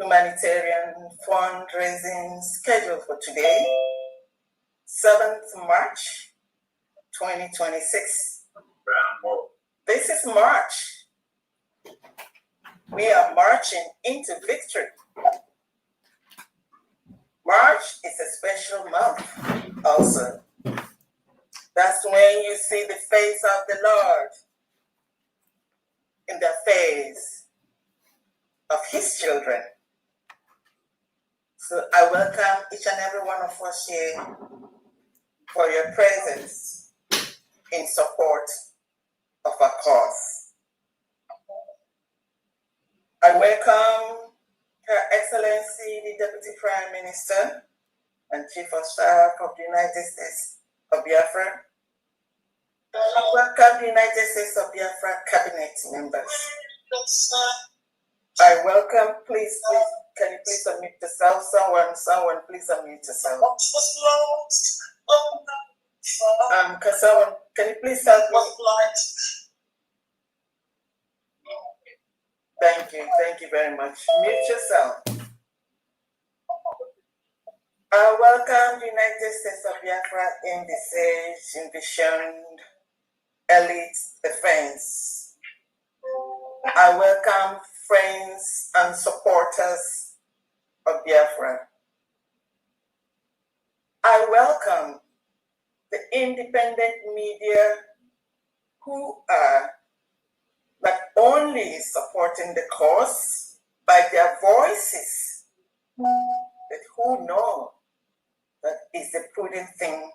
Humanitarian fundraising schedule for today, 7th March 2026. This is March. We are marching into victory. March is a special month also. That's when you see the face of the Lord in the face of his children. So I welcome each and every one of us here for your presence in support of our cause. I welcome Her Excellency, the Deputy Prime Minister and Chief of Staff of the United States of Biafra. I welcome the United States of Biafra cabinet members. I welcome, please, can you please unmute yourself? Someone, please unmute yourself. Can you please help me? Thank you very much. Mute yourself. I welcome the United States of Biafra in the sage, envisioned elite defense. I welcome friends and supporters of Biafra. I welcome the independent media who are not only supporting the cause by their voices, but who know that is the prudent thing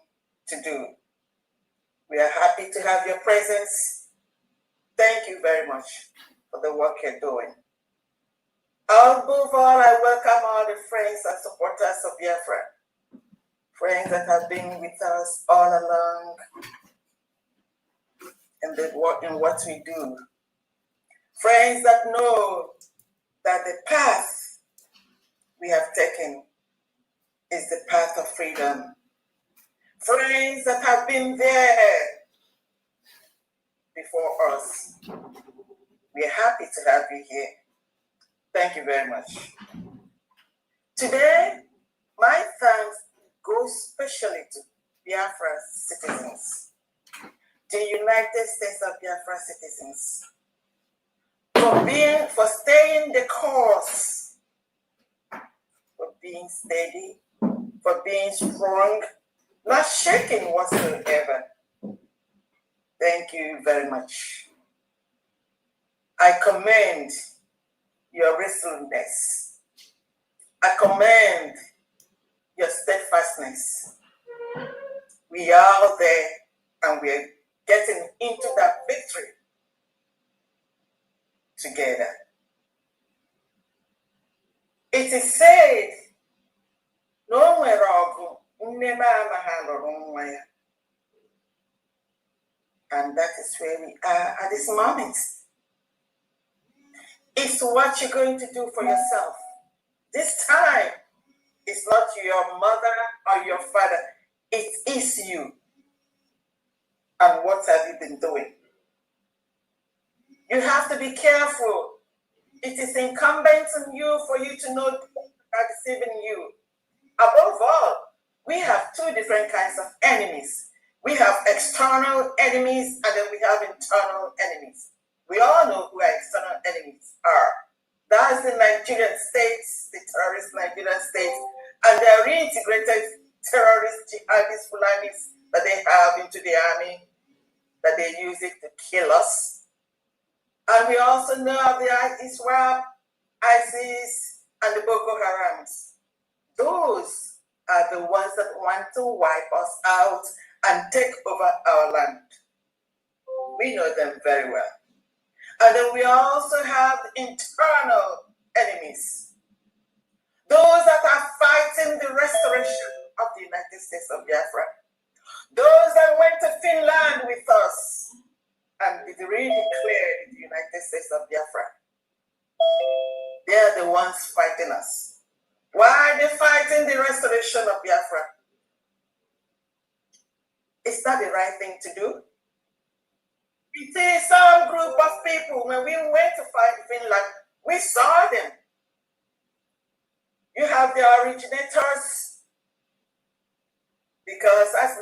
to do. We are happy to have your presence. Thank you very much for the work you're doing. Above all, I welcome all the friends and supporters of Biafra, friends that have been with us all along in what we do. Friends that know that the path we have taken is the path of freedom. Friends that have been there before us. We are happy to have you here. Thank you very much. Today, my thanks go especially to Biafra citizens, the United States of Biafra citizens, for staying the course, for being steady, for being strong, not shaking whatsoever. Thank you very much. I commend your resoluteness. I commend your steadfastness. We are there and we're getting into that victory together. It is said, no one and that is where we are at this moment. It's what you're going to do for yourself. This time, it's not your mother or your father. It is you. And what have you been doing? You have to be careful. It is incumbent on you for you to know who are deceiving you. Above all, we have two different kinds of enemies. We have external enemies and then we have internal enemies. We all know who our external enemies are. That's the Nigerian states, the terrorist Nigerian states, and their reintegrated terrorist jihadist Fulanis that they have into the army, that they use it to kill us. And we also know of the ISWAP, ISIS, and the Boko Harams. Those are the ones that want to wipe us out and take over our land. We know them very well. And then we also have internal enemies. Those that are fighting the restoration of the United States of Biafra. Those that went to Finland with us and did redeclare the United States of Biafra. They're the ones fighting us. Why are they fighting the restoration of Biafra? Is that the right thing to do? It is some group of people, when we went to fight Finland, we saw them. You have the originators, because as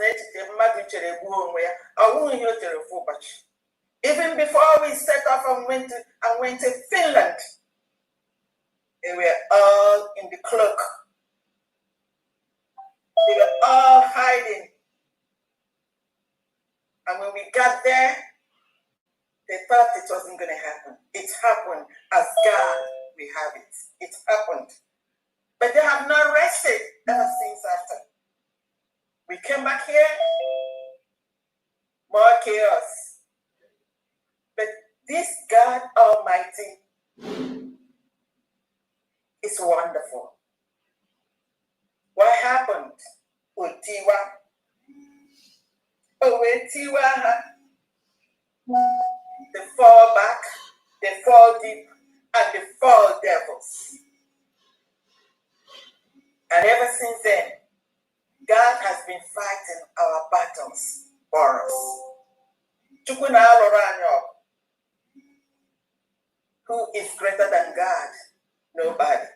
even before we set off and went to Finland, they were all in the cloak. They were all hiding. And when we got there, they thought it wasn't going to happen. It happened as God we have it. It happened. But they have not rested ever since after. We came back here, more chaos. But this God Almighty is wonderful. What happened? Utiwa. Tiwa. They fall back, they fall deep, and they fall devils. And ever since then, God has been fighting our battles for us. Who is greater than God? Nobody.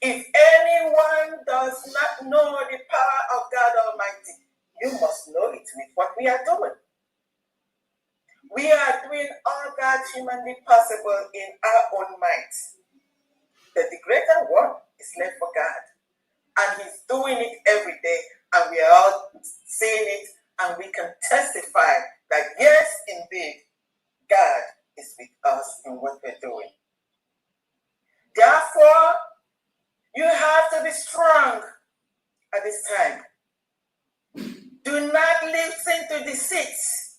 If anyone does not know the power of God Almighty, you must know it with what we are doing. We are doing all that humanly possible in our own might. But the greater one is left for God. And He's doing it every day, and we are all seeing it, and we can testify that yes, indeed, God is with us in what we're doing. Therefore, you have to be strong at this time. Do not listen to deceits.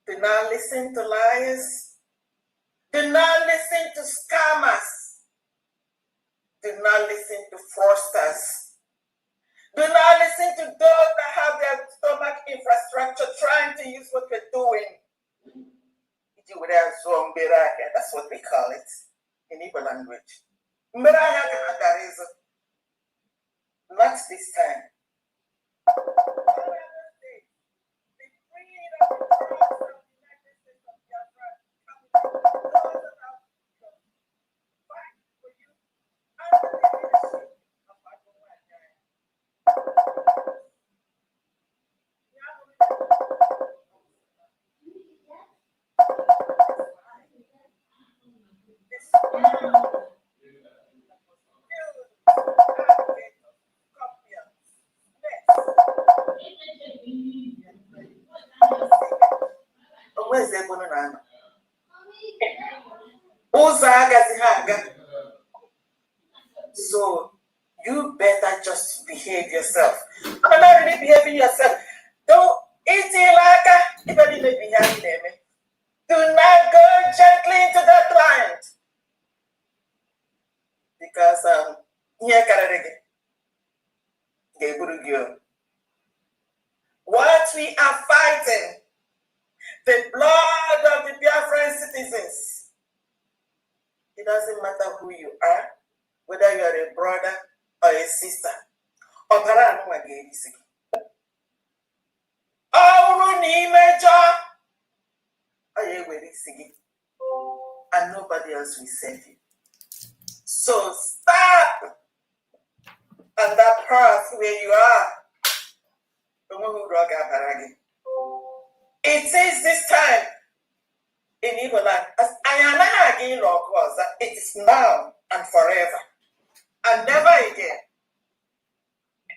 Do not listen to liars. Do not listen to scammers. Do not listen to fraudsters. Do not listen to those that have their stomach infrastructure trying to use what we're doing. That's what we call it in Igbo language. Not this time. So you better just behave yourself. I'm not really behaving yourself. Don't eat it like if behind them. Do not go gently into that client. Because what we are fighting, the blood of the Biafran citizens. It doesn't matter who you are, whether you are a brother or a sister. And nobody else will save you. So stop on that path where you are. It is this time in Igbo land, as it is now and forever, and never again.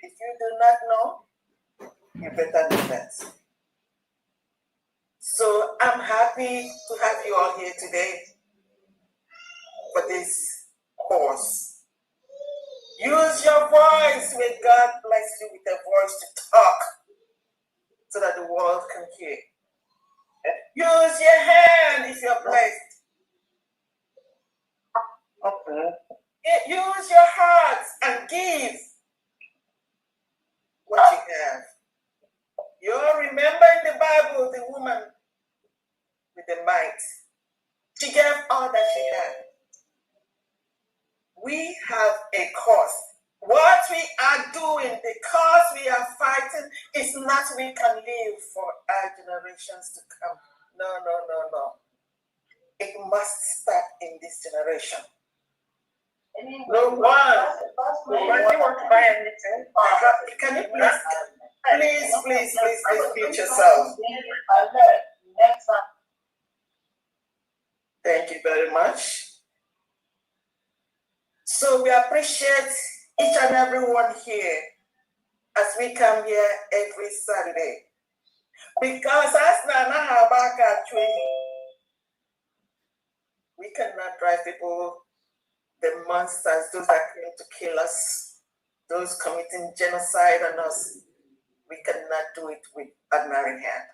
If you do not know, you better know that. So I'm happy to have you all here today for this course. Use your voice when God bless you with a voice to talk so that the world can hear. Use your hand if you're blessed. Okay. Use your heart and give what you have. You all remember in the Bible the woman with the mite. She gave all that she had. We have a cause. What we are doing, the cause we are fighting, is not we can live for our generations to come. No. It must start in this generation. No one. Can you please mute yourself? Thank you very much. So we appreciate each and everyone here as we come here every Saturday. Because as Nana Habaka we cannot drive people, the monsters, those that came to kill us, those committing genocide on us. We cannot do it with ordinary hand.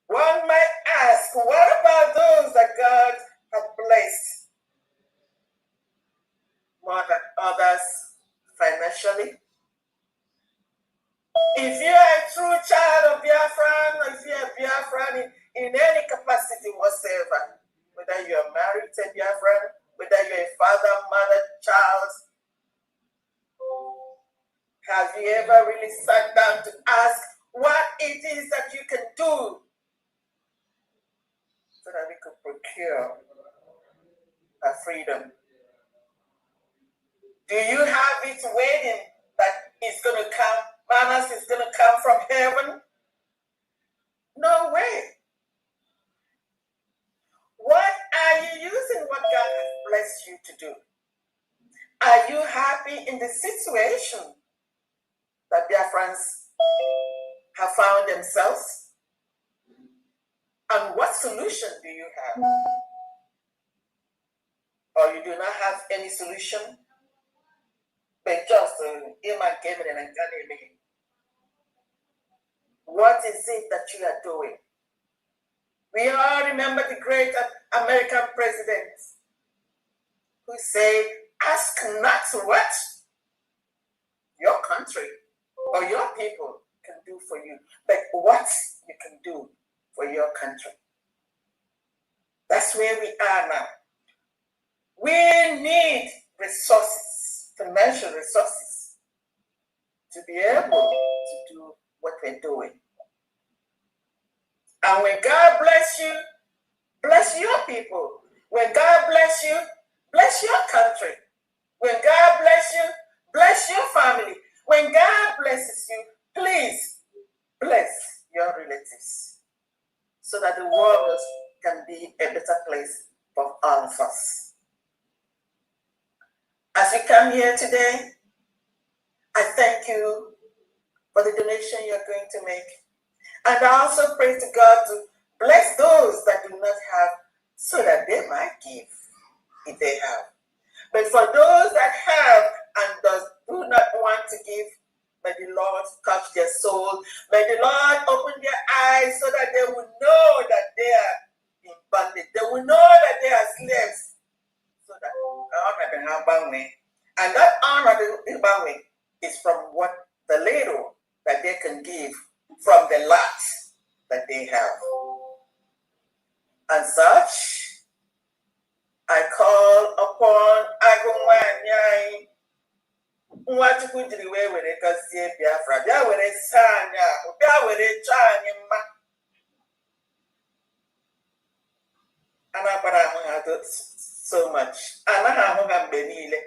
One might ask, what about those that God has blessed more than others financially? If you are a true child of Biafra, if you are Biafran in any capacity whatsoever, whether you are married to Biafran, whether you're a father, mother, child, have you ever really sat down to ask what it is that you can do so that we could procure our freedom? Do you have it waiting that it's going to come, manners is going to come from heaven? No way. What are you using what God has blessed you to do? Are you happy in the situation that Biafrans have found themselves? And what solution do you have? Or you do not have any solution? But just what is it that you are doing? We all remember the great American president who said, ask not what your country or your people can do for you, but what you can do for your country. That's where we are now. We need resources, financial resources, to be able to do what we're doing. And when God bless you, bless your people. When God bless you, bless your country. When God bless you, bless your family. When God blesses you, please bless your relatives so that the world can be a better place for all of us. As you come here today, I thank you for the donation you're going to make. And I also pray to God to bless those that do not have so that they might give if they have. But for those that have and do not want to give, may the Lord touch their soul. May the Lord open their eyes so that they will know that they are in bondage. They will know that they are slaves. So that and that honor is from what the little that they can give from the lot that they have. And such, I call upon Agumwanyai Nwachukwu jiri wee were gọzie Biafra, bịa were saa anyị ahụ, bịa were chọọ anyị mma. Anakwara ahụ ha so much. Anaghị ahụ ha mgbe niile.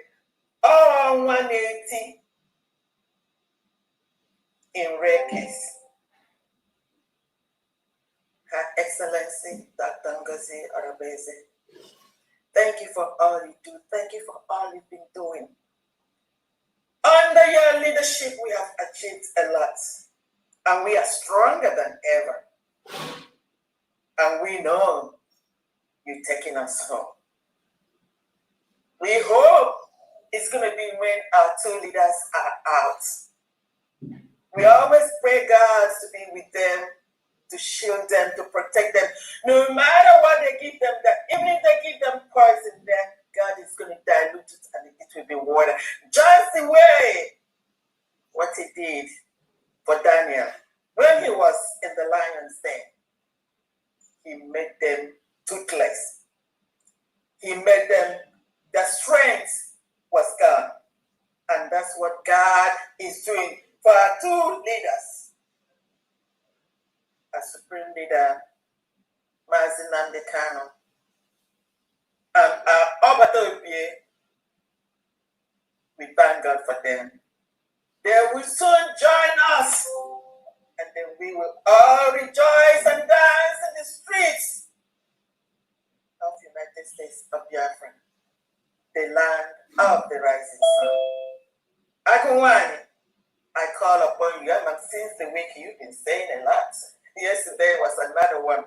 Ọnwa na-eti in rare case. Her Excellency Dr. Ngozi Arabeze, thank you for all you do. Thank you for all you've been doing. Under your leadership, we have achieved a lot, and we are stronger than ever. And we know you're taking us home. We hope it's going to be when our two leaders are out. We always pray God to be with them, to shield them, to protect them. No matter what they give them, even if they give them poison, then God is going to dilute it and it will be water. Just the way what he did for Daniel when he was in the lion's den. He made them toothless. He made them, their strength was gone. And that's what God is doing for our two leaders. Our Supreme Leader, Mazi Nnamdi Kanu, and our Obatobie, for them. They will soon join us, and then we will all rejoice and dance in the streets of United States of Biafra, the land of the rising sun. Agunwani, I call upon you, and since the week you've been saying a lot. Yesterday was another one.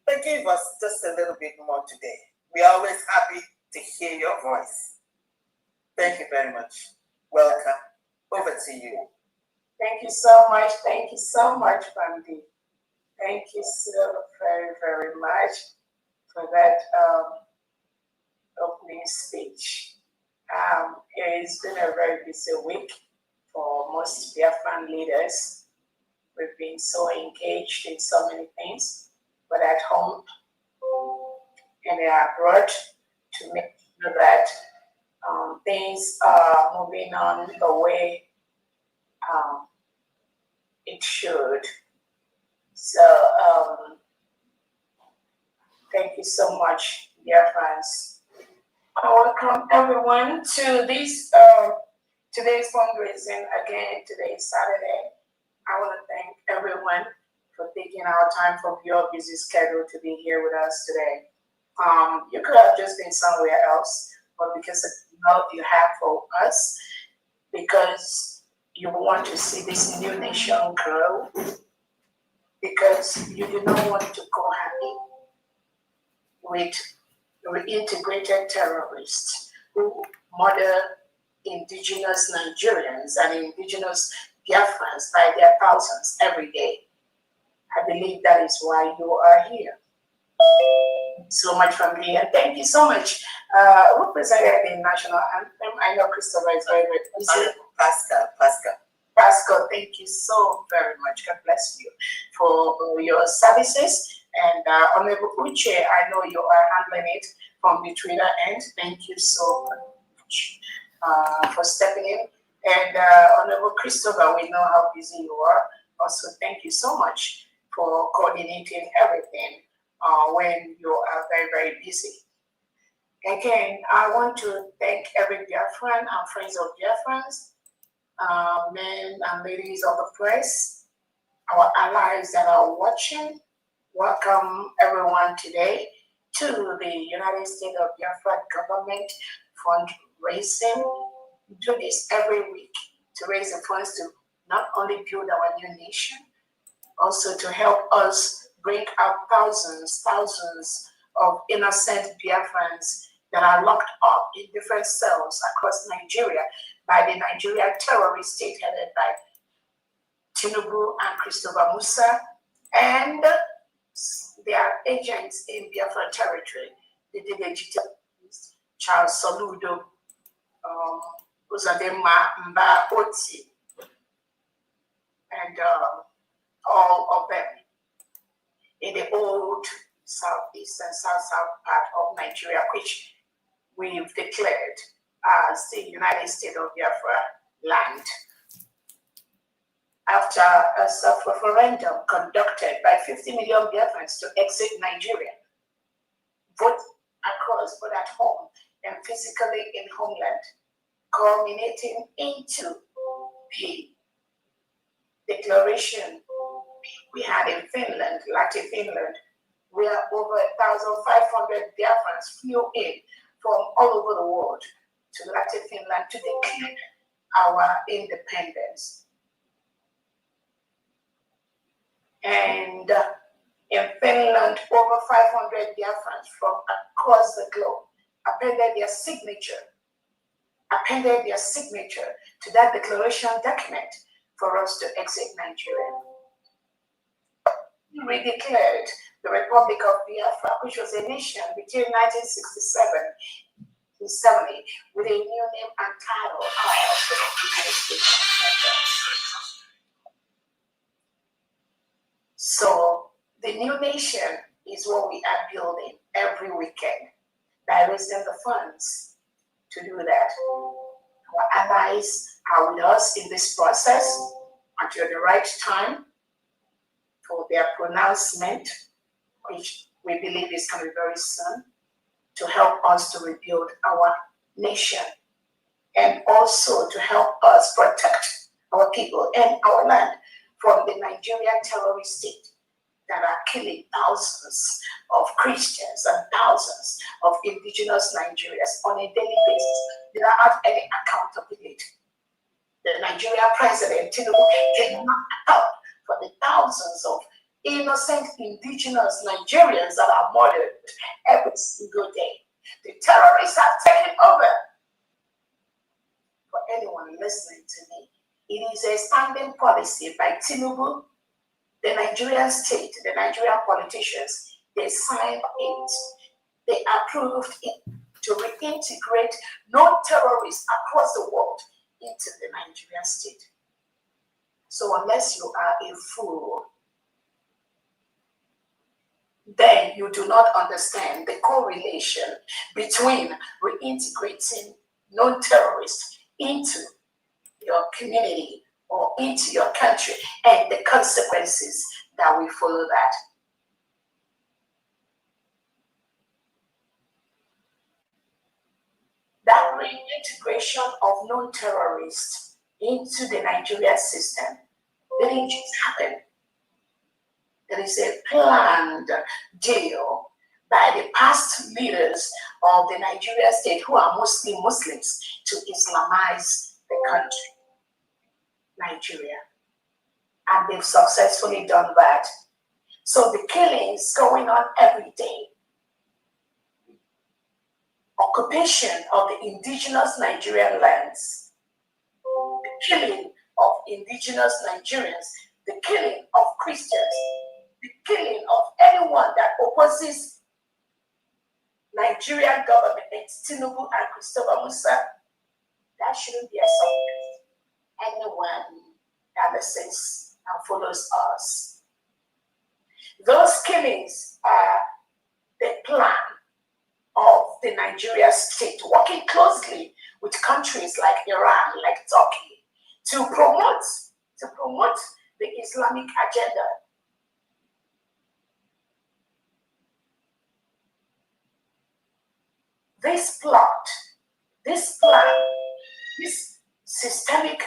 But give us just a little bit more today. We're always happy to hear your voice. Thank you very much. Welcome. Over to you. Thank you so much. Thank you so much, Famdi. Thank you so very, very much for that opening speech. It's been a very busy week for most Biafran leaders. We've been so engaged in so many things, but at home and abroad, to make sure that things are moving on the way it should. So thank you so much, dear friends. I welcome everyone to this today's fundraising. Again, today is Saturday. I want to thank everyone for taking our time from your busy schedule to be here with us today. You could have just been somewhere else, but because of the love you have for us, because you want to see this new nation grow, because you do not want to go happy with reintegrated terrorists who murder indigenous Nigerians and indigenous Biafrans by their thousands every day. I believe that is why you are here. So much from me, and thank you so much. Who presented the national anthem? I know Christopher is very, very busy. Pascal, thank you so very much. God bless you for your services. And Honorable Uche, I know you are handling it from the Twitter end. Thank you so much for stepping in. And Honorable Christopher, we know how busy you are. Also, thank you so much for coordinating everything when you are very, very busy. Again, I want to thank every Biafran and friends of Biafrans, men and ladies of the press, our allies that are watching. Welcome everyone today to the United States of Biafra government fundraising. We do this every week to raise the funds to not only build our new nation, also to help us bring out thousands of innocent Biafrans that are locked up in different cells across Nigeria by the Nigerian terrorist state headed by Tinubu and Christopher Musa and their agents in Biafra territory, the digital Charles Soludo, Uzadema Mba Oti, and all of them in the old southeast and south part of Nigeria, which we've declared as the United States of Biafra land. After a self-referendum conducted by 50 million Biafrans to exit Nigeria, both across, but at home and physically in homeland, culminating into the declaration we had in Finland, Latin Finland, where over 1,500 Biafrans flew in from all over the world to Latin Finland to declare our independence. And in Finland, over 500 Biafrans from across the globe appended their signature to that declaration document for us to exit Nigeria. We declared the Republic of Biafra, which was a nation between 1967 and 1970, with a new name and title of the United States of America. So the new nation is what we are building every weekend by raising the funds to do that. Our allies are with us in this process until the right time for their pronouncement, which we believe is going to be very soon, to help us to rebuild our nation. and also to help us protect our people and our land from the Nigerian terrorist state that are killing thousands of Christians and thousands of indigenous Nigerians on a daily basis without any accountability. The Nigerian president, Tinubu, cannot account for the thousands of innocent indigenous Nigerians that are murdered every single day. The terrorists have taken over. For anyone listening to me, it is a standing policy by Tinubu, the Nigerian state, the Nigerian politicians. They signed it. They approved it to reintegrate non-terrorists across the world into the Nigerian state. So unless you are a fool, then you do not understand the correlation between reintegrating non-terrorists into your community or into your country and the consequences that will follow that. That reintegration of non-terrorists into the Nigerian system didn't just happen. There is a planned deal by the past leaders of the Nigerian state who are mostly Muslims to Islamize the country, Nigeria. And they've successfully done that. So the killings going on every day, occupation of the indigenous Nigerian lands, the killing of indigenous Nigerians, the killing of Christians, the killing of anyone that opposes Nigerian government, Tinubu and Christopher Musa, that shouldn't be a surprise. Anyone that listens and follows us. Those killings are the plan of the Nigeria state, working closely with countries like Iran, like Turkey, to promote the Islamic agenda. This plot, this plan, this systemic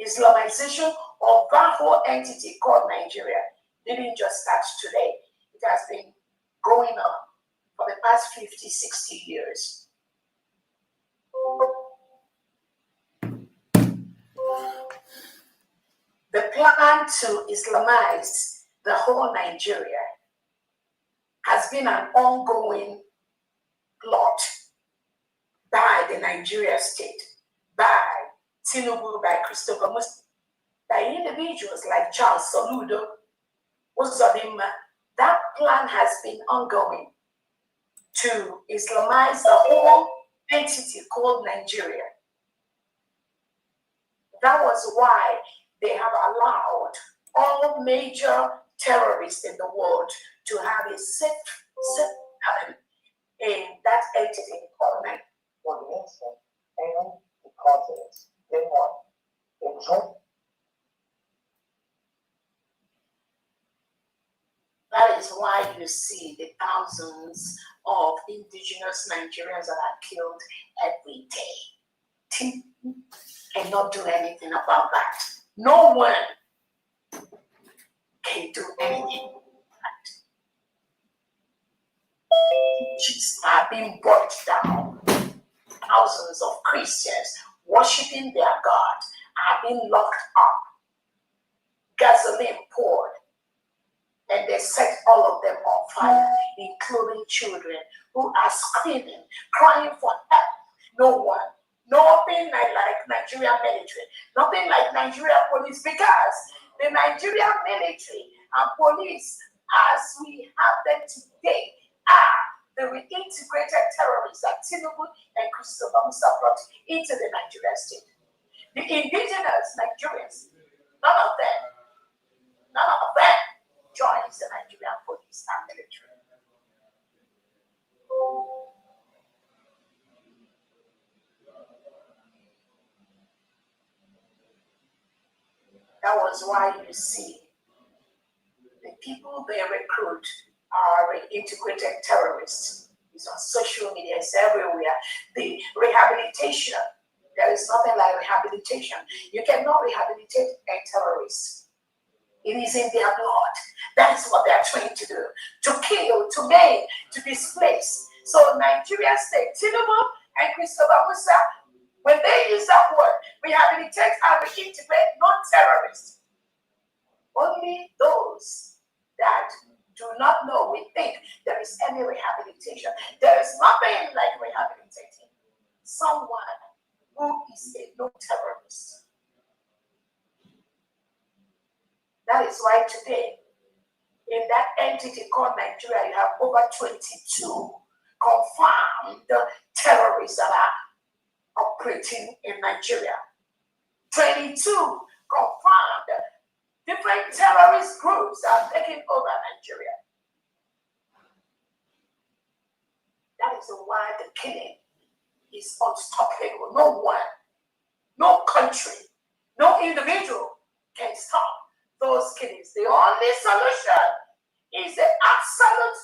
Islamization of that whole entity called Nigeria didn't just start today. It has been going on for the past 50, 60 years. The plan to Islamize the whole Nigeria has been an ongoing plot by the Nigeria state, by Tinubu, by Christopher Musa, by individuals like Charles Soludo, Uzodimma. That plan has been ongoing to Islamize the whole entity called Nigeria. That was why they have allowed all major terrorists in the world to have a safe haven in that entity called Nigeria. For the instant and the continents in one. That is why you see the thousands of indigenous Nigerians that are killed every day and not do anything about that. No one can do anything about that. Churches are being burnt down. Thousands of Christians worshiping their God are being locked up. Gasoline poured. And they set all of them on fire, including children who are screaming, crying for help. No one, nothing like Nigerian military, nothing like Nigerian police, because the Nigerian military and police, as we have them today, are the reintegrated terrorists that Tinubu and Christopher Musa brought into the Nigerian state. The indigenous Nigerians, none of them joins the Nigerian police and military. That was why you see the people they recruit are integrated terrorists. It's on social media, it's everywhere. The rehabilitation, there is nothing like rehabilitation. You cannot rehabilitate a terrorist. It is in their blood. That is what they are trained to do. To kill, to maim, to displace. So Nigeria State, Tinubu and Christopher Musa, when they use that word, rehabilitate and reintegrate non-terrorists. Only those that do not know, we think there is any rehabilitation. There is nothing like rehabilitating someone who is a non-terrorist. That is why today, in that entity called Nigeria, you have over 22 confirmed terrorists that are operating in Nigeria. 22 confirmed different terrorist groups are taking over Nigeria. That is why the killing is unstoppable. No one, no country, no individual can stop those killings. The only solution is the absolute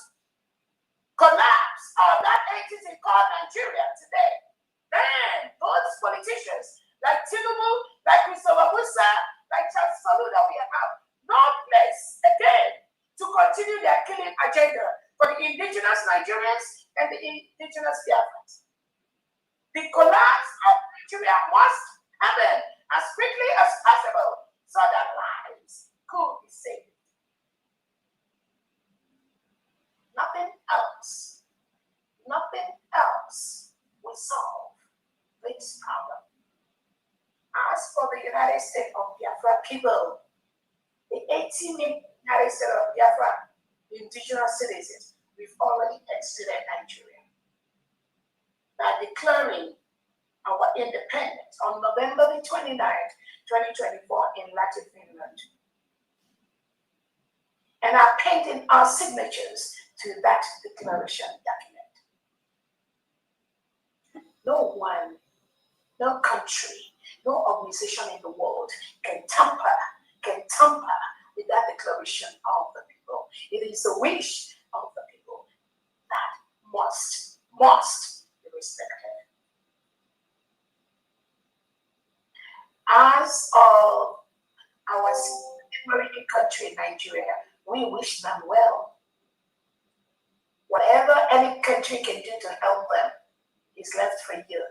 collapse of that entity called Nigeria today. Then those politicians like Tinubu, like Christopher Musa, like Charles Salud that we have no place again to continue their killing agenda for the indigenous Nigerians and the indigenous Biafrans. The collapse of Nigeria must happen as quickly as possible so that lives could be saved. Nothing else will solve this problem. As for the United States of Biafra people, the 18 million United States of Biafra indigenous citizens, we've already exited Nigeria by declaring our independence on November the 29th, 2024 in Latin Finland, and are painting our signatures to that declaration document. No one, no country, no organization in the world can tamper with that declaration of the people. It is the wish of the people that must be respected. As of our American country, Nigeria, we wish them well. Whatever any country can do to help them is left for you.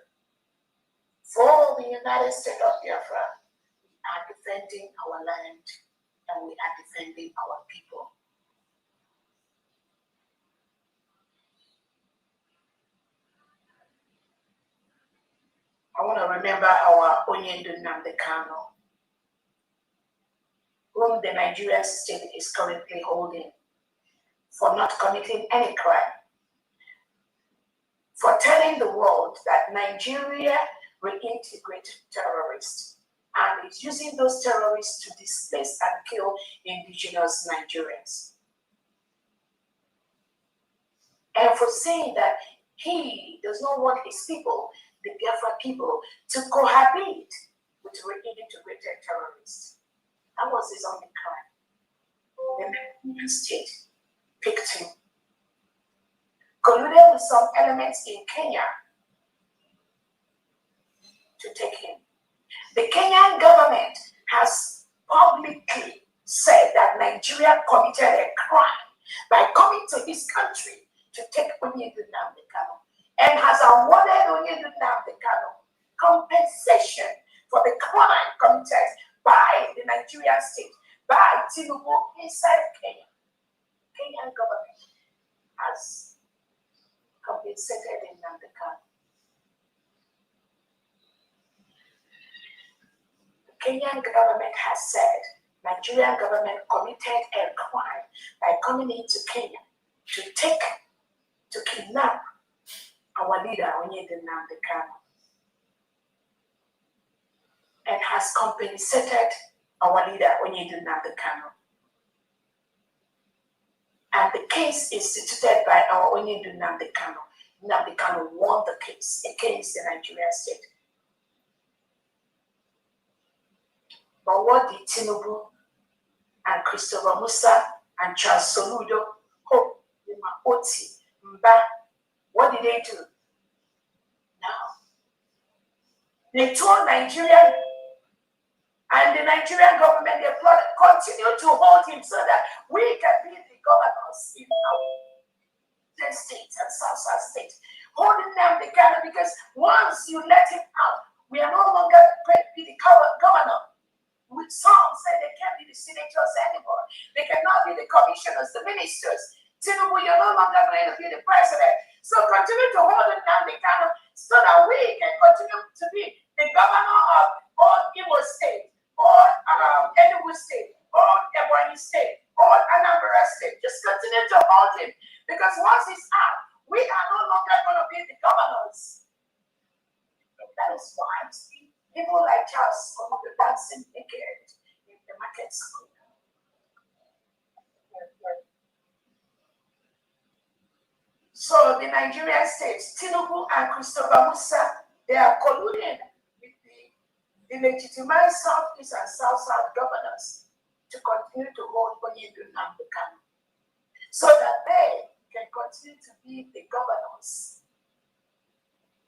For the United States of Biafra, we are defending our land and we are defending our people. I want to remember our Onyendu Nnamdi Kanu, whom the Nigerian state is currently holding for not committing any crime, for telling the world that Nigeria will integrate terrorists and is using those terrorists to displace and kill indigenous Nigerians. And for saying that he does not want his people, the Biafra people, to cohabit with integrated terrorists. That was his only crime. The Nigerian state picked him, colluded with some elements in Kenya to take him. The Kenyan government has publicly said that Nigeria committed a crime by coming to his country to take Onyendu Nnamdi Kanu, and has awarded Onyendu Nnamdi Kanu compensation for the crime committed by the Nigerian state, by Tinubu inside Kenya. Kenyan government has compensated Nnamdi Kanu. The Kenyan government has said Nigerian government committed a crime by coming into Kenya to kidnap our leader Onyendu Nnamdi Kanu, and has compensated our leader Onyendu Nnamdi Kanu. And the case instituted by our Onyendu Nnamdi Kanu. Nnamdi Kanu won the case against the Nigerian state. But what did Tinubu and Christopher Musa and Charles Soludo, Hope, Oti, Mba, What did they do? Now, they told Nigeria and the Nigerian government, they continue to hold him so that we can be the governors in our states and South states, holding them together, because once you let him out, we are no longer going to be the governor. With some say they can't be the senators anymore. They cannot be the commissioners, the ministers. Tinubu, you're no longer going to be the president. So continue to hold him down the counter so that we can continue to be the governor of all Imo State, or Enugu State, or Ebonyi State, or Anambra State. Just continue to hold him, because once he's out, we are no longer going to be the governors. That is why I'm seeing people like us on the dancing naked in the market square. So the Nigerian states, Tinubu and Christopher Musa, they are colluding with the legitimized Southeast and South governors to continue to hold Onyedu Nambekano, so that they can continue to be the governors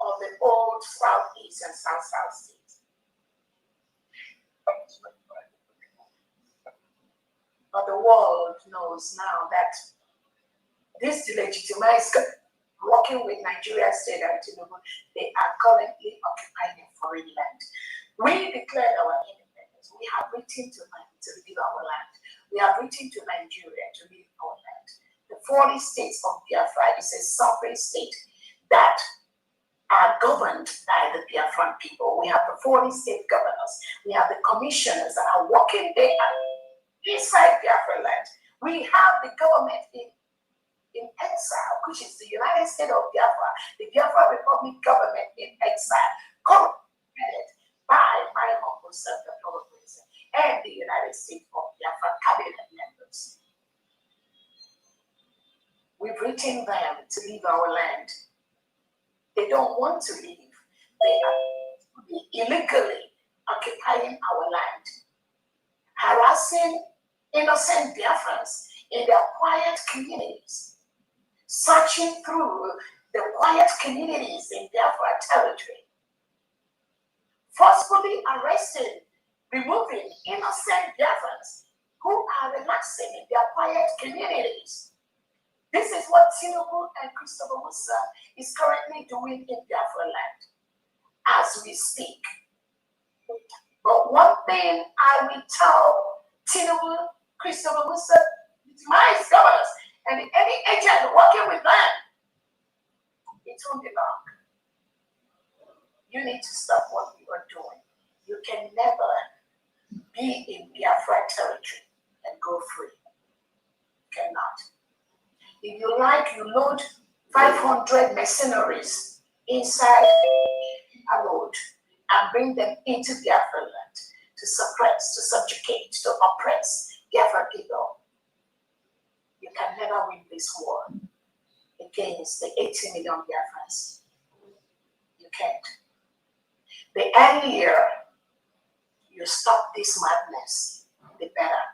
of the old Southeast and South states. But the world knows now that this delegitimized, working with Nigeria State and Tinubu, they are currently occupying foreign land. We declared our independence. We have written to leave our land. We have written to Nigeria to leave our land. The 40 states of Biafra is a sovereign state that are governed by the Biafran people. We have the 40 state governors. We have the commissioners that are working there inside Biafra land. We have the government in exile, which is the United States of Biafra, the Biafra Republic government in exile, co-headed by my humble self, the President, and the United States of Biafra cabinet members. We've written them to leave our land. They don't want to leave. They are illegally occupying our land, harassing innocent Biafrans in their quiet communities, searching through the quiet communities in Biafra territory, forcefully arresting, removing innocent Biafrans who are relaxing in their quiet communities. This is what Tinubu and Christopher Musa is currently doing in Biafra land as we speak. But one thing I will tell Tinubu, Christopher Musa, my governors, and any agent working with them, it won't be long. You need to stop what you are doing. You can never be in Biafra territory and go free. You cannot. If you like, you load 500 mercenaries inside a load and bring them into Biafra land to suppress, to subjugate, to oppress Biafra people. You can never win this war against the 80 million Biafrans. You can't. The earlier you stop this madness, the better.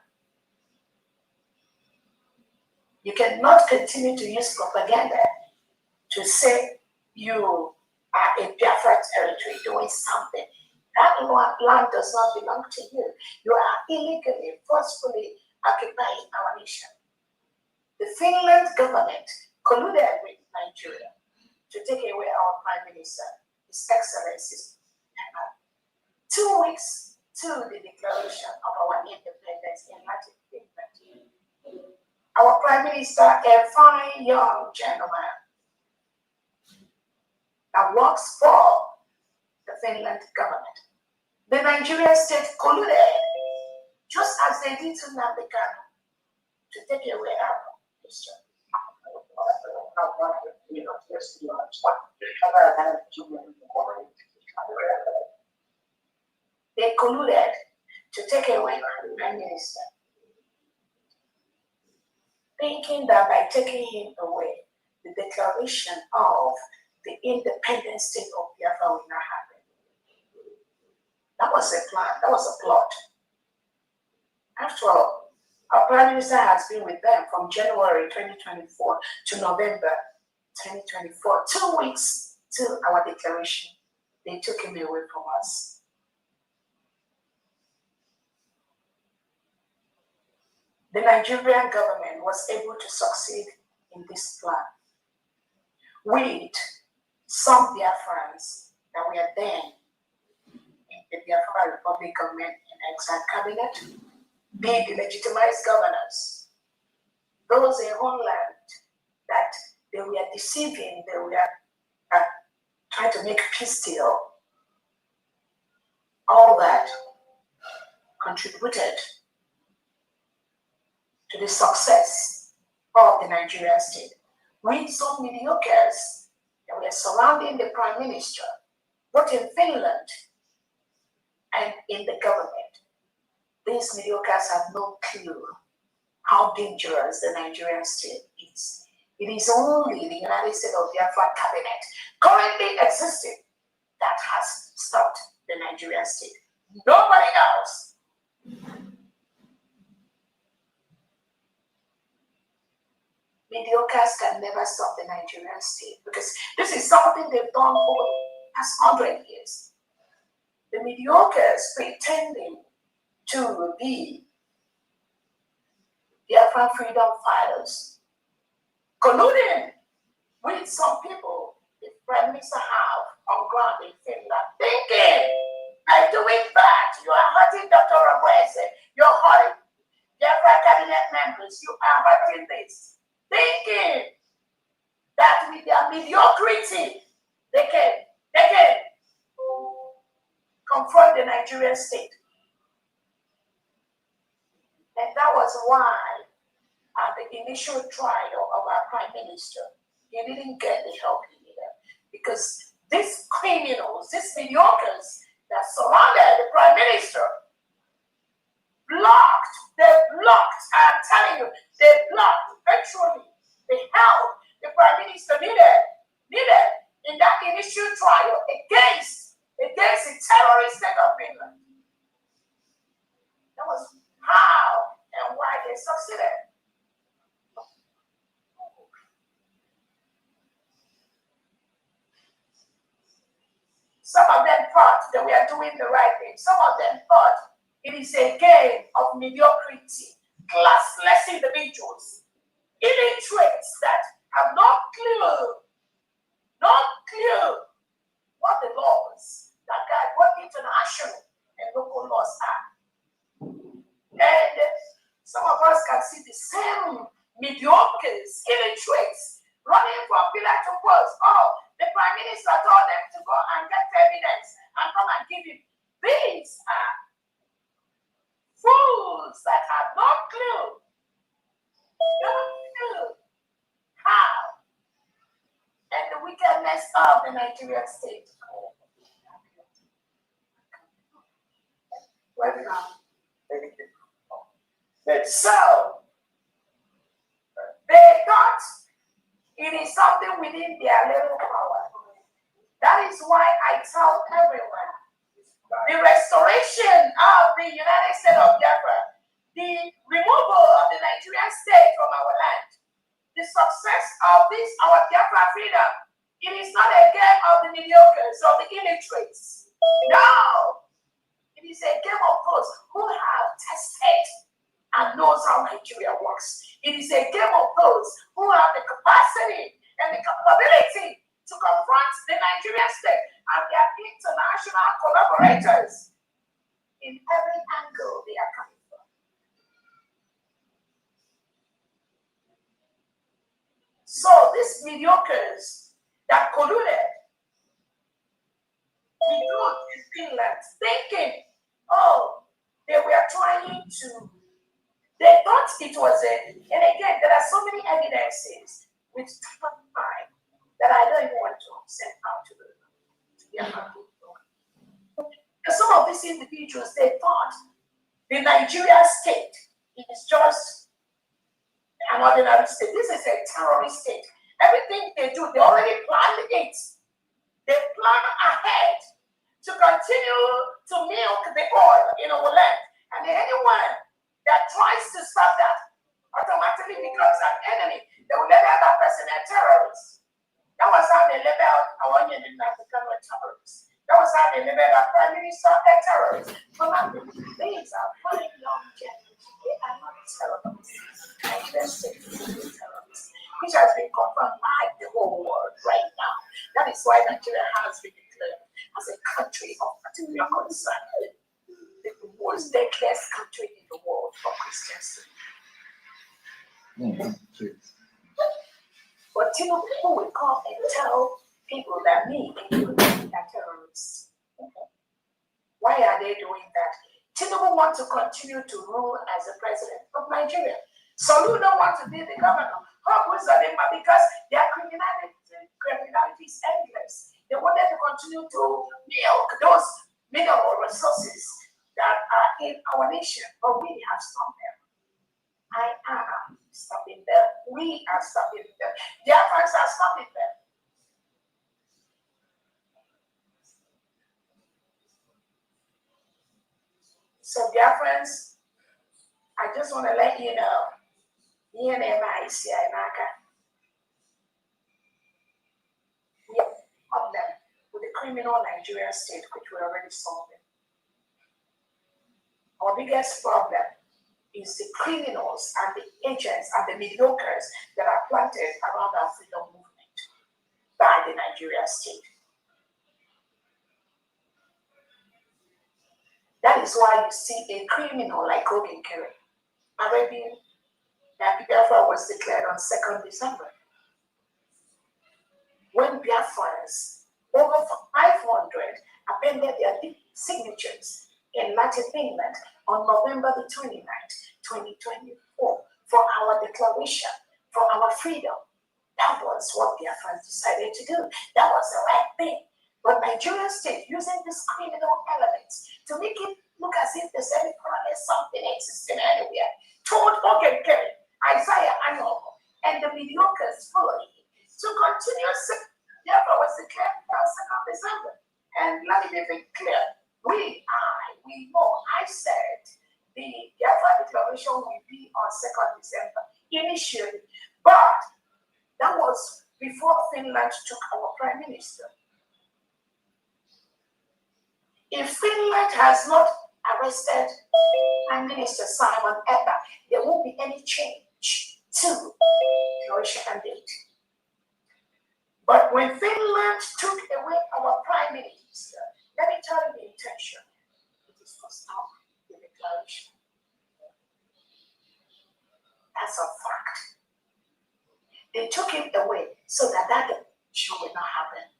You cannot continue to use propaganda to say you are a Biafra territory doing something. That land does not belong to you. You are illegally, forcefully occupying our nation. The Finland government colluded with Nigeria to take away our Prime Minister, His Excellency. 2 weeks to the declaration of our independence in Latin England. Our Prime Minister, a fine young gentleman that works for the Finland government. The Nigerian state colluded, just as they did to Nambekano, to take away our history. They colluded to take away the Prime Minister, thinking that by taking him away, the declaration of the independent state of Biafra will not happen. That was a plan, that was a plot. After all, our Prime Minister has been with them from January 2024 to November 2024, 2 weeks to our declaration, they took him away from us. The Nigerian government was able to succeed in this plan with some Biafrans that were then in the Biafra Republic government in exile cabinet, be the legitimized governors, those in homeland that they were deceiving, they were trying to make peace deal. All that contributed to the success of the Nigerian state. With some mediocres that were surrounding the prime minister, both in Finland and in the government. These mediocres have no clue how dangerous the Nigerian state is. It is only the United States of Biafra cabinet currently existing that has stopped the Nigerian state. Nobody else. Mediocres can never stop the Nigerian state because this is something they've done for the past 100 years. The mediocres pretending to be Biafran freedom fighters, colluding with some people the Prime Minister have on ground in Finland, thinking by doing that you are hurting Dr. Rabuese, you're hurting Biafra cabinet members, you are hurting this, thinking that with their mediocrity they can confront the Nigerian state. And that was why at the initial trial of our prime minister, he didn't get the help he needed. Because these criminals, these mediocres that surrounded the prime minister, I'm telling you, they blocked virtually the help the prime minister needed in that initial trial against the terrorist state of Finland. That was how and why they succeeded. Some of them thought that we are doing the right thing. Some of them thought it is a game of mediocrity, classless individuals, illiterates that have no clue what the laws that guide what international and local laws are. And some of us can see the same mediocres, illiterates, running from pillar to post. Oh, the prime minister told them to go and get evidence and come and give it. These are fools that have no clue. How and the wickedness of the Nigerian state. So they thought it is something within their little power. That is why I tell everyone the restoration of the United States of Biafra, the removal of the Nigerian state from our land, the success of this, our Biafra freedom, it is not a game of the mediocres or the illiterates. No! It is a game of those who have tested and knows how Nigeria works. It is a game of those who have the capacity and the capability to confront the Nigerian state and their international collaborators in every angle they are coming from. So these mediocres that colluded with those in Finland, thinking, oh, they were trying to, they thought it was and again, there are so many evidences with time that I don't even want to send out to the people. And some of these individuals, they thought the Nigeria state is just an ordinary state. This is a terrorist state. Everything they do, they already planned it. They plan ahead to continue to milk the oil in our land. And anyone that tries to stop that automatically becomes an enemy. They will label that person a terrorist. was having a Prime Minister a terrorist. For nothing. These are funny young gentlemen. They are not terrorists. Nigerian state is terrorists, which has been confirmed by the whole world right now. That is why Nigeria has been declared as a country of particular concern. The most deadliest country in the world for Christians. But Tinubu will come and tell people that me and you are terrorists. Why are they doing that? Tinubu wants to continue to rule as the president of Nigeria. Solu don't want to be the governor. Because their criminality is endless. They wanted to continue to milk those mineral resources that are in our nation, but we have stopped them. I am stopping them. We are stopping them. Their friends are stopping them. So, dear friends, I just want to let you know, we have them with the criminal Nigerian state, which we're already solving. Our biggest problem is the criminals and the agents and the mediocres that are planted around our freedom movement by the Nigerian state. That is why you see a criminal like Obi Kerry. Arabian Biafra was declared on 2nd December. When Biafrans, over 500, appended their signatures in Latin England on November the 29th, 2024, for our declaration, for our freedom. That was what Biafrans decided to do. That was the right thing. But Nigerian state, using these criminal elements to make it look as if there's any problem, something existing anywhere, told Ogen Kerry, Isaiah Anoko, and the mediocres following to continue. Therefore, was declared on 2nd December. And let me be clear. We know, I said the Biafra declaration will be on 2nd December initially, but that was before Finland took our prime minister. If Finland has not arrested Prime Minister Simon Ekpa, there won't be any change to the declaration date. But when Finland took away our prime minister, let me tell you the intention. It is to stop the declaration. That's a fact. They took him away so that declaration will not happen.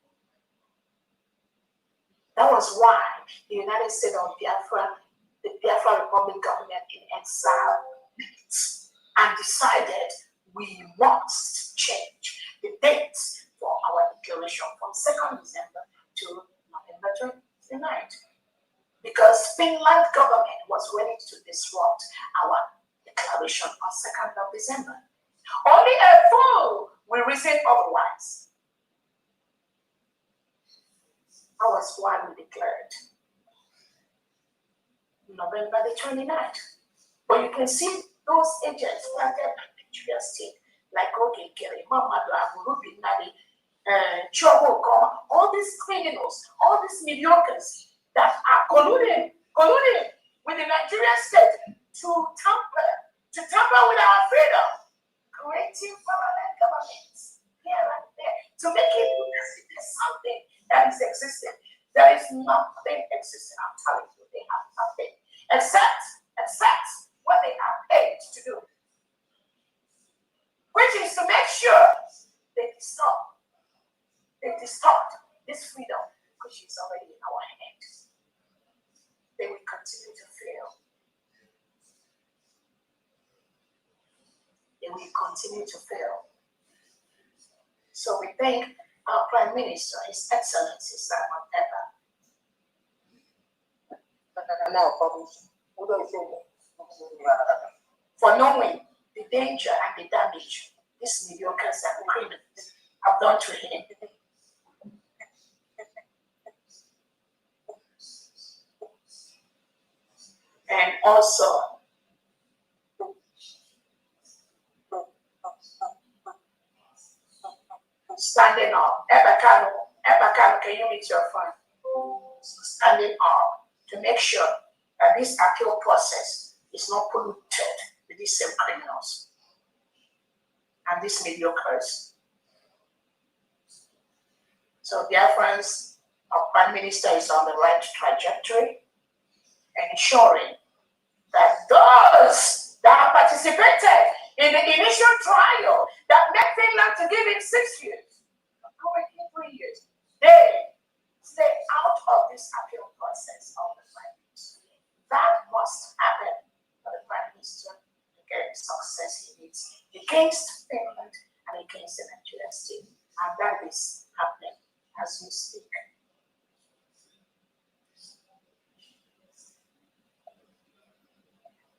That was why the United States of Biafra, the Biafra Republic government in exile, and decided we must change the dates for our declaration from 2nd December to November 29th. Because Finland government was ready to disrupt our declaration on 2nd of December. Only a fool will reason otherwise. That was why we declared November the 29th. But you can see those agents planted by Nigeria state, like Oge Kerry, Mamadou Abu Nadi, Chobo Goma, all these criminals, all these mediocres that are colluding with the Nigerian state to tamper with our freedom, creating parallel governments here and there to make it look as if there's something that is existing. There is nothing existing. I'm telling you, they have nothing except what they are paid to do, which is to make sure they distort this freedom, which is already in our hands. They will continue to fail. They will continue to fail. So we thank our Prime Minister, His Excellency Simon Ekpa, for knowing the danger and the damage these mediocres and criminals have done to him. And also, standing up. Ebakano, can you meet your phone? standing up to make sure that this appeal process is not polluted with these same criminals and these mediocres. So Biafrans, our Prime Minister is on the right trajectory, ensuring that those that have participated in the initial trial that made Finland to give him 6 years, currently 3 years, they stay out of this appeal process of the Prime Minister. That must happen for the Prime Minister to get the success he needs against Finland and against the Nigerian state. And that is happening as we speak.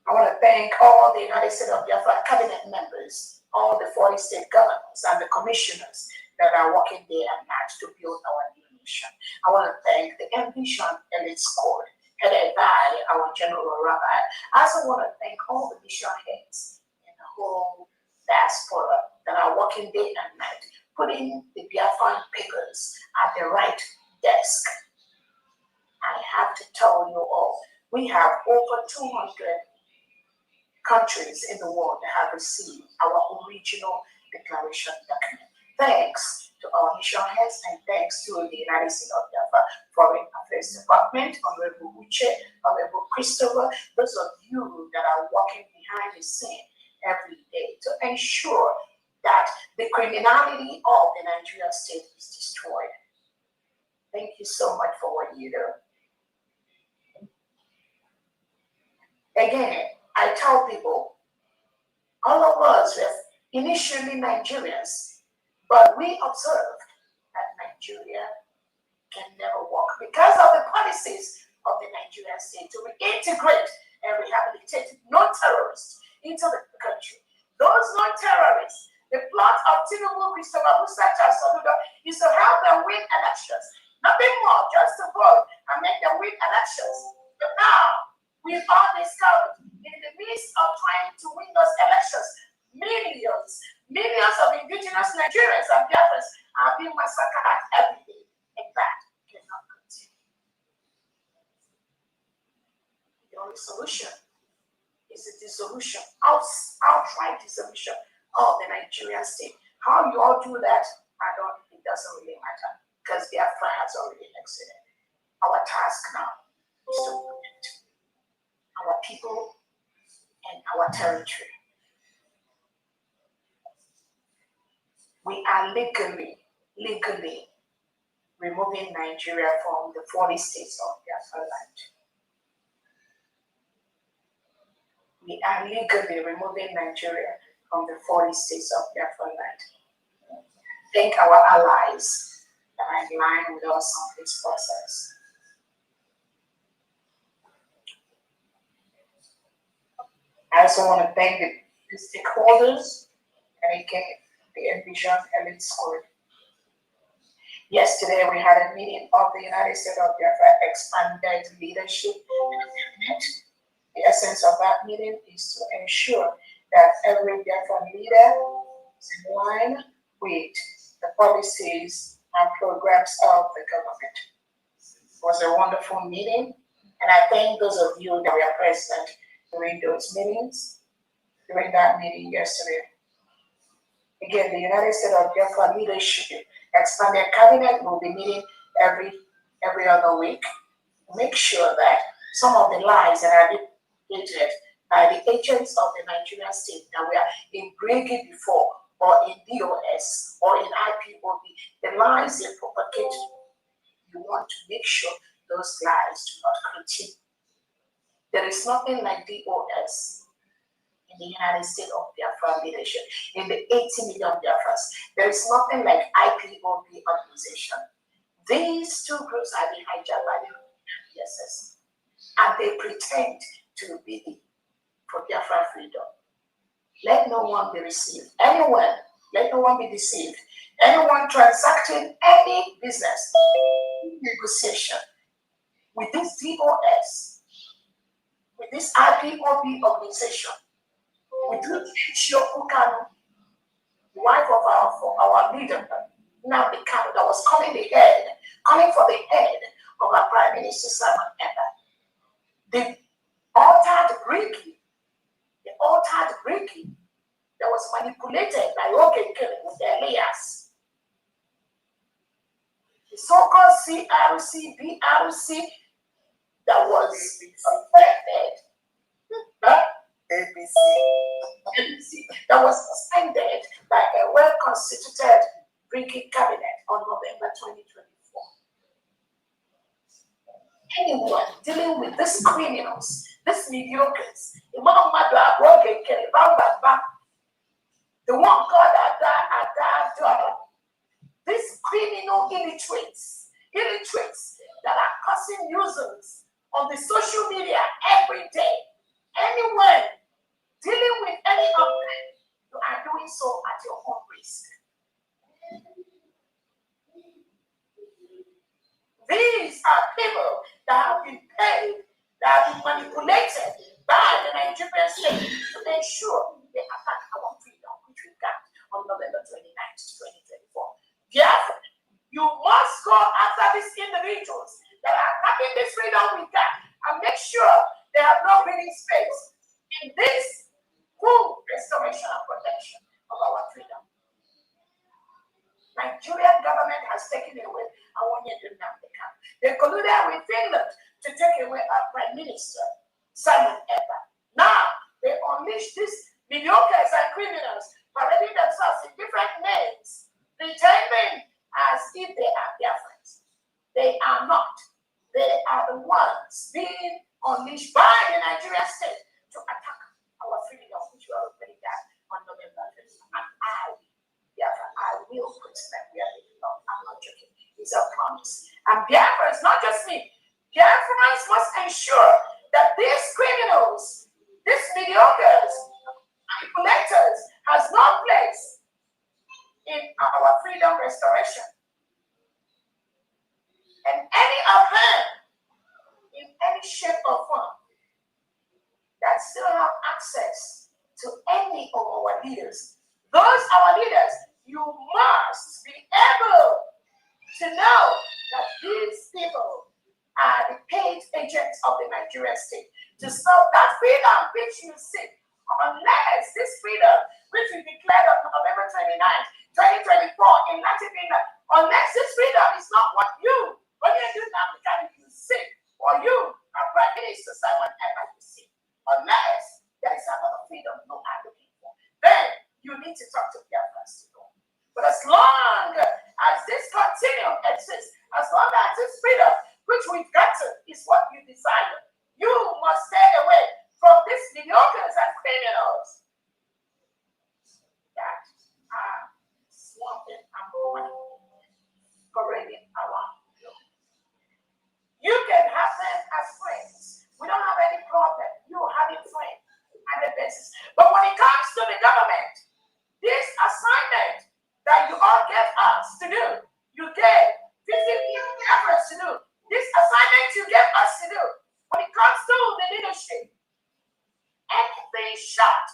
I want to thank all the United States of Biafra cabinet members, all the 40 state governors and the commissioners that are working day and night to build our new nation. I want to thank the Envision Elite Squad, headed by our General Rabbi. I also want to thank all the mission heads in the whole diaspora that are working day and night, putting the Biafran papers at the right desk. I have to tell you all, we have over 200 countries in the world that have received our original declaration document. Thanks to our mission heads and thanks to the United States of Biafra Foreign Affairs Department, Honorable Uche, Honorable Christopher, those of you that are working behind the scene every day to ensure that the criminality of the Nigerian state is destroyed. Thank you so much for what you do. Again, I tell people, all of us were initially Nigerians, but we observed that Nigeria can never work because of the policies of the Nigerian state to reintegrate and rehabilitate non-terrorists into the country. Those non-terrorists, the plot of Tinubu, Christopher Musacha, Soludo is to help them win elections. Nothing more, just to vote and make them win elections. But now, we've all discovered in the midst of trying to win those elections, millions of indigenous Nigerians and Biafrans are being massacred every day, and that cannot continue. The only solution is the dissolution, outright dissolution of the Nigerian state. How you all do that, it doesn't really matter, because Biafra has already exited. Our task now is to protect our people and our territory. We are legally removing Nigeria from the 40 states of Biafra land. We are legally removing Nigeria from the 40 states of Biafra land. Thank our allies that are in line with us on this process. I also want to thank the stakeholders and again the Envision Elite Squad. Yesterday we had a meeting of the United States of Biafra expanded leadership in the cabinet. The essence of that meeting is to ensure that every Biafran leader is in line with the policies and programs of the government. It was a wonderful meeting, and I thank those of you that were present during those meetings, during that meeting yesterday. Again, the United States of Biafra leadership expanded cabinet will be meeting every other week. Make sure that some of the lies that are dictated by the agents of the Nigerian state that were in Brigade before, or in DOS, or in IPOB, the lies they propagate, you want to make sure those lies do not continue. There is nothing like DOS in the United States of Biafra leadership. In the 80 million Biafras, there is nothing like IPOB organization. These two groups are being hijacked by the PSS, and they pretend to be for Biafra freedom. Let no one be deceived. Let no one be deceived. Anyone transacting any business, negotiation with this DOS, with this IPOB organization, with this Chioku Kanu, the wife of our leader, Nnamdi Kanu, that was calling for the head of our Prime Minister Simon Ekpa. The altered Ricky that was manipulated by Oge Kelly with Elias. The so-called CRC, BRC that was affected. ABC that was suspended by a well-constituted Ricky cabinet on November 2024. Anyone dealing with these criminals, these mediocres, the one called Ada, these criminal illiterates that are causing nuisance on the social media every day. Anyone dealing with any of them, you are doing so at your own risk. These are people that have been paid, that have been manipulated by the Nigerian state to ensure they attack our freedom, which we got on November 29th, 2024. Biafra, you must go after these individuals that are attacking this freedom we got and make sure they have no breathing space in this full restoration and protection of our freedom. Nigerian government has taken away our camp. They colluded with Finland to take away our Prime Minister, Simon Ekpa. Now, they unleash these mediocres and criminals, parading themselves in different names, pretending as if they are Biafrans. They are not. They are the ones being unleashed by the Nigerian state to attack our freedom, which we already got on November 5th. And I will put them where they belong. I'm not joking. It's a promise. And Biafra is not just me. Biafrans must ensure that these criminals, these mediocres, manipulators, has no place in our freedom restoration. And any of them, in any shape or form, that still have access to any of our leaders, those our leaders, you must be able to know that these people are the paid agents of the Nigerian state to stop that freedom which you seek, unless this freedom which we declared on November 29th, 2024 in Latin America, unless this freedom is not what you seek, or you, our Prime Minister Simon Ekpa, you seek, unless there is another freedom you are looking for, then you need to talk to Biafrans to know. But as long as this continuum exists, as long as this freedom which we've gotten is what you desire, you must stay away from these mediocres and criminals that are swamping and parading around you. You can have them as friends. We don't have any problem. You having friends on the basis. But when it comes to the government, this assignment that you all gave us to do, you gave 15 efforts to do. This assignment you gave us to do, when it comes to the leadership, anything short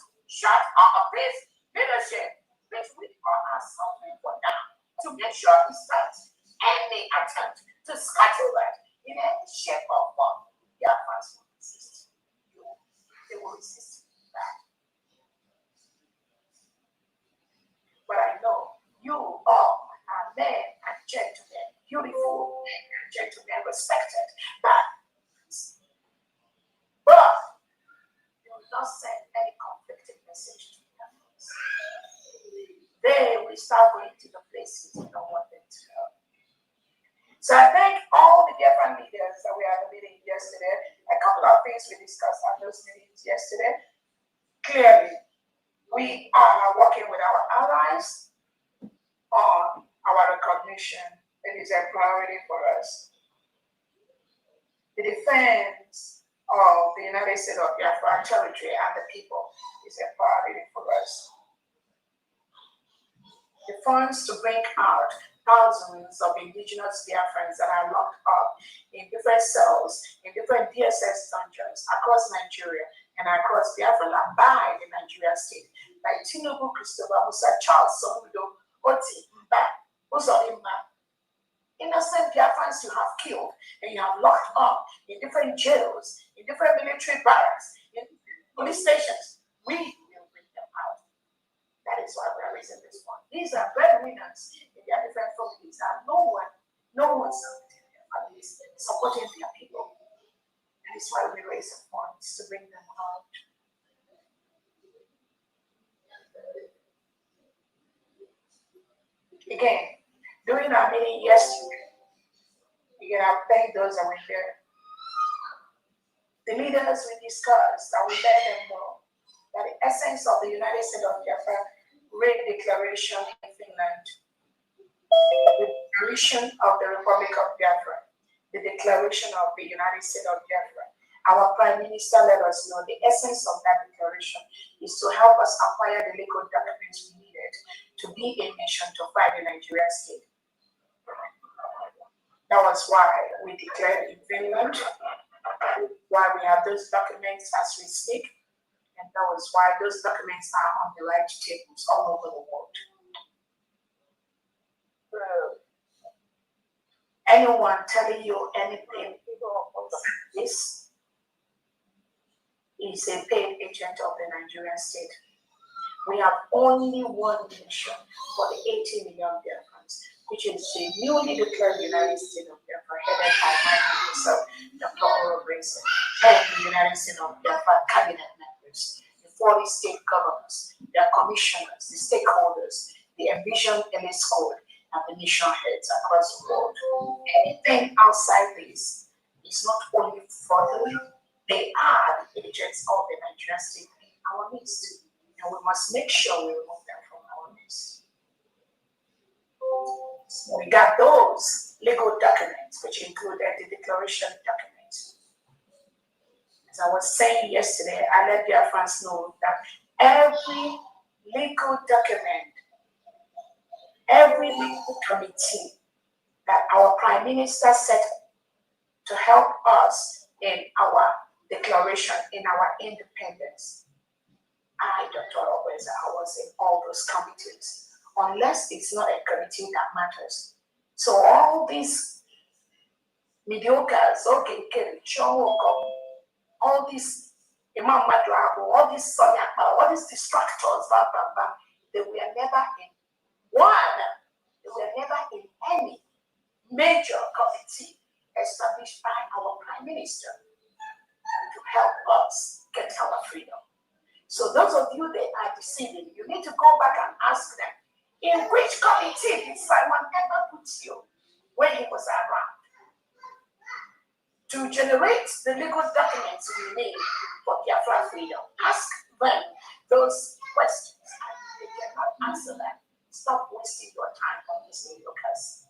of this leadership, which we are suffering for now, to make sure it starts any attempt to schedule that in any shape or form, the advance will resist. They will resist that. But I know you all are men and gentlemen, beautiful men and gentlemen, respected by but you will not send any conflicting message to them. They will start going to the places you don't want them to go. So I thank all the different leaders that we had a meeting yesterday. A couple of things we discussed at those meetings yesterday. Clearly, we are working with our allies on our recognition. It is a priority for us. The defense of the United States of Biafra territory and the people is a priority for us. The funds to bring out thousands of indigenous Biafrans that are locked up in different cells, in different DSS dungeons across Nigeria and across Biafra land by the Nigerian state, like Tinubu, Christopher Musa, Charles Soludo, Oti, Mba, Uzodimma. innocent Biafrans you have killed and you have locked up in different jails, in different military barracks, in police stations. We will bring them out. That is why we are raising this one. These are breadwinners in their different families, and no one's supporting their families, supporting their people. That is why we raise the funds to bring them out. Again, during our meeting yesterday, again, I thank those that were here. The leaders we discussed, and we let them know that the essence of the United States of Biafra Great Declaration in Finland, the Declaration of the Republic of Biafra, the Declaration of the United States of Biafra. Our Prime Minister let us know the essence of that declaration is to help us acquire the legal documents we needed to be a nation to fight the Nigerian state. That was why we declared in Finland, why we have those documents as we speak, and that was why those documents are on the right tables all over the world. Anyone telling you anything this is a paid agent of the Nigerian state. We have only one nation for the 80 million Biafrans, which is the newly declared United States of Biafra, headed by my myself, Dr. Orobrese, and the United States of Biafra cabinet members, the 40 state governors, their commissioners, the stakeholders, the envisioned elite code, and the nation heads across the world. Anything outside this is not only fraudulent, they are the agents of the Nigerian state in our midst. And we must make sure we remove them from our midst. So we got those legal documents, which included the declaration documents. As I was saying yesterday, I let Biafrans know that every legal document, every legal committee that our Prime Minister set to help us in our declaration, in our independence, I, Dr. Orobrese, I was in all those committees, unless it's not a committee that matters. So all these mediocres, okay, all these Imam Madrabo, all these Sonyapa, all these distractors, blah, blah, blah, they were never in one, they were never in any major committee established by our Prime Minister to help us get our freedom. So those of you that are deceiving, you need to go back and ask them, in which committee did Simon ever put you when he was around to generate the legal documents we need for Biafra freedom? Ask them those questions, and they cannot answer them. Stop wasting your time on these mediocres,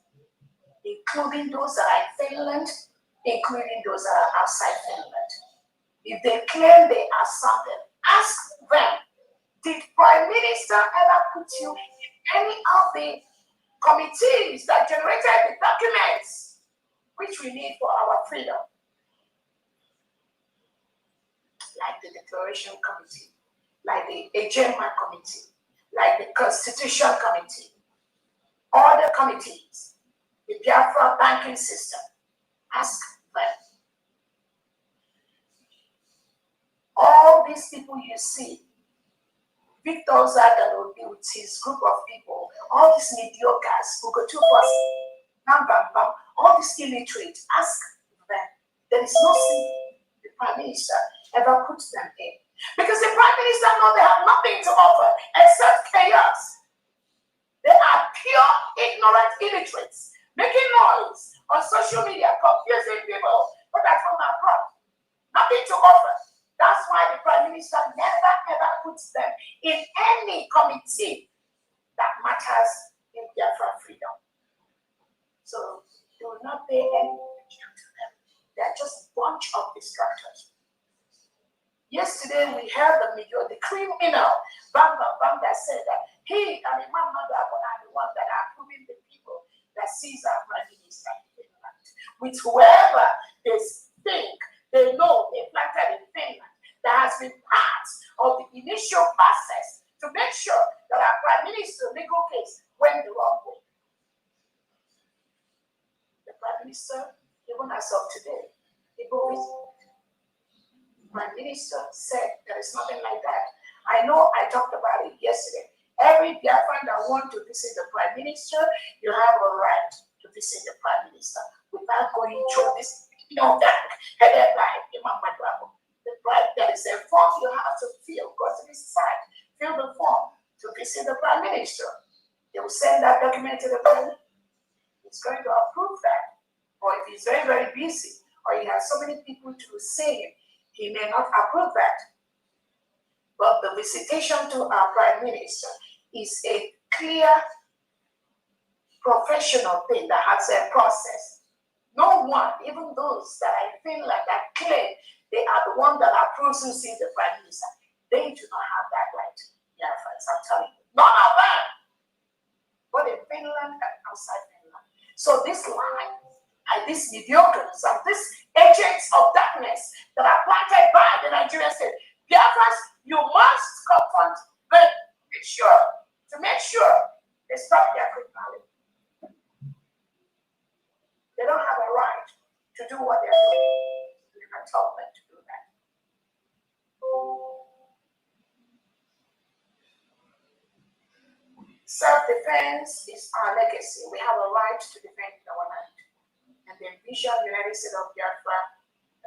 including those that are in Finland, including those that are outside Finland. If they claim they are something, ask them, did Prime Minister ever put you in any of the committees that generated the documents which we need for our freedom? Like the Declaration Committee, like the Ejema Committee, like the Constitution Committee, all the committees, the Biafra banking system. Ask them. All these people you see, Victor Zagalobi with his group of people, all these mediocres who go to us, bam, bam, bam, all these illiterate, ask them. There is no sin the Prime Minister ever puts them in. Because the Prime Minister knows they have nothing to offer except chaos. They are pure, ignorant illiterates, making noise on social media, confusing people, but that's from abroad. Nothing to offer. That's why the Prime Minister never ever puts them in any committee that matters in Biafra freedom. So do not pay any attention to them. They're just a bunch of distractors. Yesterday we heard the criminal Bam Bam Bam that said that he and Imam Madrabo are the ones that are approving the people that sees our Prime Minister in Finland. With whoever they think they know they planted in Finland, that has been part of the initial process to make sure that our Prime Minister's legal case went the wrong way. Minister, even as of today, the Prime Minister said there is nothing like that. I know I talked about it yesterday. Every Biafran that wants to visit the Prime Minister, you have a right to visit the Prime Minister without going through this, headed by Imam Madrabo. There is a form you have to fill. Go to this site, fill the form to visit the Prime Minister. They will send that document to the Prime Minister. He's going to approve that. Or if he's very, very busy, or he has so many people to see him, he may not approve that. But the visitation to our Prime Minister is a clear, professional thing that has a process. No one, even those that I feel like that claim they are the one that approves who sees the Prime Minister, they do not have that right. Yeah, friends, I'm telling you. None of them. But in Finland and outside Finland. So this line and these mediocres and these agents of darkness that are planted by the Nigerian state, Biafras, you must confront them to make sure they stop their criminality. They don't have a right to do what they're doing. You can tell them to do that. Self-defense is our legacy. We have a right to defend our land. And the vision United States of Biafra,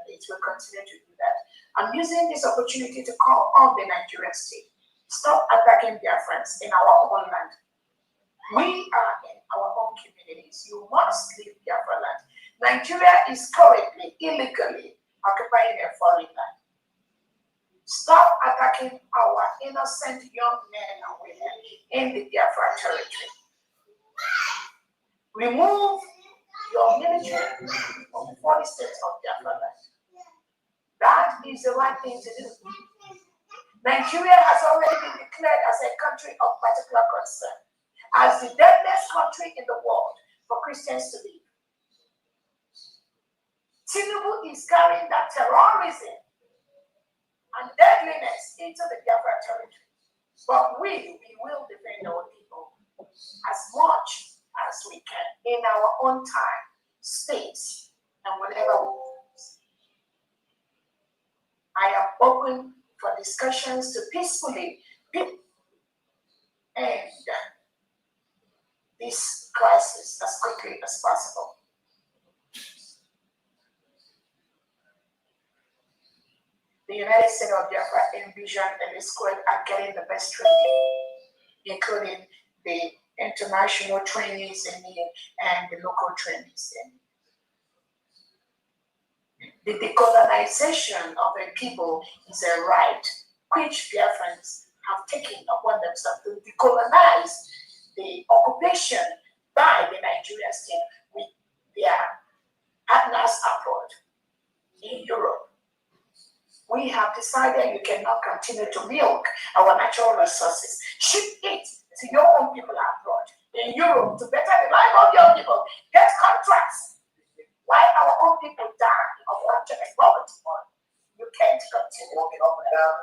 and it will continue to do that. I'm using this opportunity to call on the Nigerian state. Stop attacking Biafrans in our own land. We are in our own communities. You must leave Biafra land. Nigeria is currently illegally occupying a foreign land. Stop attacking our innocent young men and women in the Biafra territory. Remove your military from the 40 states of Biafra land. That is the right thing to do. Nigeria has already been declared as a country of particular concern, as the deadliest country in the world for Christians to live. Tinubu is carrying that terrorism and deadliness into the Biafra territory. But we will defend our people as much as we can in our own time, states, and whenever we want. I am open for discussions to peacefully end this crisis as quickly as possible. The United States of Biafra envision and the squad are getting the best training, including the international trainees they need and the local trainees they need. The decolonization of a people is a right which Biafrans have taken upon themselves to decolonize the occupation by the Nigerian state with their partners abroad in Europe. We have decided you cannot continue to milk our natural resources. Ship it to your own people abroad in Europe to better the life of your people. Get contracts. While our own people die of hunger and poverty, you can't continue walking up and down.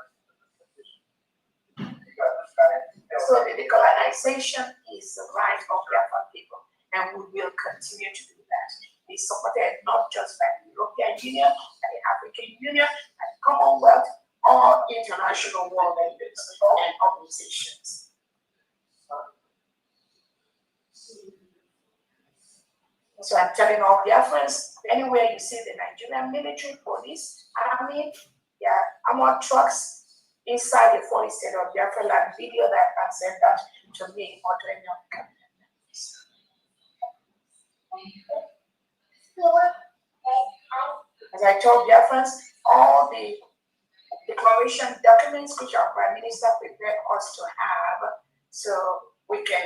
So the decolonization is the right of Biafran people, and we will continue to do that. It's supported not just by the European Union, by the African Union, and the Commonwealth, or international world leaders and organizations. So I'm telling all Biafrans, anywhere you see the Nigerian military, police, army, armored trucks inside the 40 state of Biafra land, video that and send that to me or to any of the cabinet members. As I told Biafrans, all the declaration documents which our Prime Minister prepared us to have so we can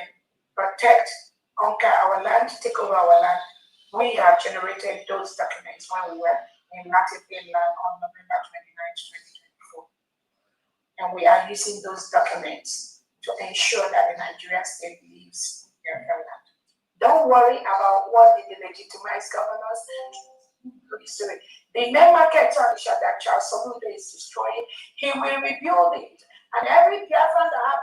protect, conquer our land, take over our land. We have generated those documents when we were in native Finland on November 29, 2024. And we are using those documents to ensure that the Nigerian state leaves their land. Don't worry about what the legitimized governors is doing. The main market that Charles Soludo is destroying, he will rebuild it. And every Biafran that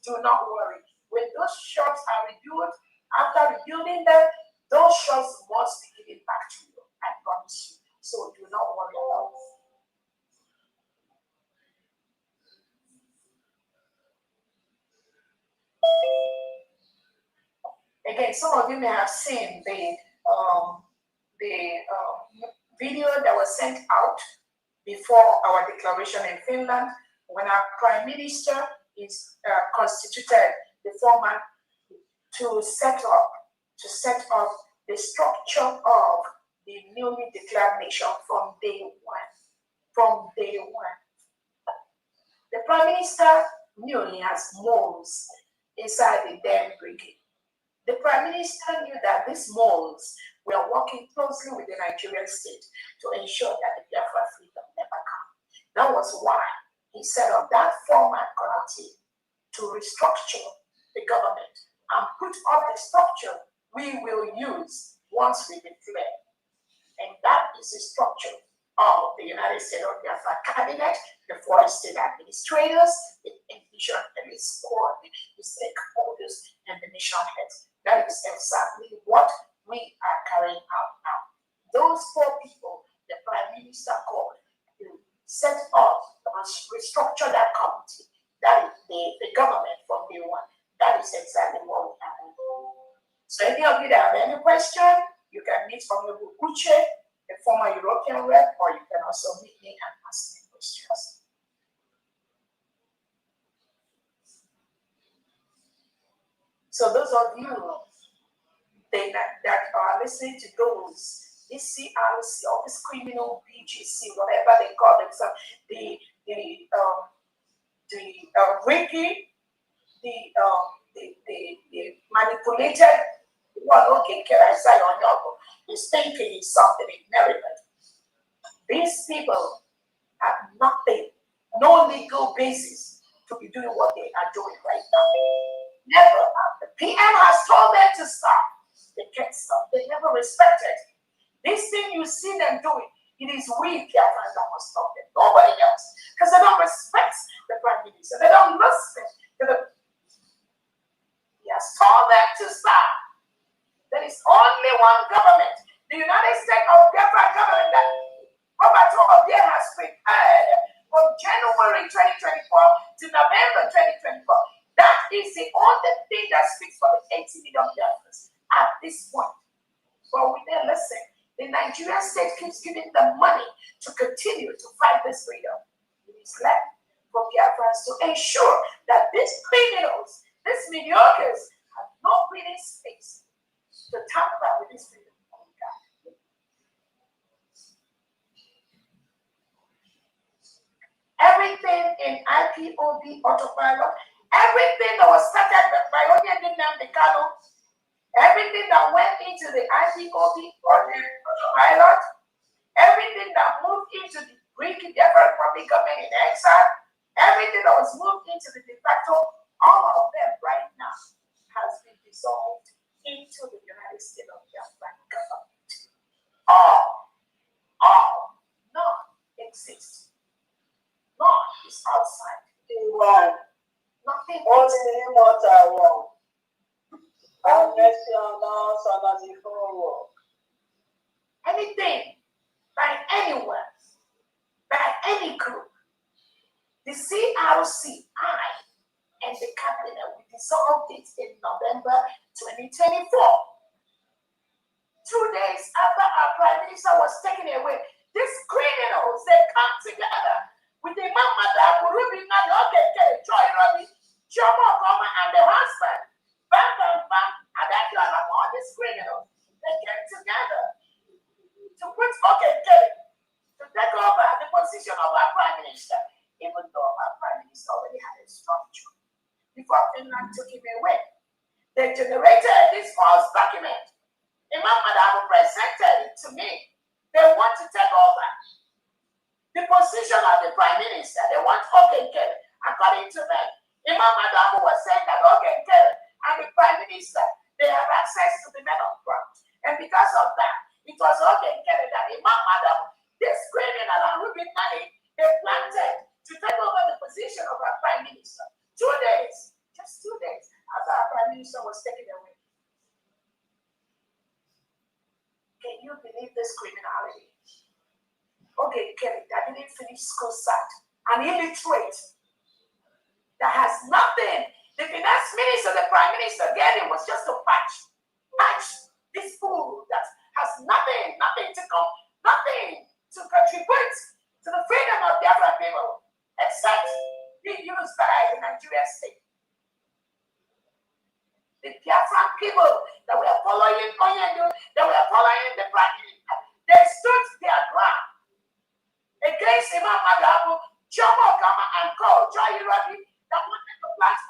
do not worry. When those shops are rebuilt, after rebuilding them, Those shots must be given back to you. I promise you. So do not worry about it. Again, some of you may have seen the video that was sent out before our declaration in Finland, when our prime minister is constituted the format to set up the structure of the newly declared nation from day one. From day one, the prime minister knew he has moles inside the damn brigade. The prime minister knew that these moles were working closely with the Nigerian state to ensure that the Biafra freedom never come. That was why he set up that format committee to restructure the government and put up the structure we will use once we declare. And that is the structure of the United States of Biafra cabinet, the foreign state administrators, the individual police corps, the stakeholders, and the nation heads. That is exactly what we are carrying out now. Those four people, the prime minister called to set up and restructure that committee. That is the government from day one. That is exactly what we are doing. So any of you that have any question, you can meet Honorable Uche, a former European rep, or you can also meet me and ask me questions. So those of you that are listening to those, this CRC, or this criminal BGC, whatever they call themselves, the Ricky, the manipulated one, okay, can I say on your is thinking is something in Maryland. These people have nothing, no legal basis to be doing what they are doing right now. Never. The PM has told them to stop. They can't stop. They never respected. This thing you see them doing, it is we Biafrans that must stop them. Nobody else. Because they don't respect the prime minister. They don't listen to the. He has told them to stop. There is only one government, the United States of Biafra government, that Roberto Obiang has prepared from January 2024 to November 2024. That is the only thing that speaks for the 80 million Biafrans at this point. But we didn't listen. The Nigerian state keeps giving them money to continue to fight this freedom. It is left for Biafrans to ensure that these criminals, these mediocres, have no breathing space to tamper with this freedom. Everything in IPOB autopilot, everything that was started by Onyedin Namdekano, everything that went into the IPOB autopilot, everything that moved into the Greek Biafra Republic government in exile, everything that was moved into the de facto, all of them right now has been dissolved into the United States of Biafra government. All, none exists. None is outside. One. Nothing. Only immortal one. Have mercy on us and on the whole world. Anything by anyone, by any group, the CRC, and the cabinet, we dissolved it in November 2024. 2 days after our prime minister was taken away, these criminals, they come together with the mama that will be not okay, Joy Robbie, Jomo Goma, and the husband. Bam, bam, bam, and that you are all these criminals. They came together to put to take over the position of our prime minister, even though our prime minister already had a structure before Finland took him away. They generated this false document. Imam Madabu presented it to me. They want to take over the position of the prime minister. They want Okenkere, according to them. Imam Madabu was saying that Okenkere and the prime minister, they have access to the men of ground. And because of that, it was Okenkere that Imam Madabu, this criminal and Ruben money, they planted to take over the position of our prime minister. 2 days, just 2 days after our prime minister was taken away. Can you believe this criminality? Okay, Kelly, that didn't finish school SAT. An illiterate that has nothing. The finance minister, the prime minister gave him was just to patch this fool that has nothing to come, nothing to contribute to the freedom of the Biafran people, except being used by the Nigerian state. The Biafran people that were following Onyendu, that were following the prime minister, they stood their ground against Imam Madabu, Jomo Kama, and Co. Joy Irabi, that wanted to plant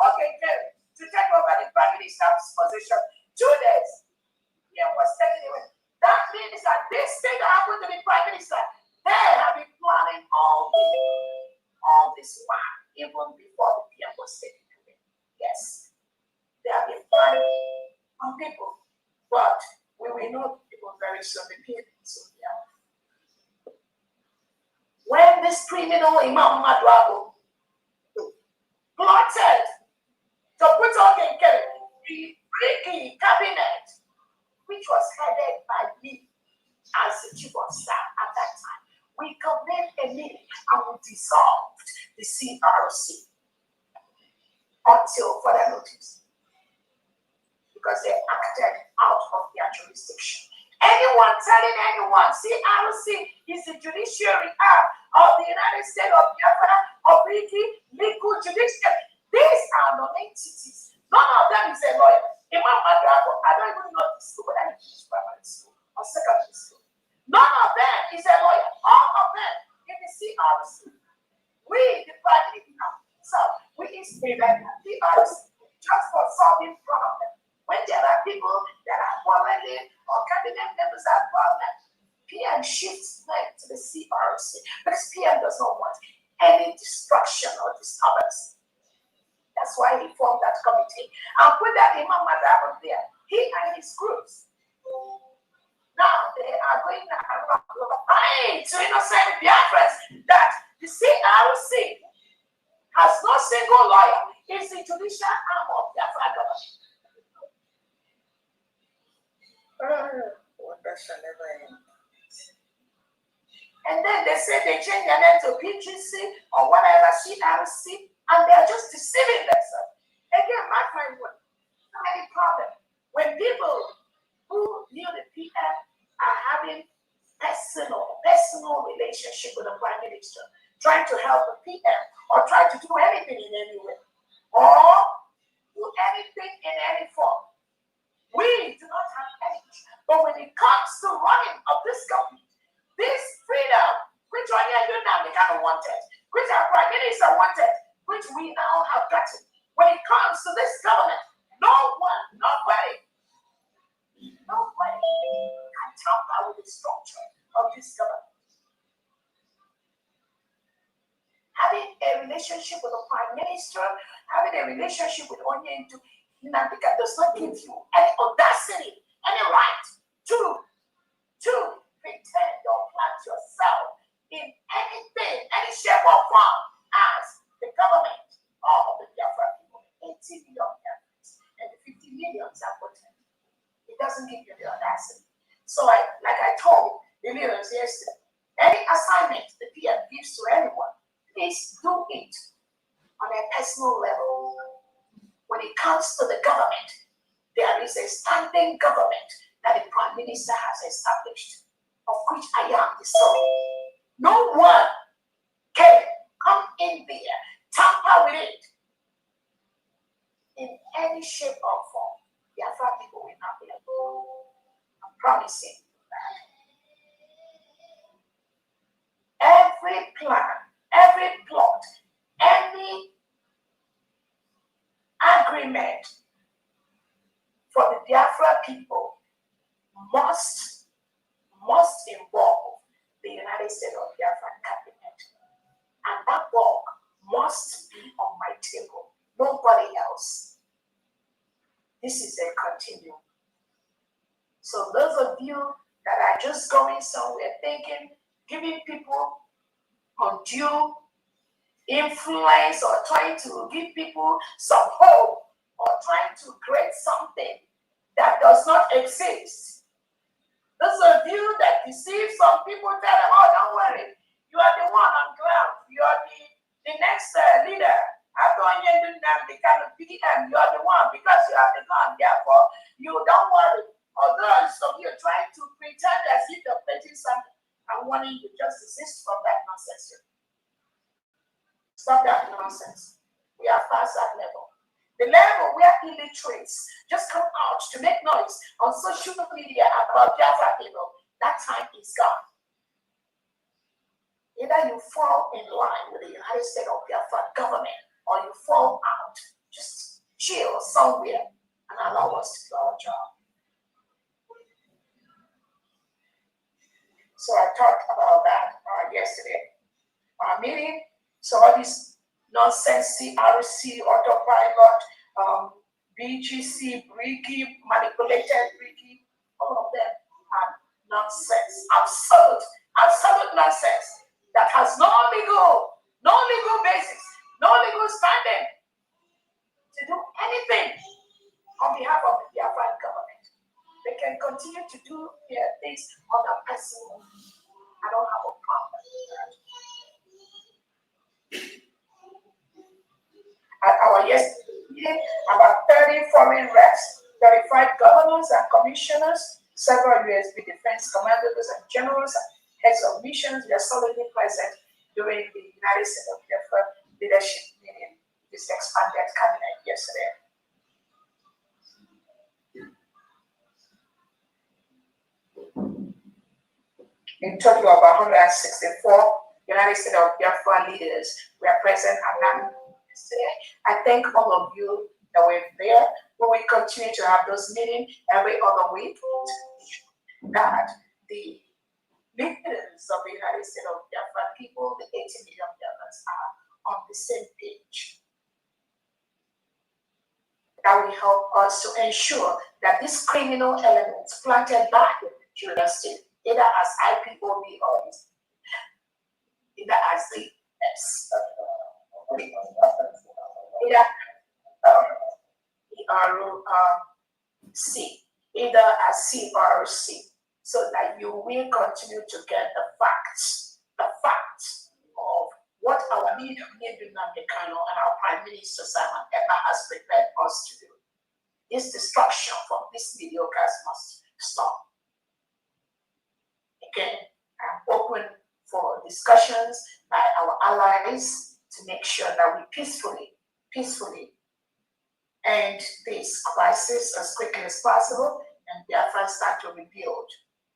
to take over the prime minister's position. 2 days, he was taken away. That means that this thing that happened to the prime minister, they have been planning all this while, even before the PM was taken away. Yes, they have been planning on people, but we will know people very soon. The PM, so yeah. When this criminal Imam Madrabo plotted to put on the freaky cabinet, which was headed by me as the chief of staff at that time, we convened a meeting and we dissolved the CRC until further notice because they acted out of their jurisdiction. Anyone telling anyone CRC is the judiciary arm of the United States of Biafra, of legal judiciary. These are non-entities. None of them is a lawyer. Imam Madrabo, I don't even know the school, whether it's primary school or secondary school. None of them is a lawyer. All of them in the CRC. We, the private income, so we instrument the CRC just for solving problems. When there are people that are quarreling or cabinet members are problems, PM shifts them to the CRC because PM does not want any destruction or disturbance. That's why he formed that committee and put that Imam Madrabo there. He and his groups. Now they are going around lying to innocent Biafrans that the CRC has no single lawyer. It's the judicial arm of Biafra government. Wonder shall never end. And then they say they change their name to PGC or whatever, CRC, and they are just deceiving themselves. Again, my friend, any problem when people who knew the PM are having personal relationship with the prime minister, trying to help the PM or trying to do anything in any way, or do anything in any form. We do not have any. But when it comes to running of this government, this freedom, which are here now they kind of wanted, which our prime minister wanted, which we now have gotten. When it comes to this government, nobody can tamper with the structure of this government. Having a relationship with the prime minister, having a relationship with Onyendu does not give you any audacity, any right to pretend or plant yourself in anything, any shape or form as the government of the Biafra people. 80 million Biafrans and the 50 millions are potent. It doesn't give you the audacity. So like I told the leaders yesterday, any assignment the PM gives to anyone, please do it on a personal level. When it comes to the government, there is a standing government that the Prime Minister has established, of which I am the son. No one can come in there, tamper with it in any shape or form. The Biafra people will not be able. I'm promising that. Every plan, every plot, any agreement for the Biafra people must involve the United States of Biafra cabinet. And that work must be on my table, nobody else. This is a continuum. So those of you that are just going somewhere thinking, giving people undue influence or trying to give people some hope or trying to create something that does not exist, Those of you that deceive some people, tell them, oh, don't worry. You are the one on ground. You are the next leader. After you do them, they kind of PM, you are the one because you are the gun. Therefore, you don't worry. Although some of you are trying to pretend as if you're planting something, I'm warning you, just desist from that nonsense. Stop that nonsense. We are past that level. The level where illiterates just come out to make noise on social media about Biafra people, that time is gone. Either you fall in line with the United States of Biafra government or you fall out. Just chill somewhere and allow us to do our job. So I talked about that yesterday. Our meeting, so all this nonsense, CRC, autopilot, BGC, Bricky, manipulated Bricky, all of them are nonsense. Absolute nonsense that has no legal basis, no legal standing to do anything on behalf of the Biafran government. They can continue to do their things on a personal. I don't have a problem with that. At our yesterday meeting, about 30 foreign reps, 35 governors and commissioners, several USB defense commanders and generals and heads of missions were solidly present during the United States of Biafra leadership meeting, this expanded cabinet yesterday. In total, about 164 United States of Biafra leaders were present at that yesterday. I thank all of you that were there. We will continue to have those meetings every other week. That the leaders of the United States of Biafra people, the 80 million Biafrans, are on the same page. That will help us to ensure that these criminal elements planted by the United States, either as IPOB or either as the either as CRC, so that you will continue to get the facts of what our leader, and our Prime Minister Simon Ekpa has prepared us to do. This destruction from these mediocres must stop. Again, I'm open for discussions by our allies to make sure that we peacefully end this crisis as quickly as possible and Biafra start to rebuild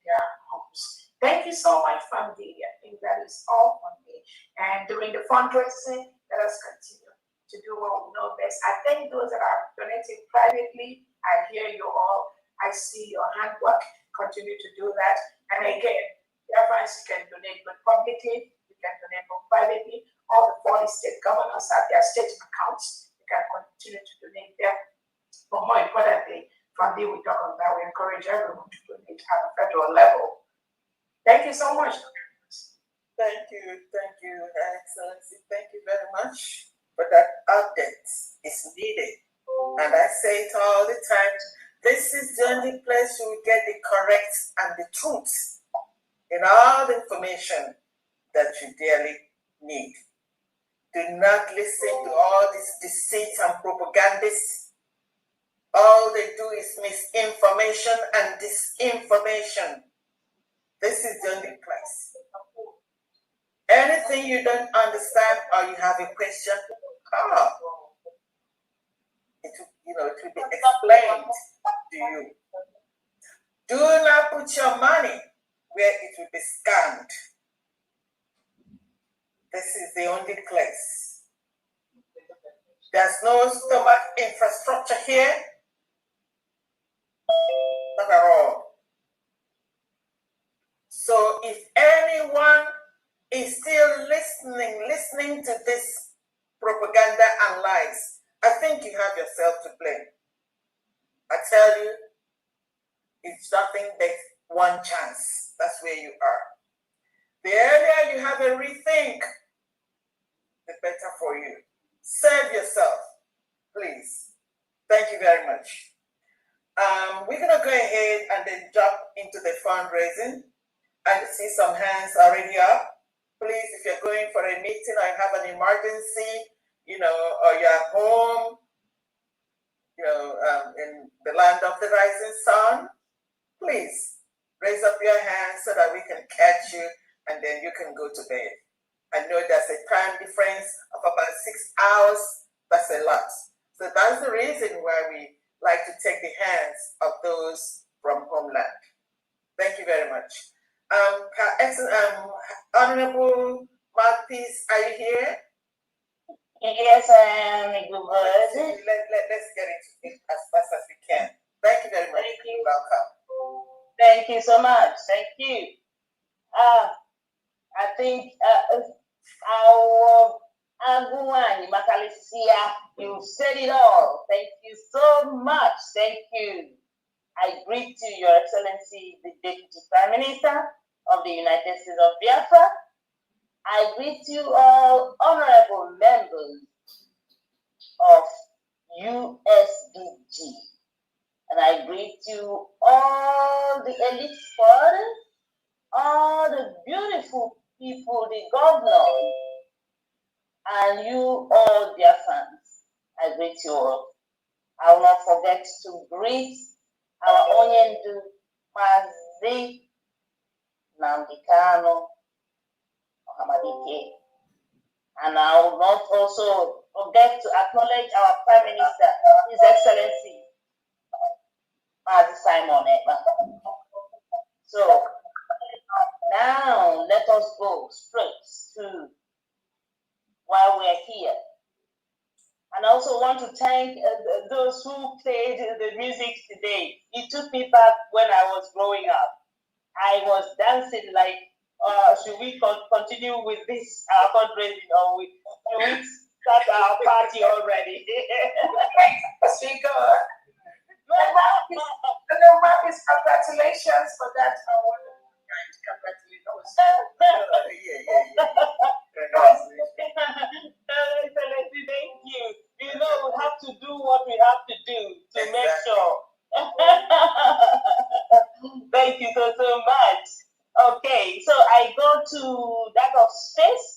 their homes. Thank you so much, family. I think that is all from me. And during the fundraising, let us continue to do what we know best. I thank those that are donating privately. I hear you all. I see your handwork. Continue to do that. And again, Biafrans, you can donate both publicly, you can donate both privately. All the 40 state governors have their state accounts. You can continue to donate there. But more importantly, from there we talk about, we encourage everyone to donate at a federal level. Thank you so much. Thank you, Excellency. Thank you very much for that update. It's needed. And I say it all the time, this is the only place you will get the correct and the truth in all the information that you dearly need. Do not listen to all this deceit and propagandists. All they do is misinformation and disinformation. This is the only place. Anything you don't understand or you have a question, it will be explained to you. Do not put your money where it will be scammed. This is the only place. There's no stomach infrastructure here. Not at all. So if anyone is still listening to this propaganda and lies, I think you have yourself to blame. I tell you, it's nothing but one chance. That's where you are. The earlier you have a rethink, the better for you. Save yourself, please. Thank you very much. We're gonna go ahead and then jump into the fundraising. I see some hands already up. Please, if you're going for a meeting or you have an emergency, or you're home, in the land of the rising sun, please raise up your hand so that we can catch you and then you can go to bed. I know there's a time difference of about 6 hours. That's a lot. So that's the reason why we like to take the hands of those from homeland. Thank you very much. Honorable Mouthpiece, are you here? Yes, I am. Good morning. Let's get into it as fast as we can. Thank you very much. Thank you. Welcome. Thank you so much. Thank you. I think our Aguani Makalisia, you said it all. Thank you so much. Thank you. I greet you, Your Excellency, the Deputy Prime Minister of the United States of Biafra. I greet you all honorable members of USDG. And I greet you all the elite squad, all the beautiful people, the governors, and you all dear fans. I greet you all. I will not forget to greet our Onyendu Mazi Nambikano Mohamadike. And I will not also forget to acknowledge our Prime Minister, His Excellency, Mazi Simon Eba. So now let us go straight to why we're here. And I also want to thank those who played the music today. It took me back when I was growing up. I was dancing like, should we continue with this fundraising, or should we start our party already? Speaker. No, Marcus, congratulations for that. Congratulations. Thank you. You know, we have to do what we have to do to make sure. Thank you so much. Okay, so I go to that of space.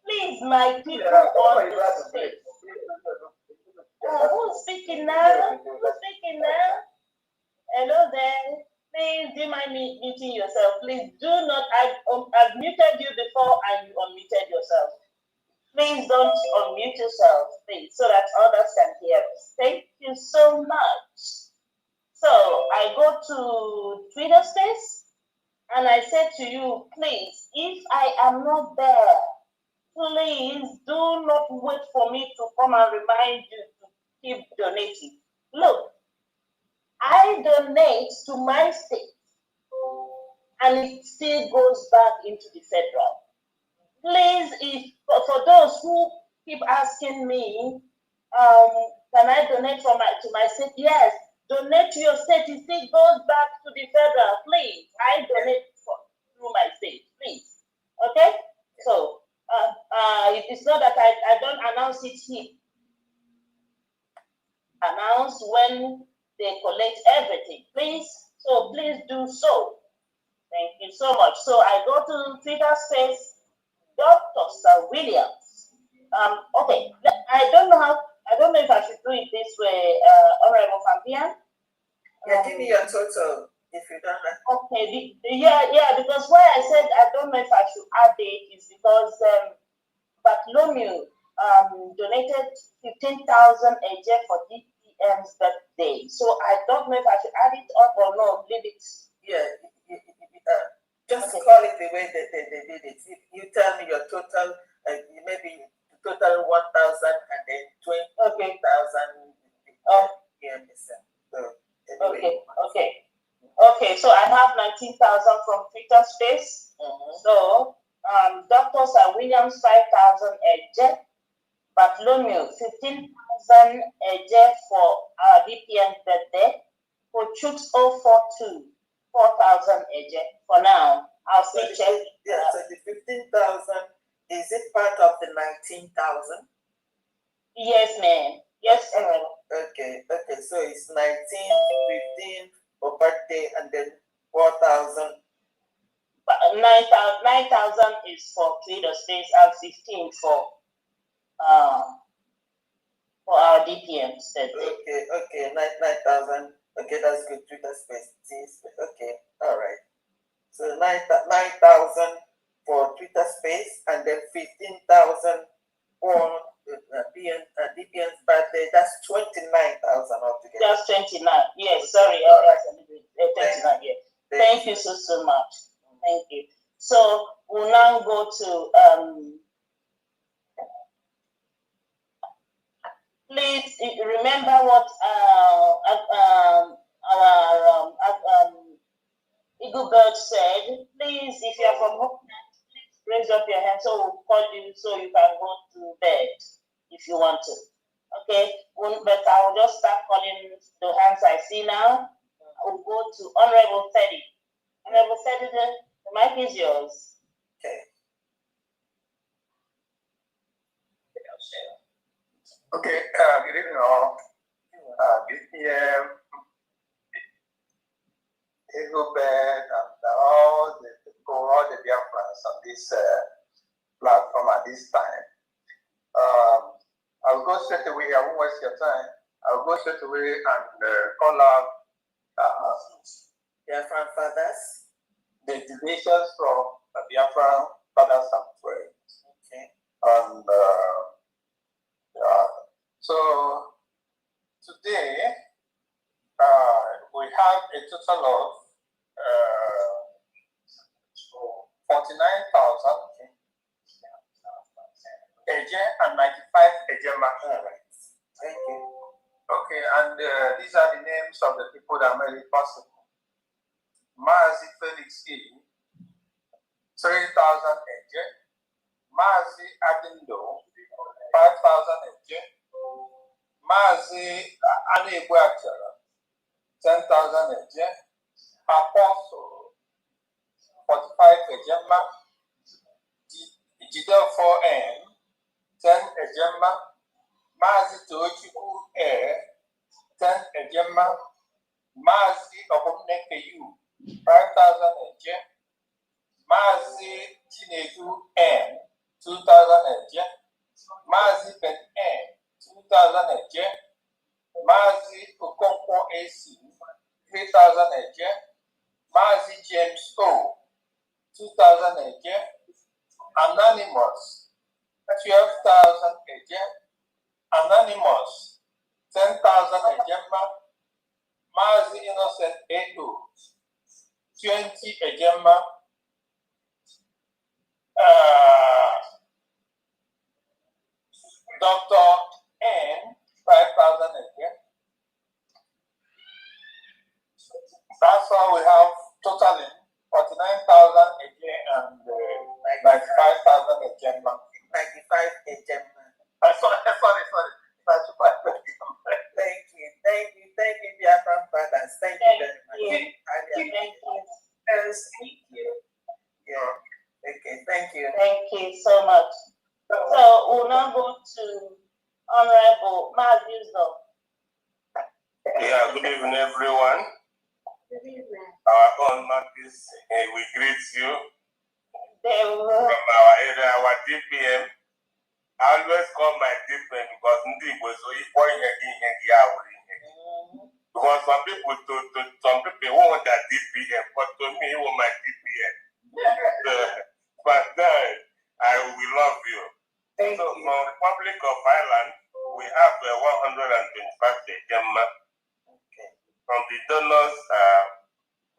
Please, my people on the space. Who's speaking now? Who's speaking now? Hello there. Please, do you mind muting yourself? Please do not. I've muted you before and you unmuted yourself. Please don't unmute yourself, please, so that others can hear us. Thank you so much. So I go to Twitter space and I said to you, please, if I am not there, please do not wait for me to come and remind you to keep donating. Look, I donate to my state and it still goes back into the federal. Please, if for those who keep asking me, can I donate to my state? Yes, donate to your state. It still goes back to the federal. Please, I donate through my state. Please, okay? So it's not that I don't announce it here. Announce when they collect everything, please. So please do so. Thank you so much. So I go to Twitter space. Dr. Sir Williams. Okay, I don't know if I should do it this way, Honorable Fabian. Yeah, give me your total if you don't know. Okay, because why I said I don't know if I should add it is because Bartholomew donated 15,000 a year for DPM's birthday. So I don't know if I should add it up or no, leave it. Yeah. Just call it the way that they did it. You tell me your total, maybe total 1,000 and then 20,000. So, anyway. Okay. So I have 19,000 from Twitter space. So Dr. Sir Williams 5,000 a jet. Bartholomew 15,000 a jet for our DPN birthday. For Chooks 042. 4,000 a jet for now. I'll still check. Yeah, so the 15,000, is it part of the 19,000? Yes, ma'am. Yes, Honorable. Okay, so it's 19, 15 for birthday, and then 4,000. 9,000 is for Twitter Space and 15 for our DPMs that day. Okay, 9,000. Okay, that's good. Twitter Space. Okay, all right. So 9,000 for Twitter Space, and then 15,000 for DPN's birthday. That's 29,000 altogether. Just 29. Yes, sorry. All right. 29. Yes. Thank you so much. Thank you. So we'll now go to please remember what our Eagle Bird said. Please, if you are from Hopeland, please raise up your hand so we'll call you so you can go to bed if you want to. Okay, but I'll just start calling the hands I see now. I will go to Honorable Teddy. Honorable Teddy, the mic is yours. Okay. Okay, good evening all. BPM, Eagle Bird, and all the people, all the Biafrans on this platform at this time. I'll go straight away, I won't waste your time. I'll go straight away and call out Biafran fathers. the divisions from Biafran fathers and friends. Okay. And so today we have a total of 49,000 Eje and 95 Ejema. All right. Thank you. Okay, and these are the names of the people that made it possible. Mazi Felix E, 3,000 Eje. Mazi Adindo, 5,000 Eje. Mazi Anegwachara, 10,000 Eje. Apostle, 45 Ejema. Jidel 4N, 10 Ejema. Mazi Tochiku Air, 10 Ejema. Mazi Okumneke U, 5,000 Eje. Mazi Chinedu N, 2,000 Eje. Mazi Ben N, 2,000 Eje. Mazi Okonkwo AC, 3,000 Eje. Mazi James O, 2,000 Eje. Anonymous, 12,000 Eje. Anonymous, 10,000 Ejema. Mazi Innocent A.O., 20 Ejema. Dr. N, 5,000 Eje. That's all we have totaling 49,000 Eje and 95,000 Ejema. 95 Ejema. Sorry. 95 Ejema. Thank you, Biafran fathers. Thank you very much. Thank you. Yeah. Okay, thank you. Thank you so much. So we'll now go to Honorable Mazuzo. Yeah, good evening, everyone. Good evening. Our own Marcus, we greet you From our area, our DPM. I always call my DPM because was so because some people want that DPM, but to me, it was my DPM. But then, I will love you. Thank so you. from Republic of Ireland, we have 125 Ejema. Okay. From the donors,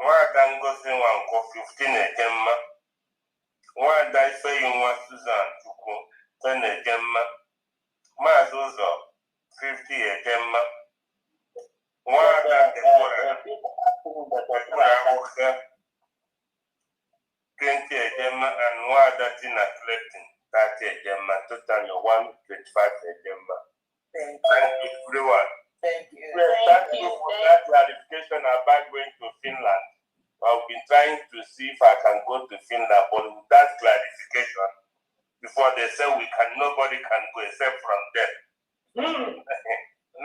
Nwadangozi Nwanko 15 Ejema. Nwada Ifeyinwa Susan Chukwu 10 Ejema. Mazuzo 50 Ejema. Nwada Deborah Awoke 20 Ejema, and Nwada Tina Clayton 30 Ejema. Total 125 Ejema. Thank you, everyone. Thank you. Thank you for that clarification about going to Finland. I've been trying to see if I can go to Finland, but with that clarification, before they say nobody can go except from them.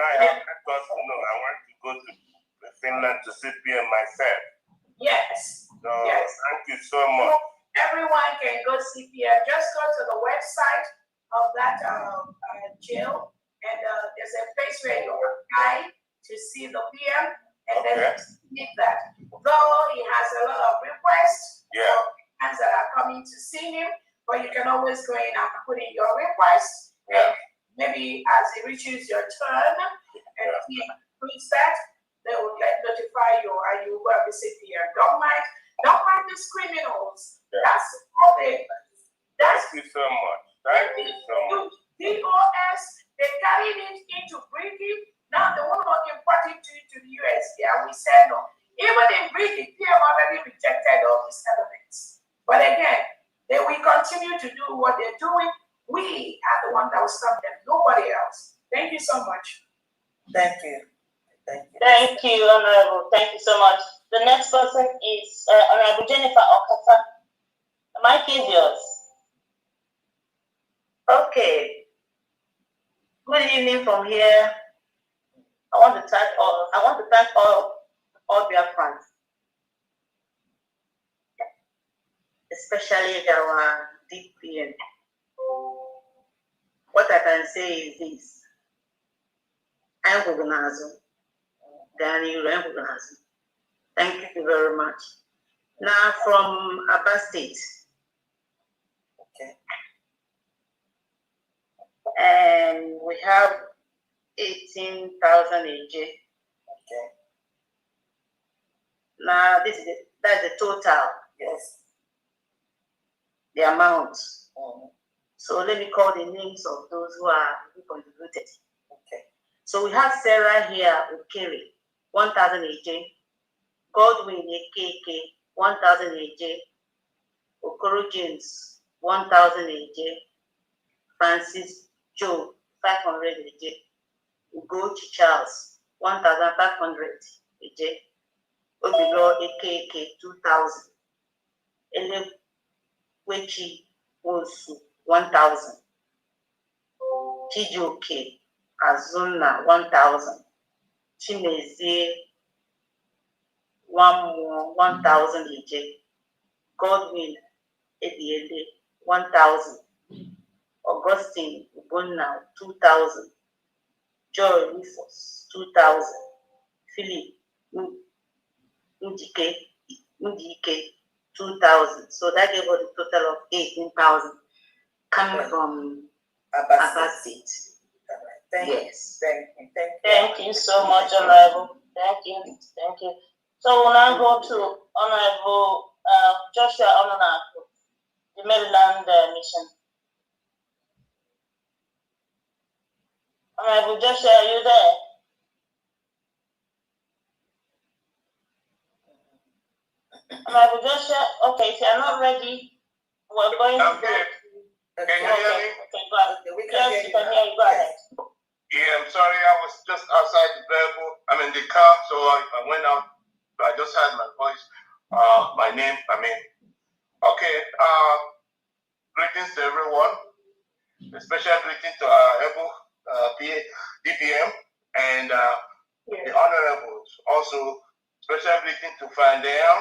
I have let us know. I want to go to Finland to CPM myself. Yes. So Yes. thank you so much. Everyone can go CPM. Just go to the website of that jail, and there's a place where you apply to see the PM, and then you that. Though he has a lot of requests for fans that are coming to see him, but you can always go in and put in your request. And maybe as it reaches your turn and he includes that, they will notify you and you will visit here. Don't mind the criminals. That's all they. That's thank you so much. Thank you so much. DOS, they carried it into Britain. Now they want to import it to the US. And we said no. Even in Britain, they have already rejected all these elements. But again, they will continue to do what they're doing. We are the one that will stop them, nobody else. Thank you so much. Thank you. Thank you. Thank you, Honorable. Thank you so much. The next person is Honorable Jennifer Okata. The mic is yours. Okay. Good evening from here. I want to thank all Biafrans, especially our DPN. What I can say is this. Thank you very much. Now from Abba State. Okay. And we have 18,000 AJ. Okay. Now that's the total. Yes. The amount. Mm-hmm. So let me call the names of those who contributed. Okay. So we have Sarah here with Kerry, 1,000 AJ. Godwin AKK, 1,000 AJ. Okoro James, 1,000 AJ. Francis Joe, 500 AJ. Ugochi Charles, 1,500 AJ. Obilo AKK, 2,000. Elekwechi Osu, 1,000. Chijoke Azuna, 1,000. Chimezie 1,000 AJ. Godwin Ediele, 1,000. Augustine Ubonna, 2,000. Joy Rufus, 2,000. Philip Ndike, 2,000. So that gave us a total of 18,000 coming from Abba State. Thank you. Yes. Thank you so much, Honorable. Thank you. So we'll now go to Honorable Joshua Ononaku, the Maryland Mission. Honorable Joshua, are you there? Honorable Joshua, okay, if you're not ready, we're going to go. Can you hear me? Okay, go ahead. Yes, you can hear you. Go ahead. Yeah, I'm sorry. I was just outside the vehicle. I'm in the car, so I went out. I just heard my voice, my name. Okay. Greetings to everyone. A special greeting to our able DPM and the honorables. Also, special greeting to Fandel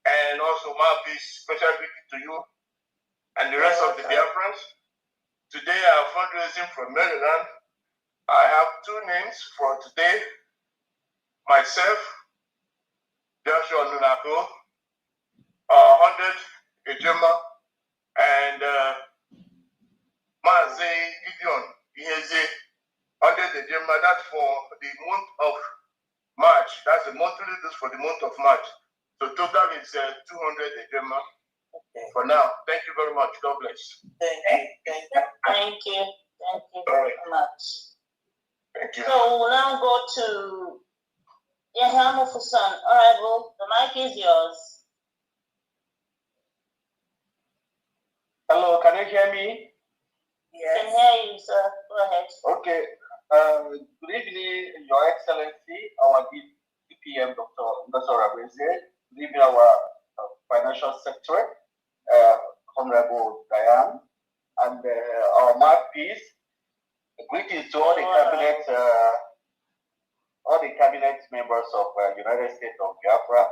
and also Mouthpiece. Special greeting to you and the rest of the Biafrans. Today, our fundraising from Maryland. I have two names for today. Myself, Joshua Nunako, 100 Ejema, and Mazi Gideon Iheze, 100 Ejema. That's for the month of March. That's the monthly dues for the month of March. So total is 200 Ejema. Okay. For now, thank you very much. God bless. Thank you very much. Thank you. So we'll now go to Yahya Fusan. Honorable, the mic is yours. Hello, can you hear me? Yes. Can hear you, sir. Go ahead. Okay. Good evening, Your Excellency, our DPM, Dr. Rabeze. Good evening, our Financial Secretary, Honorable Diane, and our mouthpiece, Greetings to all the cabinet members of United States of Biafra.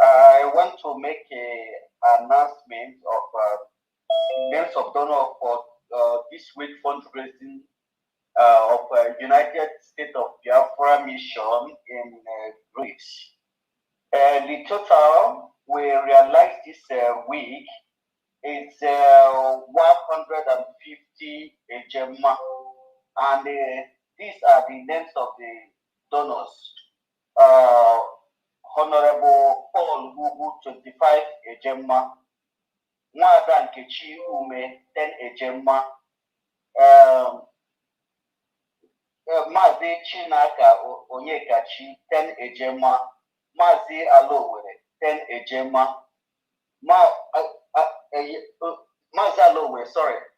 I want to make an announcement of names of donors for this week fundraising of United States of Biafra mission in Greece. The total we realized this week is 150 ejema, and these are the names of the donors. Honorable Paul Gugu, 25 ejema. Nwada Nkechi Ume, 10 ejema. Mazi Chinaka Onyekachi, 10 ejema. Mazi Alowere, 10 ejema.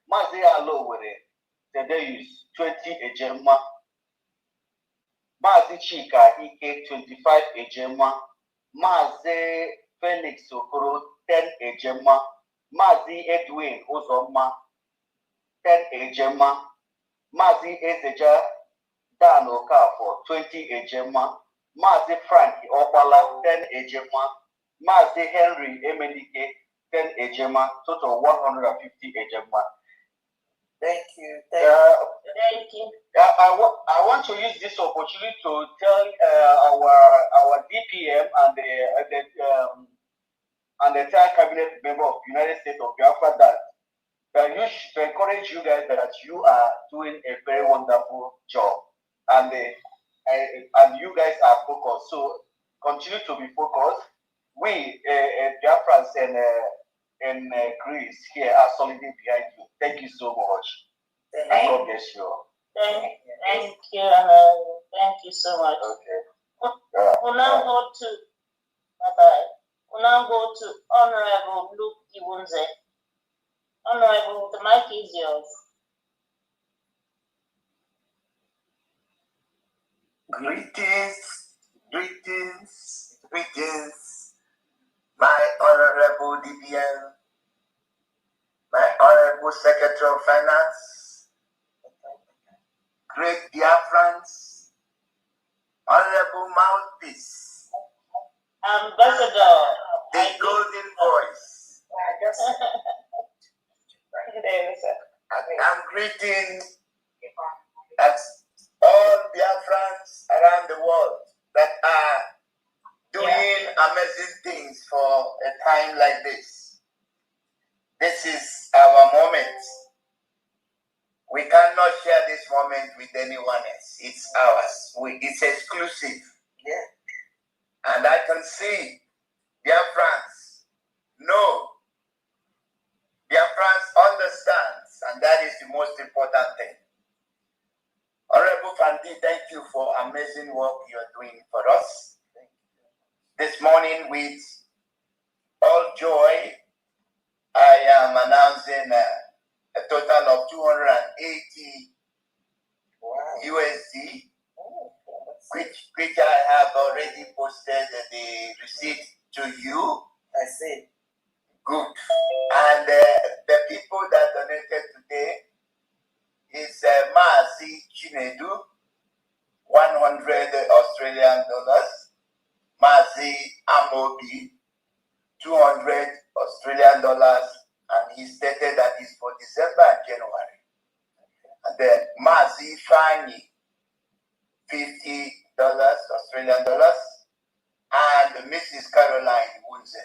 Mazi Alowere, Tedeus, 20 ejema. Mazi Chika Ike, 25 ejema. Mazi Felix Okoro, 10 ejema. Mazi Edwin Uzoma, 10 ejema. Mazi Ezeja Dan Okafo, 20 ejema. Mazi Frank Okwala, 10 ejema. Mazi Henry Emenike, 10 ejema. Total 150 ejema. Thank you. Thank you. I want to use this opportunity to tell our DPM and the entire cabinet member of the United States of Biafra that you should encourage you guys that you are doing a very wonderful job, and you guys are focused. So continue to be focused. We Biafrans and Greece here are solidly behind you. Thank you so much. And God bless you. Thank you, thank you so much. Okay. We'll now go to bye-bye. We'll now go to Honorable Luke Iwunze. Honorable, the mic is yours. Greetings, my Honorable DPM, my Honorable Secretary of Finance, great Biafrans, Honorable Mouthpiece, Ambassador, the golden voice. I'm greeting all Biafrans around the world that are doing amazing things for a time like this. This is our moment. We cannot share this moment with anyone else. It's ours. It's exclusive. Yeah. And I can see Biafrans know. Biafrans understands, and that is the most important thing. Honorable Fandi, thank you for amazing work you're doing for us. This morning, with all joy, I am announcing a total of 280 USD, which I have already posted the receipt to you. I see. Good. And the people that donated today is Mazi Chinedu, $100 Australian dollars. Mazi Amobi, $200 Australian dollars, and he stated that it's for December and January. And then Mazi Fani, $50 Australian dollars, and Mrs. Caroline Wunze,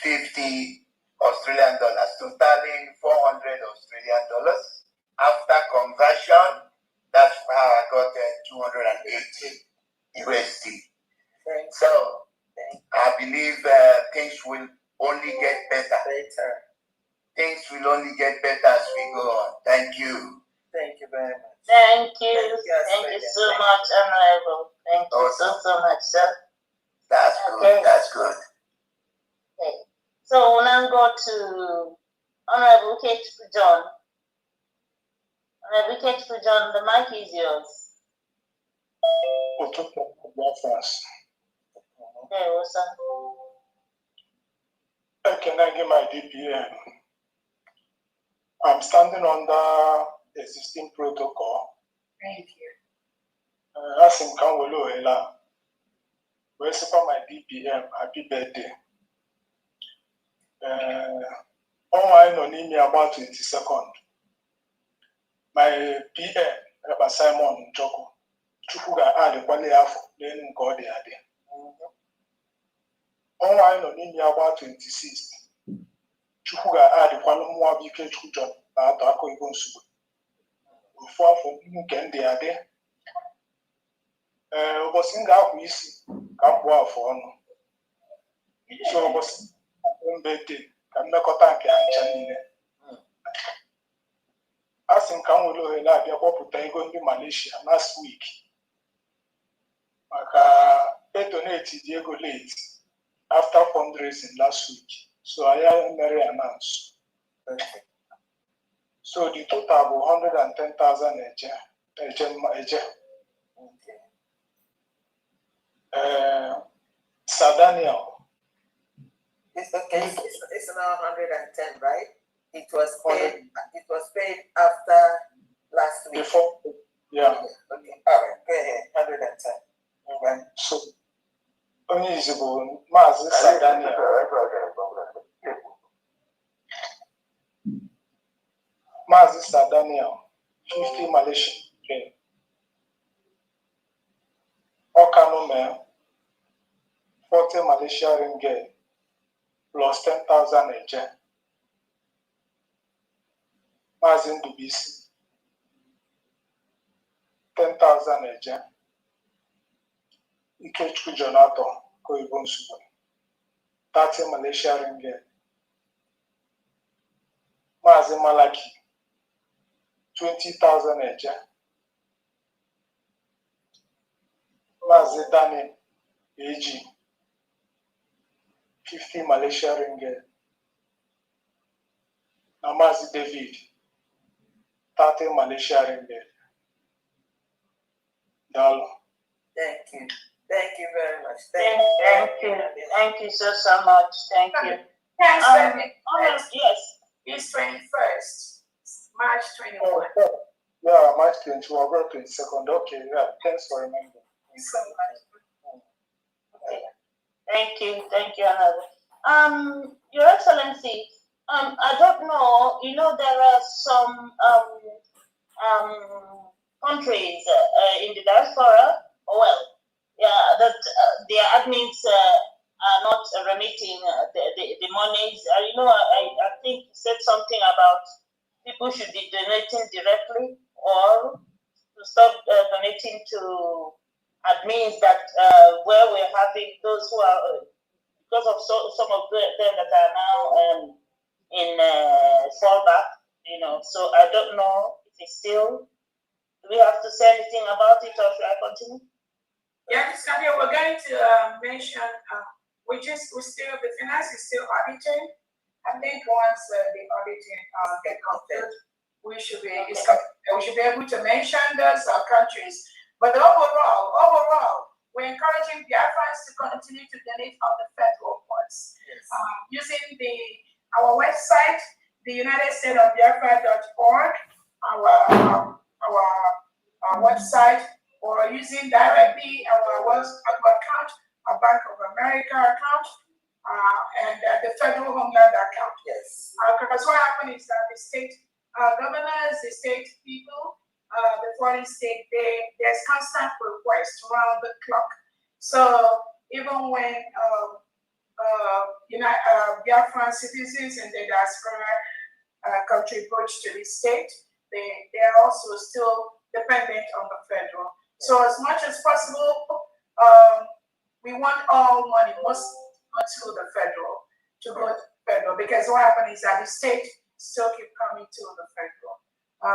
$50 Australian dollars, totaling $400 Australian dollars. After conversion, that's how I got 280 USD. So I believe things will only get better. Things will only get better as we go on. Thank you. Thank you very much. Thank you. Thank you so much, Honorable. Thank you so much, sir. That's good. That's good. Okay. So we'll now go to Honorable Kate John. Honorable Kate John, the mic is yours. Okay, awesome. Can I get my DPM? I'm standing under existing protocol Thank you. Asị m ka m were ohere a wee sịkwa my BPM happy birthday. Ọnwa anyị nọ n'ime agba 22nd. My PM Eba Simon Njoku Chukwu ga-adịkwala ya afọ n'elu nke ọ dị adị. Ọnwa anyị nọ n'ime agba 26th. Chukwu ga-adịkwala mmụọ bụ ike Chukwu John na-atọ akụ Igbo nsogbu. Ofu afọ nke ndị adị. Ụbọchị m ga-akpụ isi ka m kpụọ afọ ọnụ. So ụbọchị mbede ka mmekọta nke ha ncha niile. Asị m ka m were ohere abịa kpọpụta ego ndị Malaysia last week maka donate dị ego late after fundraising last week. So I mere announce. So the total bụ 110,000 eje. Sir Daniel. It's okay. It's now 110, right? It was paid after last week. Before, yeah. Okay. All right. Go ahead. 110. Okay. So, only is about Mazi Sir Daniel. Mazi Sir Daniel, 50 Malaysian. Okay. Okanome, 40 Malaysian ringgit plus 10,000 eje. Mazi Ndubisi, 10,000 eje. Ikechukwu Jonathan Koibo Nsugbe, 30 Malaysian ringgit. Mazi Malaki, 20,000 eje. Mazi Daniel AG, 50 Malaysian ringgit. Na Mazi David, 30 Malaysian ringgit. Dalo. Thank you. Thank you very much. Thank you so much. Thank you. Thanks, Yes. It's 21st, March 21. Yeah, March 21, April 22nd. Okay, yeah, thanks for remembering. Thanks so much. Okay. Thank you, Another. Your Excellency, I don't know, there are some countries in the diaspora, that their admins are not remitting the monies. I think you said something about people should be donating directly or to stop donating to admins that where we're having those who are, because of some of them that are now in fallback, so I don't know if it's still, do we have to say anything about it or should I continue? Yeah, we're going to mention, the finance is still auditing. I think once the auditing get completed, we should be able to mention those countries. But overall, we're encouraging Biafrans to continue to donate on the federal funds. Yes. Using our website, the UnitedStatesOfBiafra.org, our website, or using directly our account, our Bank of America account, and the federal homeland account. Yes. Because what happened is that the state governors, the state people, the foreign state, there's constant requests around the clock. So even when Biafran citizens and the diaspora contribute to the state, they are also still dependent on the federal. So as much as possible, we want all money must go to the federal, because what happens is that the state still keep coming to the federal,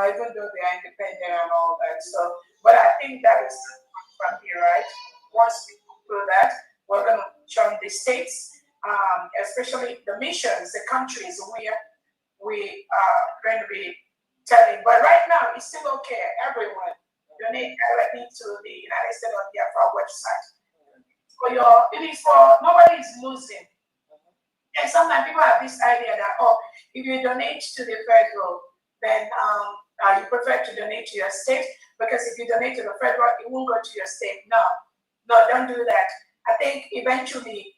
even though they are independent and all that. So, but I think that is from here, right? Once we do that, we're going to join the states, especially the missions, the countries where we are going to be telling. But right now, it's still okay. Everyone donate directly to the United States of Biafra website. Nobody is losing. And sometimes people have this idea that, if you donate to the federal, then you prefer to donate to your state, because if you donate to the federal, it won't go to your state. No, don't do that. I think eventually,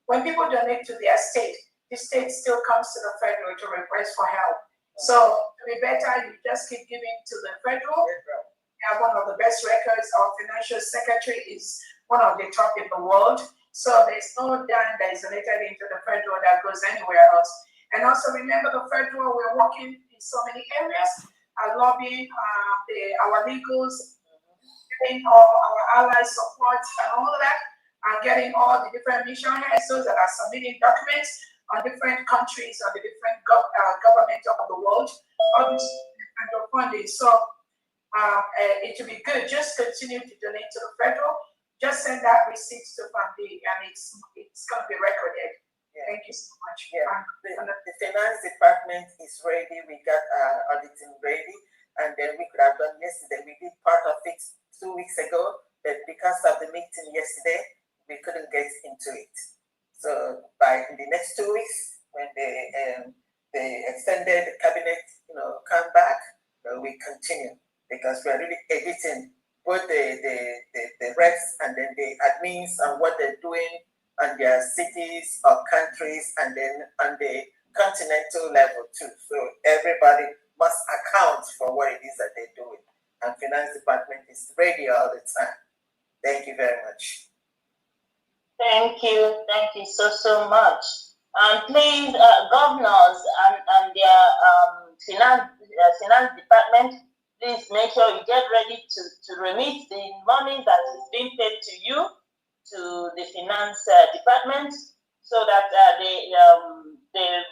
when people donate to their state, the state still comes to the federal to request for help. So to be better, you just keep giving to the federal. We have one of the best records. Our financial secretary is one of the top in the world. So there's no dime that is donated into the federal that goes anywhere else. And also remember, the federal, we're working in so many areas, lobbying our legals, getting all our allies support and all of that, and getting all the different mission heads, those that are submitting documents on different countries or the different governments of the world, all this federal funding. So it will be good. Just continue to donate to the federal. Just send that receipts to Family, and it's going to be recorded. Yeah. Thank you so much. Yeah. The finance department is ready. We got our auditing ready, and then we could have done yesterday. We did part of it 2 weeks ago, but because of the meeting yesterday, we couldn't get into it. So by the next 2 weeks, when the extended cabinet, come back, we continue, because we are really editing both the reps and then the admins and what they're doing on their cities or countries, and then on the continental level too. So everybody must account for what it is that they're doing. And finance department is ready all the time. Thank you very much. Thank you so much. And please, governors and their finance department, please make sure you get ready to remit the money that is being paid to you, to the finance department, so that they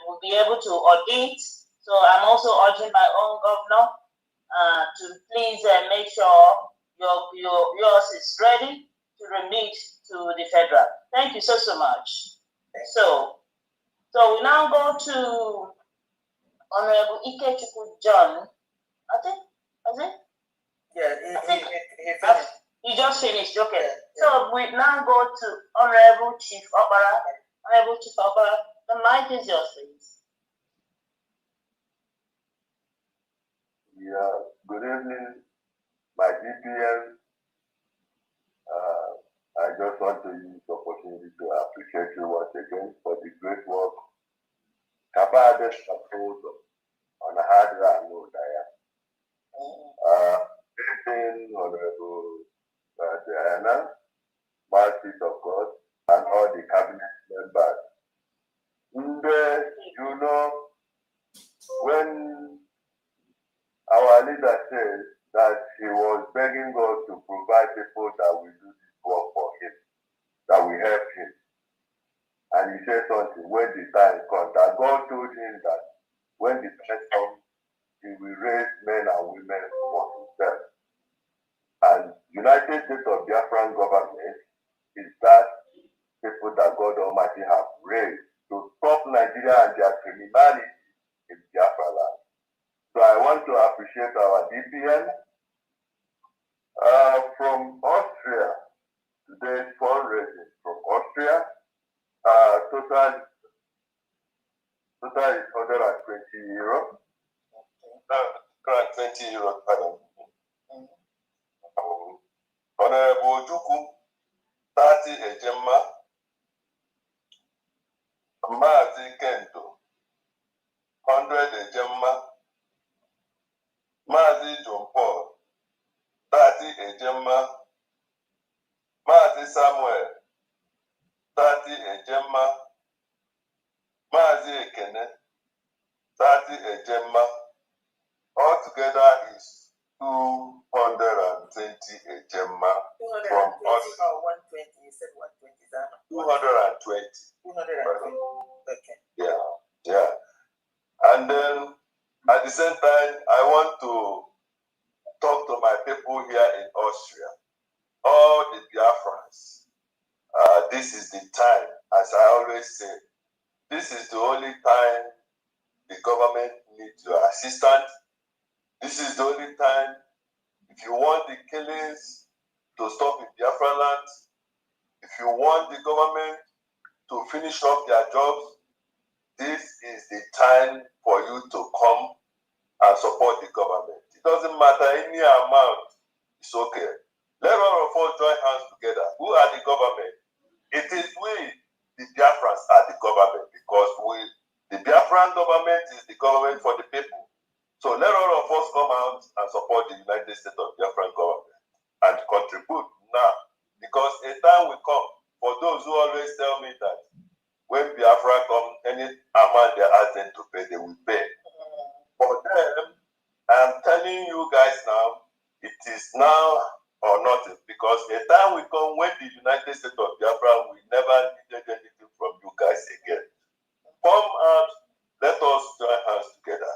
will be able to audit. So I'm also urging my own governor to please make sure yours is ready to remit to the federal. Thank you so much. So we now go to Honorable Ikechukwu John. Is it? Yeah, he finished. You just finished, okay. Yeah. So we now go to Honorable Chief Opera. Honorable Chief Opera, the mic is yours, please. Yeah, good evening, my DPM. I just want to use the opportunity to appreciate you once again for the great work. Kabades proposal on a hard road, Honorable Diana, Martyrs of God, and all the cabinet members. When our leader said that he was begging God to provide people that will do this work for him, that will help him, and he said something, when the time comes, that God told him that when the time comes, he will raise men and women for himself. And United States of Biafran government is that people that God Almighty have raised to stop Nigeria and their criminality in Biafra land. So I want to appreciate our DPN. From Austria, today's fundraising from Austria, total is €120. 120 euros, pardon. Honorable Juku, 30 Ejema, Mazi Kento, 100 Ejema, Mazi John Paul, 30 Ejema, Mazi Samuel, 30 Ejema, Mazi Ekene, 30 Ejema. Altogether is 220 Ejema from us. Or 120, you said 120, is that? 220. 220, okay. Yeah. And then at the same time, I want to talk to my people here in Austria, all the Biafrans. This is the time, as I always say, this is the only time the government needs your assistance. This is the only time, if you want the killings to stop in Biafra land, if you want the government to finish up their jobs, this is the time for you to come support the government. It doesn't matter any amount, it's okay. Let all of us join hands together. Who are the government? It is we, the Biafrans, are the government, because the Biafran government is the government for the people. So let all of us come out and support the United States of Biafran government and contribute now, because a time will come for those who always tell me that when Biafra come, any amount they ask them to pay, they will pay. For them, I'm telling you guys now, it is now or nothing, because a time will come when the United States of Biafra will never need anything from you guys again. Come out, let us join hands together.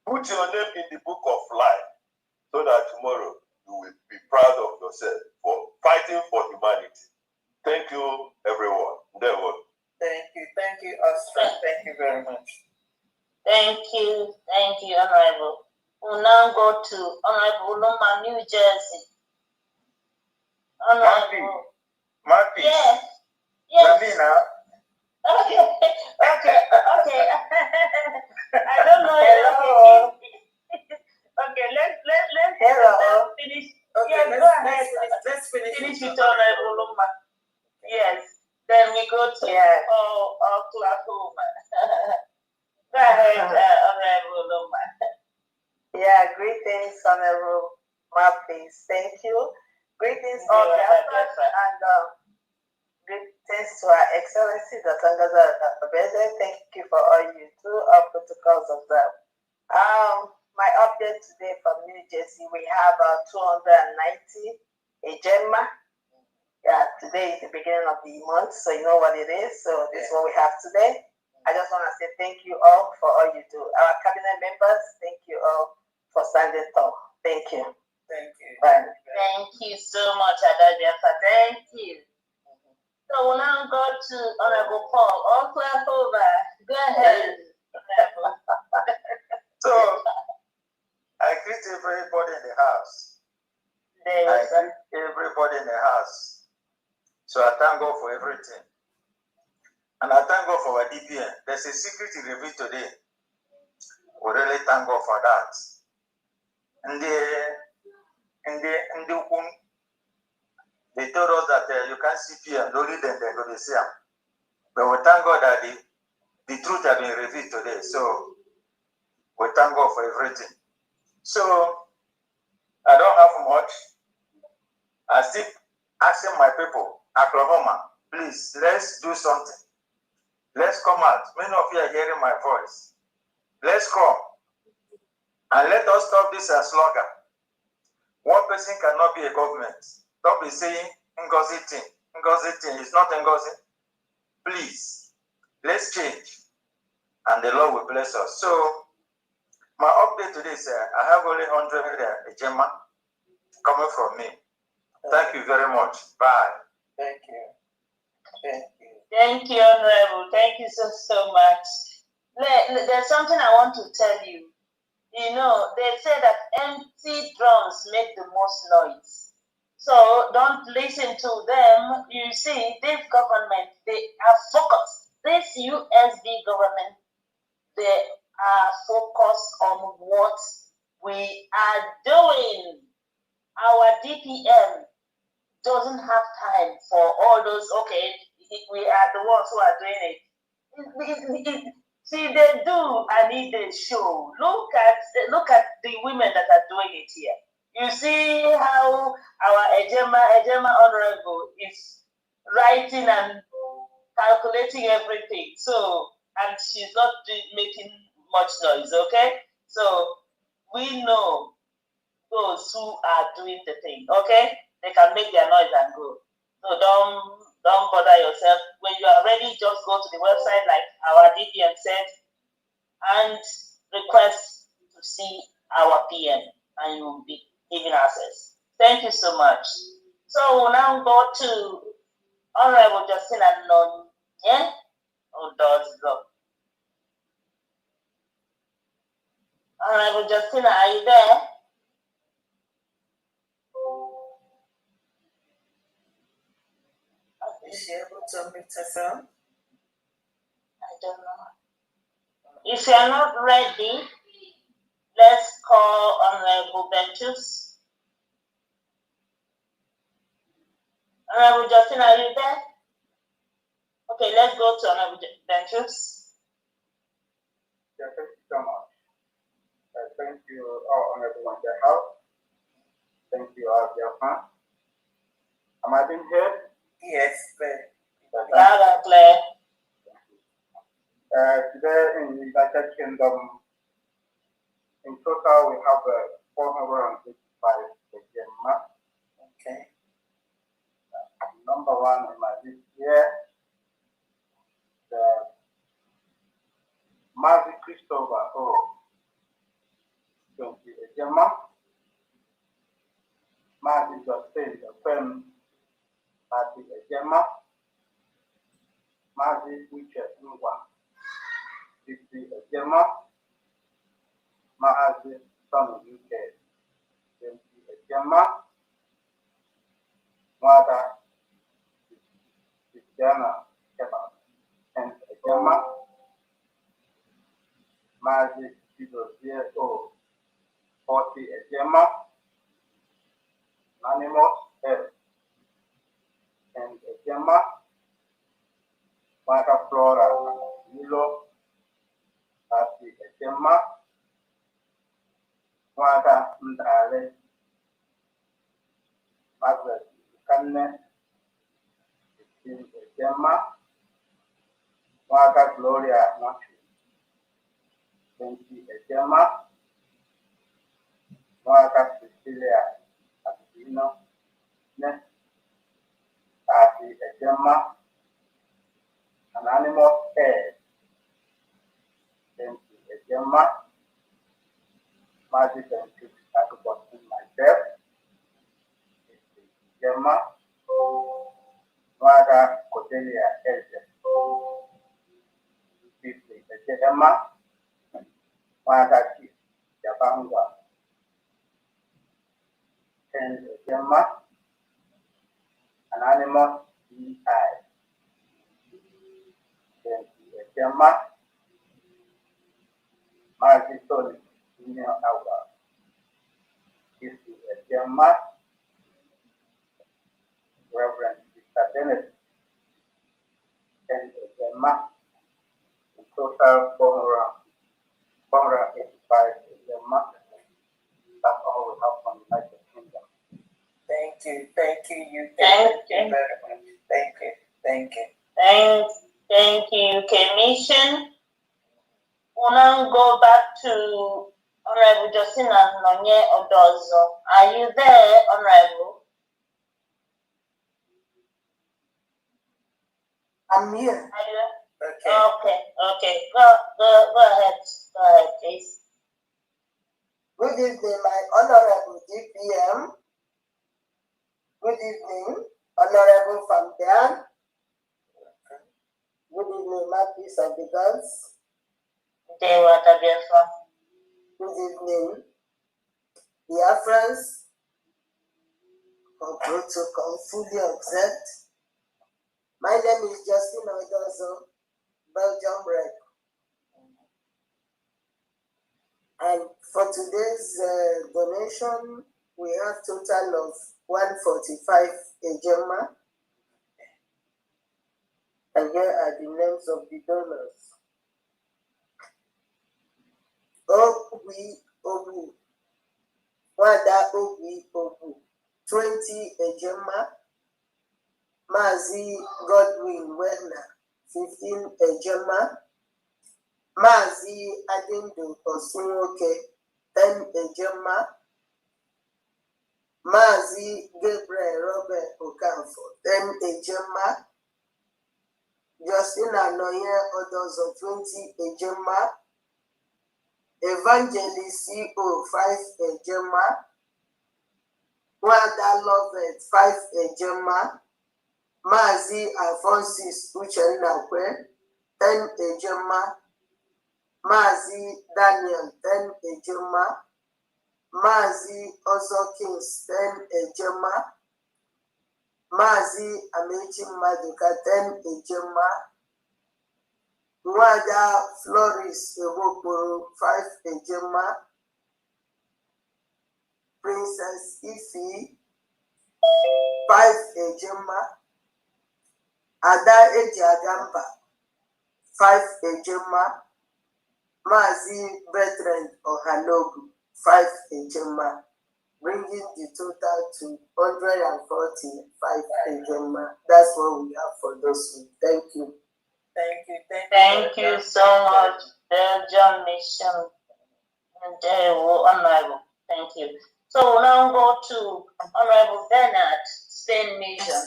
Put your name in the book of life, so that tomorrow you will be proud of yourself for fighting for humanity. Thank you, everyone. Thank you, Oscar. Thank you very much. Thank you, Honorable. We'll now go to Honorable Loma, New Jersey. Honorable. Marty. Yes. Lavina. Okay. I don't know. Hello. Okay, let's Hello. finish. Okay, Yes, go ahead. let's finish With Honorable Loma. Yes. Then we go to Oklahoma. Go ahead, Honorable Loma. Yeah, greetings, Honorable Mapis. Thank you. Greetings, all Biafra, and greetings to Her Excellency, Dr. Ngozi Obeze. Thank you for all you do. Our protocols observed. My update today from New Jersey, we have 290 Ejema. Yeah, today is the beginning of the month, so you know what it is. So this is what we have today. I just want to say thank you all for all you do. Our cabinet members, thank you all for standing tall. Thank you. Thank you. Bye. Thank you so much, Adabiafa. Thank you. So we'll now go to Honorable Paul, Oklahoma. Go ahead, Honorable. So, I greet everybody in the house. There is Everybody in the house. So I thank God for everything. And I thank God for our DPN. There's a secret revealed today. We really thank God for that. They told us that you can't see PM, only then they're going to see them. But we thank God that the truth has been revealed today. So we thank God for everything. So I don't have much. I still asking my people, Oklahoma, please, let's do something. Let's come out. Many of you are hearing my voice. Let's come. And let us stop this slogan. One person cannot be a government. Don't be saying Ngozi thing. Ngozi thing is not Ngozi. Please, let's change. And the Lord will bless us. So, my update today is I have only 100 Ejema coming from me. Thank you very much. Bye. Thank you. Thank you. Thank you, Honorable. Thank you so much. There's something I want to tell you. You know, they say that empty drums make the most noise. So don't listen to them. You see, this government, they are focused. This USB government, they are focused on what we are doing. Our DPM doesn't have time for all those, okay, we are the ones who are doing it. See, they do a need a show. Look at the women that are doing it here. You see how our Ejema Honorable is writing and calculating everything. So, and she's not making much noise, okay? So, we know those who are doing the thing, okay? They can make their noise and go. So don't bother yourself. When you are ready, just go to the website like our DPM said and request to see our PM and you will be given access. Thank you so much. So we'll now go to Honorable Justina Non. Yeah? Oh, does go. Honorable Justina, are you there? Is she able to meet herself? I don't know. If you are not ready, let's call Honorable Bentus. Honorable Justin, are you there? Okay, let's go to Honorable Bentus. Yeah, thank you so much. Thank you, Honorable on the house. Thank you, Biafra. Am I being heard? Yes, very. Loud and clear. Today in the United Kingdom, in total we have 485 Gemma. Okay. Number one in my list here, the Marty Christopher O. 20 Gemma. Marty Justin, the firm 30 Gemma. Marty Richard Ngwa, 50 Gemma. Marty Son UK, 20 Gemma. Mother Christiana Kebab, 10 Gemma. Marty Chido 40 Gemma. Anonymous L, 10 Gemma. Mother Flora Milo, 30 Gemma. Mother Ndale Margaret Kanne, 15 Gemma. Mother Gloria Matthew, 20 Gemma. Mother Cecilia Agustino, 30 Gemma. Anonymous Ed, 20 Gemma. Magic and Six Agriculture myself, 50 Gemma. Mother Cordelia Elton, 50 Gemma. Mother Chief Jabangwa, 10 Gemma. Anonymous EI, 20 Gemma. Marty Tony Junior Hour, 50 Gemma. Reverend Mr. Bennett, 10 Gemma. In total 485 Gemma. That's all we have from the United Kingdom. Thank you, thank you, Thank you. very much. Thank you, thank you. Thank you, Commission. We'll now go back to Honorable Justina Nonye Odozo. Are you there, Honorable? I'm here. Are you there? Okay. Okay. Go ahead. Go ahead, please. Good evening, my Honorable DPM. Good evening, Honorable Fambian. Good evening, Marquis of the Guns. Good evening, Biafrans. For protocol fully observed. My name is Justina Odozo, Belgium Rep. And for today's donation, we have total of 145 Ejema. And here are the names of the donors. Obi Obu, Wada Obi Obu, 20 Ejema. Mazi Godwin Werner, 15 Ejema. Mazi Adindo Osunwoke, 10 Ejema. Mazi Gabriel Robert Okafor, 10 Ejema. Justina Noye Odozo, 20 Ejema. Evangelist CO, 5 Ejema. Wada Lovett, 5 Ejema. Mazi Alphonsus Uchenakwe, 10 Ejema. Mazi Daniel, 10 Ejema. Mazi Ozokins, 10 Ejema. Mazi Amechi Maduka, 10 Ejema. Nwada Floris Ewokoro, 5 Ejema. Princess Ifi, 5 Ejema, Ada Ejiagamba, 5 Ejema, Mazi Bertrand Ohanogu, 5 Ejema, bringing the total to 145 Ejema. That's what we have for those ones. Thank you. Thank you. Thank you so much, Belgium Mission. Honorable. Thank you. So we'll now go to Honorable Bernard, Spain Mission.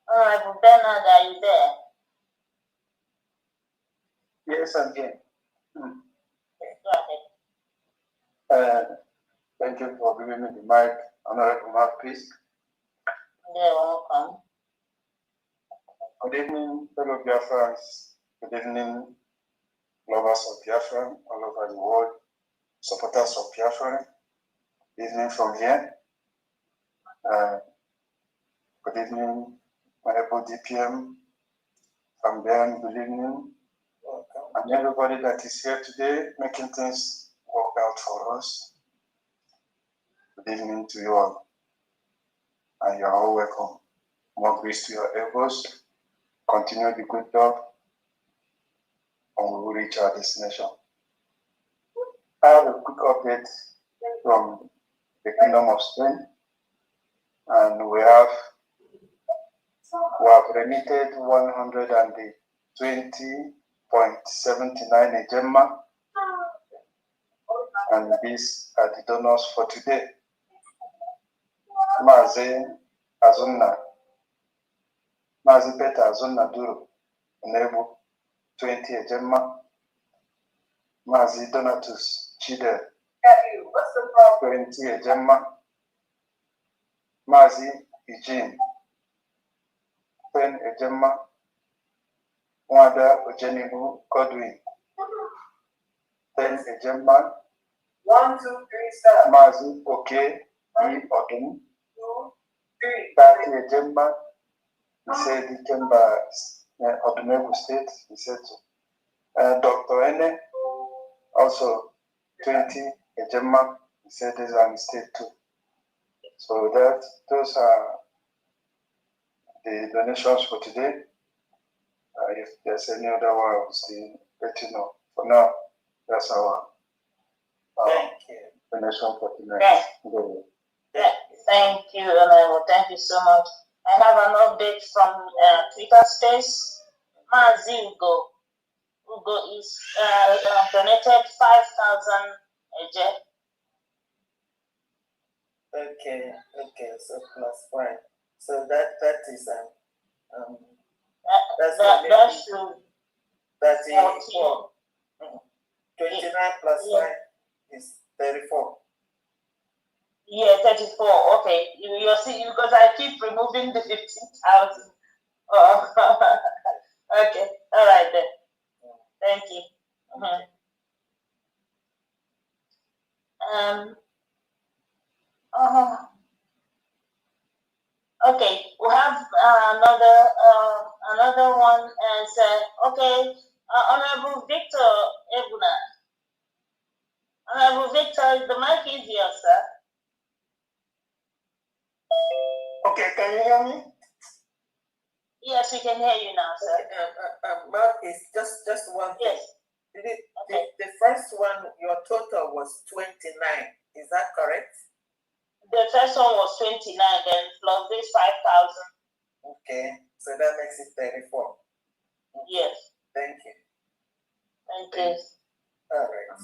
Honorable Bernard, are you there? Yes, I'm here. Go ahead. Thank you for giving me the mic, Honorable Mouthpiece. You're welcome. Good evening, fellow Biafrans. Good evening, lovers of Biafra all over the world, supporters of Biafra. Good evening from here. Good evening, my able DPM. From there, good evening. And everybody that is here today, making things work out for us. Good evening to you all. And you are all welcome. More grace to your efforts. Continue the good job, and we will reach our destination. I have a quick update from the Kingdom of Spain, and we have remitted 120.79 Ejema, and these are the donors for today. Mazi Azunna, Mazi Peter Azunna Duro, Nebu, 20 Ejema. Mazi Donatus Chide, 20 Ejema. Mazi Eugene, 10 Ejema. Wanda Ojenibu Godwin, 10 Ejema. 1, 2, 3, stop. Mazi Oke E Odun, 30 Ejema. He said he came by Odunebu State. He said so. Dr. Ene, also 20 Ejema. He said these are in state too. So those are the donations for today. If there's any other one, I will still let you know. For now, that's our donation for tonight. Thank you, Honorable. Thank you so much. I have an update from Twitter Space. Mazi Ugo. Ugo is donated 5,000 Eje. Okay, so +5. So that is that should 34. 29 plus 5 is 34. Yeah, 34. Okay, you see, because I keep removing the 15,000. Oh, okay, all right then. Thank you. Okay, we have another one and okay, Honorable Victor Ebuna. Honorable Victor, the mic is yours, sir. Okay, can you hear me? Yes, we can hear you now, sir. Mark, is just one thing. Yes. The first one, your total was 29. Is that correct? The first one was 29, then plus this 5,000. Okay, so that makes it 34. Yes. Thank you. Thank you. All right.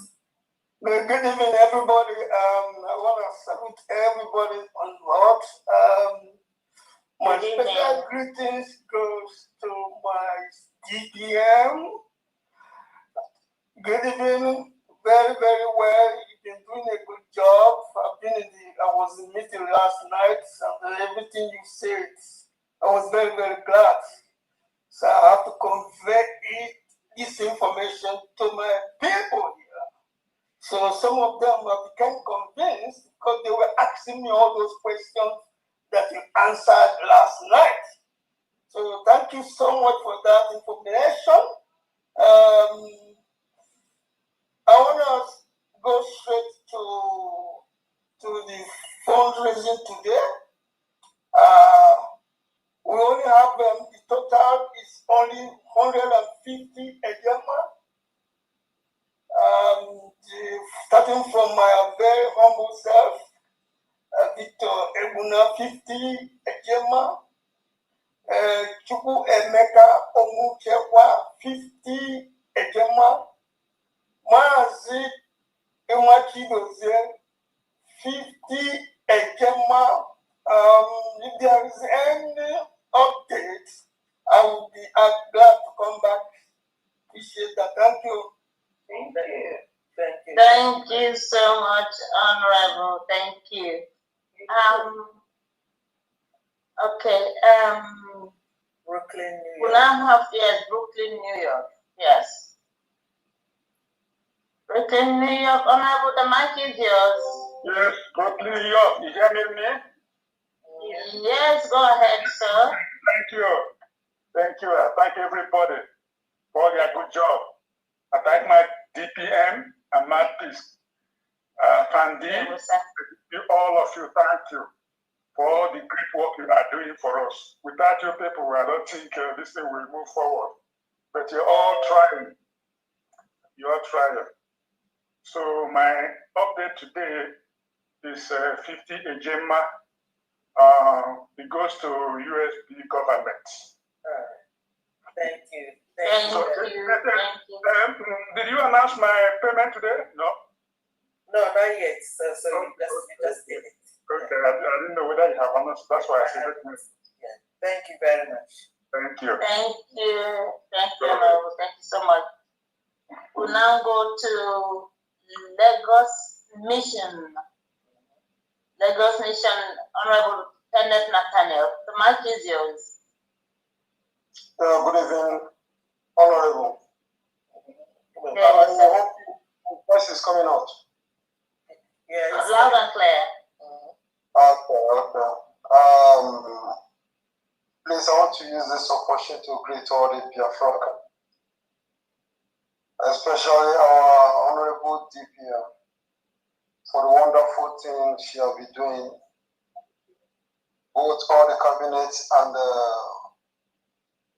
Good evening, everybody. I want to salute everybody on board. My special greetings goes to my DPM. Good evening. Very, very well. You've been doing a good job. I was in meeting last night, and everything you said, I was very, very glad. So I have to convey this information to my people here. So some of them have become convinced because they were asking me all those questions that you answered last night. So thank you so much for that information. today. We only have the total is only 150 ejema. Starting from my very humble self, Victor Ebuna 50 ejema, Chuku Emeka Omuchekwa 50 ejema, Mazi Imachidozie 50 ejema. If there is any update, I will be glad to come back. Appreciate that. Thank you. Thank you. Thank you. Thank you so much, Honorable. Thank you. Okay. Brooklyn, New We York. now have, yes, Brooklyn, New York. Yes. Brooklyn, New York. Honorable, the mic is yours. Yes, Brooklyn, New York. You hear me? Yes, go ahead, sir. Thank you. Thank you. I thank everybody for their good job. I thank my DPM and my peace. Kandi, all of you, thank you for all the great work you are doing for us. Without you people, I don't think this thing will move forward. But you're all trying. You are trying. So my update today is 50 ejema. It goes to USB government. Thank you. Thank you. Did you announce my payment today? No. No, not yet. So you just did it. Okay, I didn't know whether you have announced. That's why I said it. Yeah. Thank you very much. Thank you. Thank you. Thank you, Honorable. Thank you so much. We now go to Lagos Mission. Lagos Mission, Honorable Kenneth Nathaniel. The mic is yours. Good evening, Honorable. Yes, I hope your voice is coming out. Yeah, it's loud and clear. Okay. Please, I want to use this opportunity to greet all the Biafra, especially our Honorable DPM, for the wonderful thing she has been doing, both all the cabinet and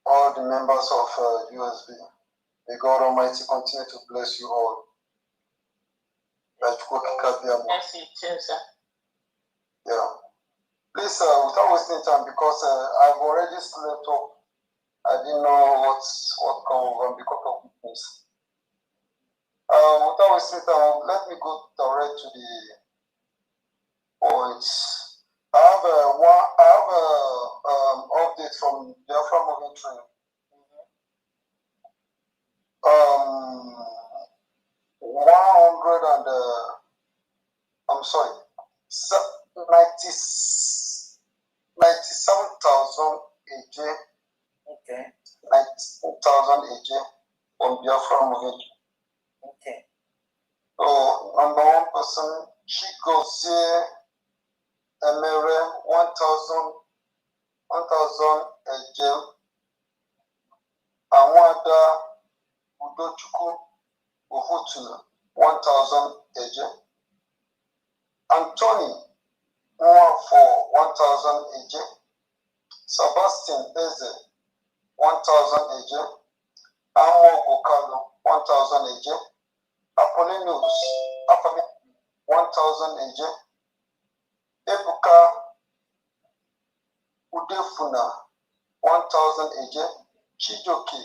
all the members of USB. May God Almighty continue to bless you all. Bless you too, sir. Yeah. Please, without wasting time, because I've already slept up. I didn't know what come over because of this. Without wasting time, let me go direct to the points. I have a update from Biafra moving train. 97,000 AJ. Okay. 97,000 AJ on Biafra moving. Okay. So, number one person, Chigozie Emere, 1,000 AJ. Awada Udochukwu Uhutu, 1,000 AJ. Anthony for 1,000 AJ. Sebastian Eze, 1,000 AJ. Amo Okalo, 1,000 AJ. Apollonius, 1,000 AJ. Ebuka Udefuna, 1,000 AJ. Chijoke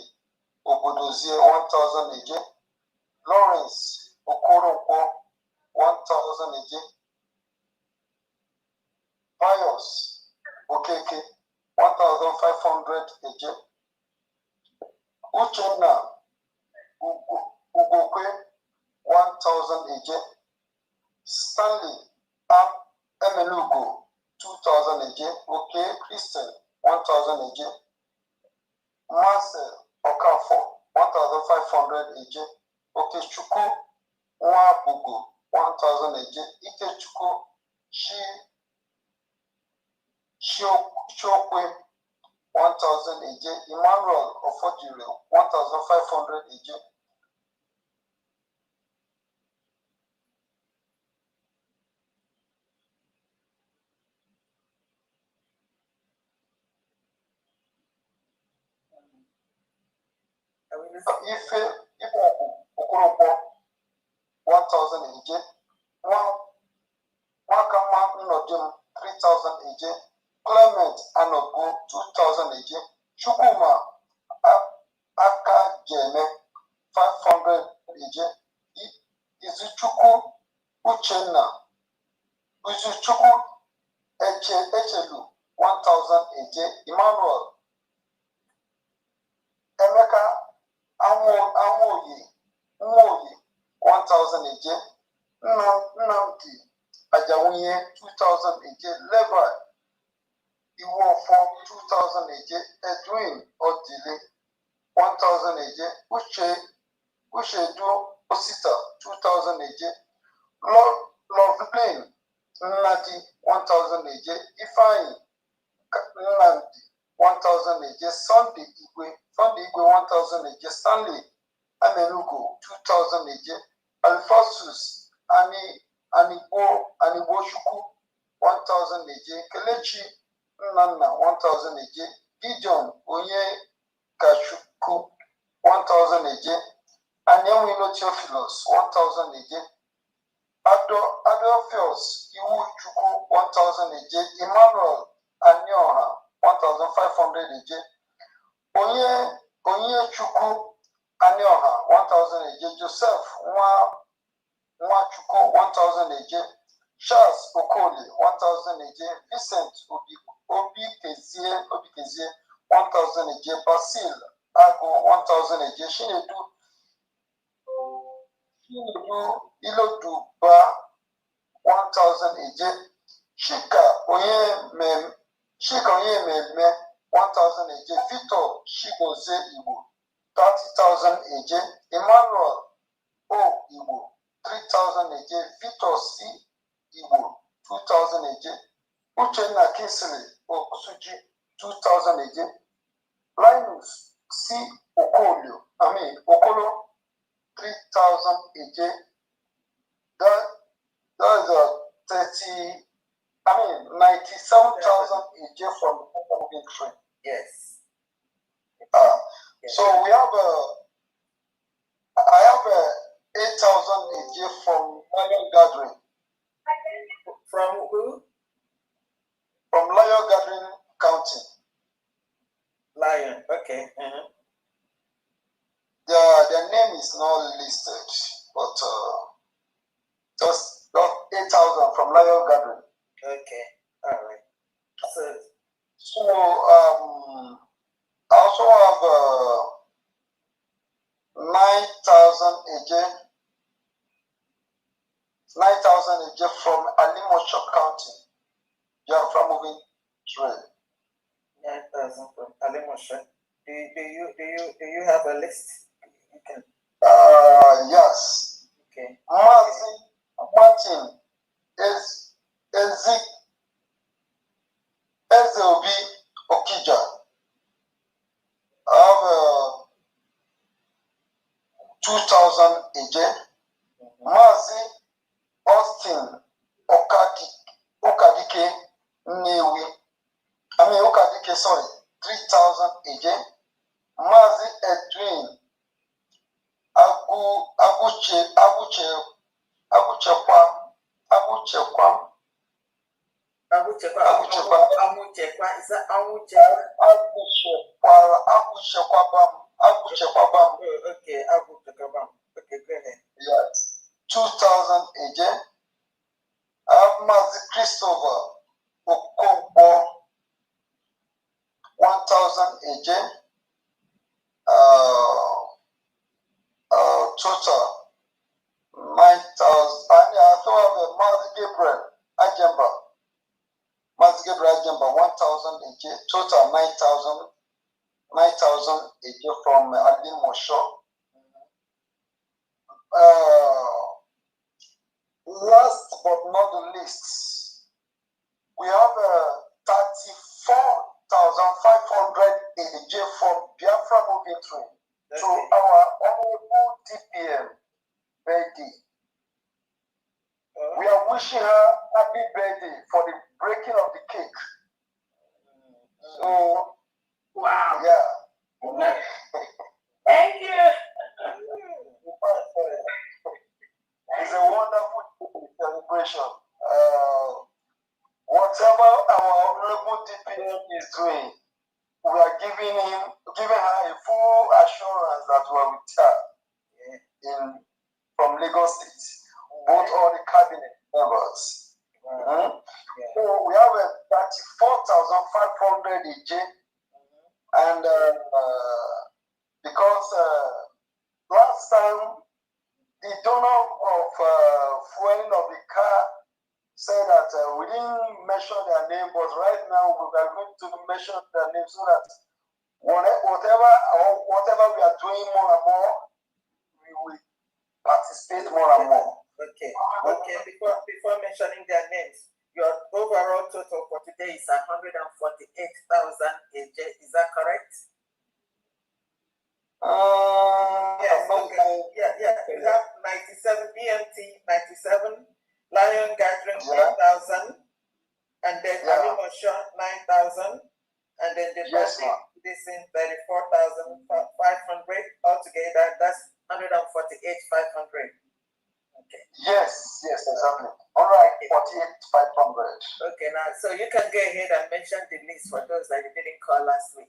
Obodozie, 1,000 AJ. Lawrence Okoronkwo, 1,000 AJ. Pius Okeke, 1,500 AJ. Uchenna Ugokwe, 1,000 AJ. Stanley Emelugo, 2,000 AJ. Okay, Christian, 1,000 AJ. Marcel Okafor, 1,500 AJ. Okay, Chuku Nwabugo, 1,000 AJ. Ike Chuku Chiokwe, 1,000 AJ. Emmanuel Ofojire, 1,500 AJ. Ife Okorobo, 1,000 AJ. Wakama Nnodim, 3,000 AJ. Clement Anogo, 2,000 AJ. Chukuma Aka Jeme, 500 AJ. Izuchukwu Uchenna, Izuchukwu Echelu, 1,000 AJ. Emmanuel Emeka Nwoye, 1,000 AJ. Nnamdi Ajawunye, 2,000 AJ. Levi Iwofo, 2,000 AJ. Edwin Odile, 1,000 AJ. Ushedu Osita, 2,000 AJ. Lovelin Nnadi, 1,000 AJ. Ifeanyi Nnamdi, 1,000 AJ. Sunday Igwe, 1,000 AJ. Stanley Amenugo, 2,000 AJ. Alphonsus Anigbo Chukwu, 1,000 AJ. Kelechi Nnanna, 1,000 AJ. Gideon Onye Kachukwu, 1,000 AJ. Anyewino Theophilus, 1,000 AJ. Adolphus Iwu Chukwu, 1,000 AJ. Emmanuel Anioha, 1,500 AJ. Onye Chukwu Anioha, 1,000 AJ. Joseph Nwachukwu, 1,000 AJ. Charles Okoli, 1,000 AJ. Vincent Obikezie, 1,000 AJ. Basil Ago, 1,000 AJ. Shinedu Iloduba, 1,000 AJ. Chika Onyememe, 1,000 AJ. Victor Shigoze Igbo, 30,000 AJ. Emmanuel O Igbo, 3,000 AJ. Victor C Igbo, 2,000 AJ. Uchenna Kinsley Osuji, 2,000 AJ. Linus C Okolo, 3,000 AJ. That's 97,000 AJ from the moving train. Yes. So we have I have 8,000 AJ from Lion Gathering. From who? From Lion Gathering County. Lion, okay. Their name is not listed, but just 8,000 from Lion Gathering. Okay, all right. So I also have 9,000 AJ. 9,000 AJ from Alimosho County. Biafra moving train. 9,000 from Alimosho. Do you have a list? You can. Yes. Okay. Martin Ezeobi Okija. I have 2,000 AJ. Mazi Austin Okadike Newi. Okadike, sorry, 3,000 AJ. Mazi Edwin Is that Aguchekwabam. Okay, Aguchekwabam. Okay, go ahead. Yes. 2,000 AJ. I have Mazi Christopher Okonkwo, 1,000 AJ. Total 9,000. And I also have Mazi Gabriel Ajemba. 1,000 AJ. Total 9,000 AJ from Alimosho. Last but not the least, we have 34,500 AJ from Biafra moving train to our honorable DPM birthday. We are wishing her happy birthday for the breaking of the cake. So, wow. Yeah. Thank you. It's a wonderful celebration. Whatever our honorable DPM is doing, we are giving her a full assurance that we are with her from Lagos State, both all the cabinet members. So we have a 34,500 EJ, and because last time the donor of fueling of the car said that we didn't mention their name, but right now we are going to mention their name so that whatever we are doing more and more, we will participate more and more. Okay. Before mentioning their names, your overall total for today is 148,000 AJ. Is that correct? Yes. Okay. Yeah. You have 97 BMT, 97 Lion Gathering 8,000, and then Animation 9,000, and then the this in 34,500 altogether. That's 148,500. Okay. Yes, exactly. All right, 48,500. Okay, now so you can go ahead and mention the list for those that you didn't call last week.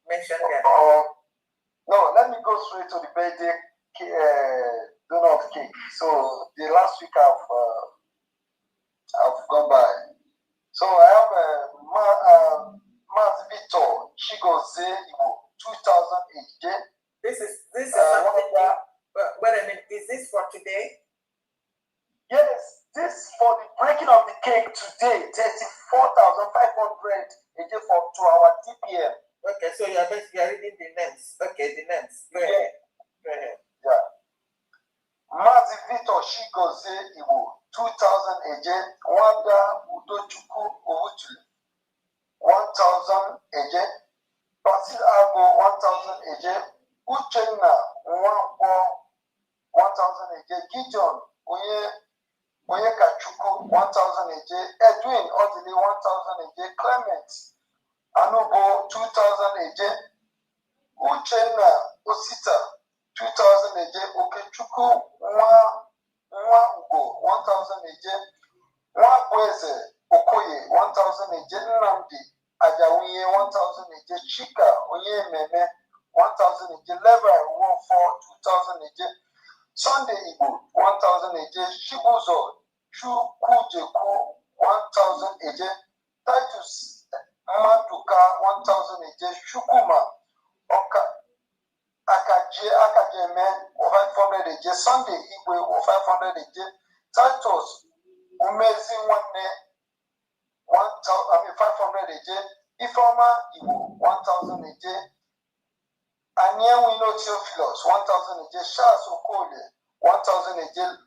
Mention them. No, let me go straight to the birthday donor of cake. So the last week I've gone by. So I have Matt Victor Chigoze Iwo 2,000 AJ. This is wait a minute. Is this for today? Yes, this for the breaking of the cake today. 34,500 AJ to our DPM. Okay, so you are reading the names. Okay, the names. Go ahead. Yeah. Mazi Victor Chigoze Iwo 2,000 AJ. Wanda Udochukwu Owutuli 1,000 AJ. Basil Ago 1,000 AJ. Uchenna Nwankwo 1,000 AJ. Gideon Onyekachukwu 1,000 AJ. Edwin Odili 1,000 AJ. Clement Anubo 2,000 AJ. Uchenna Osita 2,000 AJ. Okechukwu Nwa Ugo 1,000 AJ. Nwakweze Okoye 1,000 AJ. Nnamdi Ajawiye 1,000 AJ. Chika Onyememe 1,000 AJ. Levi Wofo 2,000 AJ. Sunday Igbo 1,000 AJ. Shibuzo Chukwujeku 1,000 AJ. Titus Maduka 1,000 AJ. Shukuma Akajeme 500 AJ. Sunday Igwe 500 AJ. Titus Umezi Wane 500 AJ. Ifeoma Igbo 1,000 AJ. Anyewino Theophilus 1,000 AJ. Charles Okole 1,000 AJ.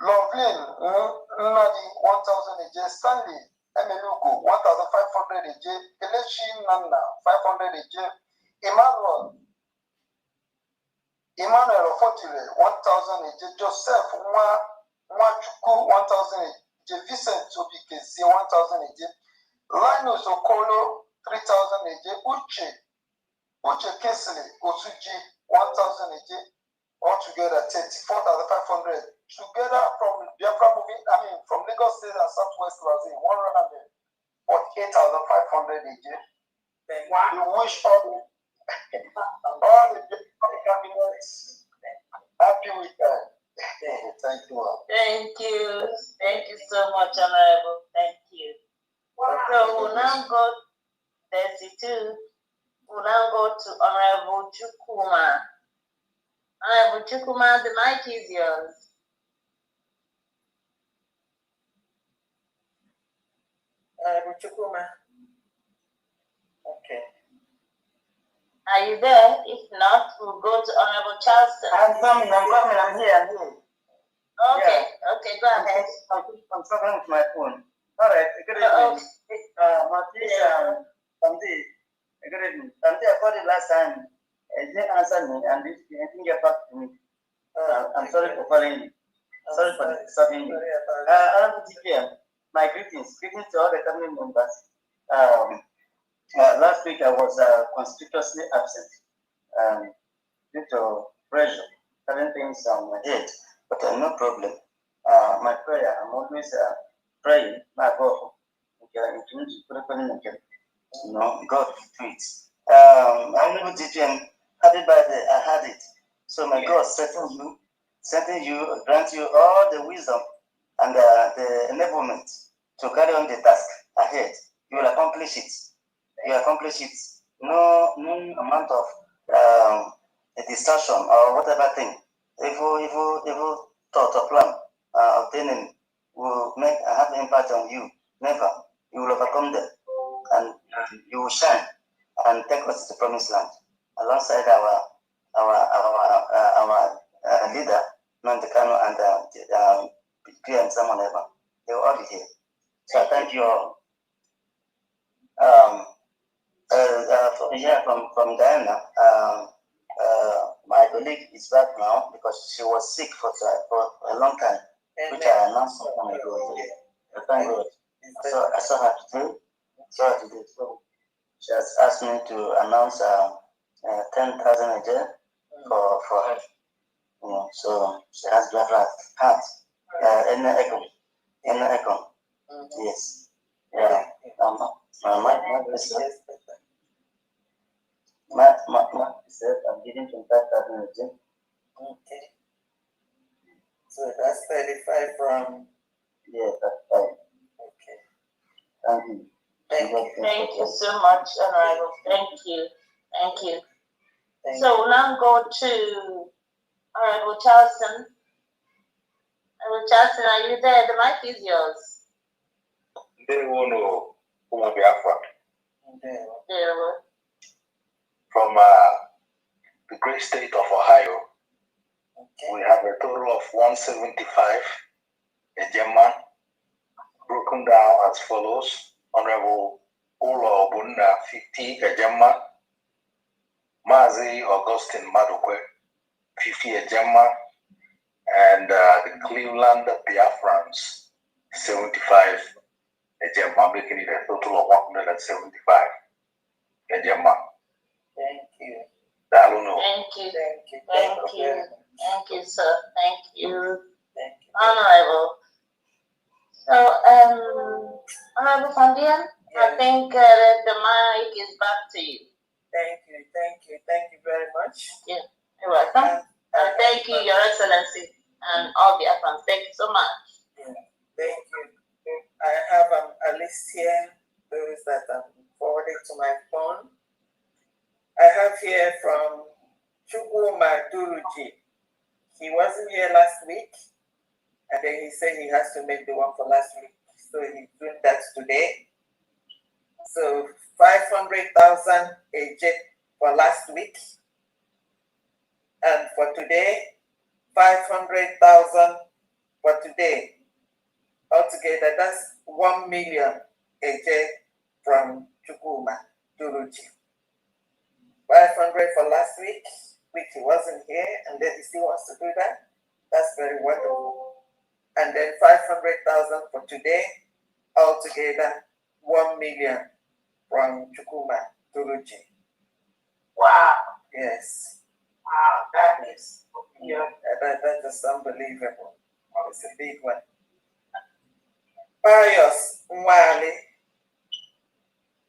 Lovelin Nnadi 1,000 AJ. Stanley Emelugo 1,500 AJ. Kelechi Nana 500 AJ. Emmanuel Ofotile 1,000 AJ. Joseph Nwachukwu 1,000 AJ. Vincent Obikezi 1,000 AJ. Linus Okolo 3,000 AJ. Uche Kesley Osuji 1,000 AJ. Altogether 34,500. Together from Biafra moving, from Lagos State and Southwest Brazil, 148,500 AJ. We wish all the cabinets happy weekend. Thank you. Thank you. Thank you so much, Honorable. Thank you. So we'll now go 32. We'll now go to Honorable Chukuma. Honorable Chukuma, the mic is yours. Honorable Chukuma. Okay. Are you there? If not, we'll go to Honorable Charleston. I'm coming, I'm here. Okay, okay, go ahead. I'm struggling with my phone. All right, good evening. Somebody, good evening. Somebody I called it last time. It didn't answer me, and it didn't get back to me. I'm sorry for calling you. Sorry for disturbing you. My greetings to all the family members. Last week I was conspicuously absent. due to pressure, certain things on my head, but no problem. My prayer, I'm always praying, my God, you know, God do it. I'm able to happy birthday, I had it. So my God strengthen you, grant you all the wisdom and the enablement to carry on the task ahead. You will accomplish it. You accomplish it. No amount of a distraction or whatever thing, evil thought or plan obtaining will have impact on you. Never. You will overcome them, and you will shine and take us to the promised land alongside our leader, Nantekano, and PM Samuel Eva. They will all be here. So I thank you all. From Diana, my colleague is back now because she was sick for a long time, which I announced some time ago today. Thank God. So I saw her today. So she has asked me to announce 10,000 a day for her. You know, so she has Biafra heart. In the echo. Yes. Yeah. My said I'm giving 25,000 a day. Okay. So that's 35 from. Yeah, that's fine. Okay. Thank you. Thank you so much, Honorable. Thank you. So we'll now go to Honorable Charleston. Honorable Charleston, are you there? The mic is yours. They will know Biafra. From the great state of Ohio, we have a total of 175 Ejeman, broken down as follows. Honorable Ola Obunda, 50 Ejeman. Mazi Augustine Madukwe, 50 Ejeman. And the Cleveland Biafrans, 75 Ejeman, making it a total of 175 Ejeman. Thank you. I don't know. Thank you, sir. Thank you. Honorable. So, Honorable Fandian, I think the mic is back to you. Thank you very much. Yeah, you're welcome. Thank you, Your Excellency, and all the Biafrans. Thank you so much. Yeah, thank you. I have a list here, those that I'm forwarding to my phone. I have here from Chukwuma Duruji. He wasn't here last week, and then he said he has to make the one for last week. So he's doing that today. So 500,000 AJ for last week. And for today, 500,000 for today. Altogether, that's 1 million AJ from Chukwuma Duruji. 500 for last week, which he wasn't here, and then he still wants to do that. That's very wonderful. And then 500,000 for today, altogether 1 million from Chukwuma Duruji. Wow. Yes. Wow, that is, that is unbelievable. It's a big one. Pius Nwale,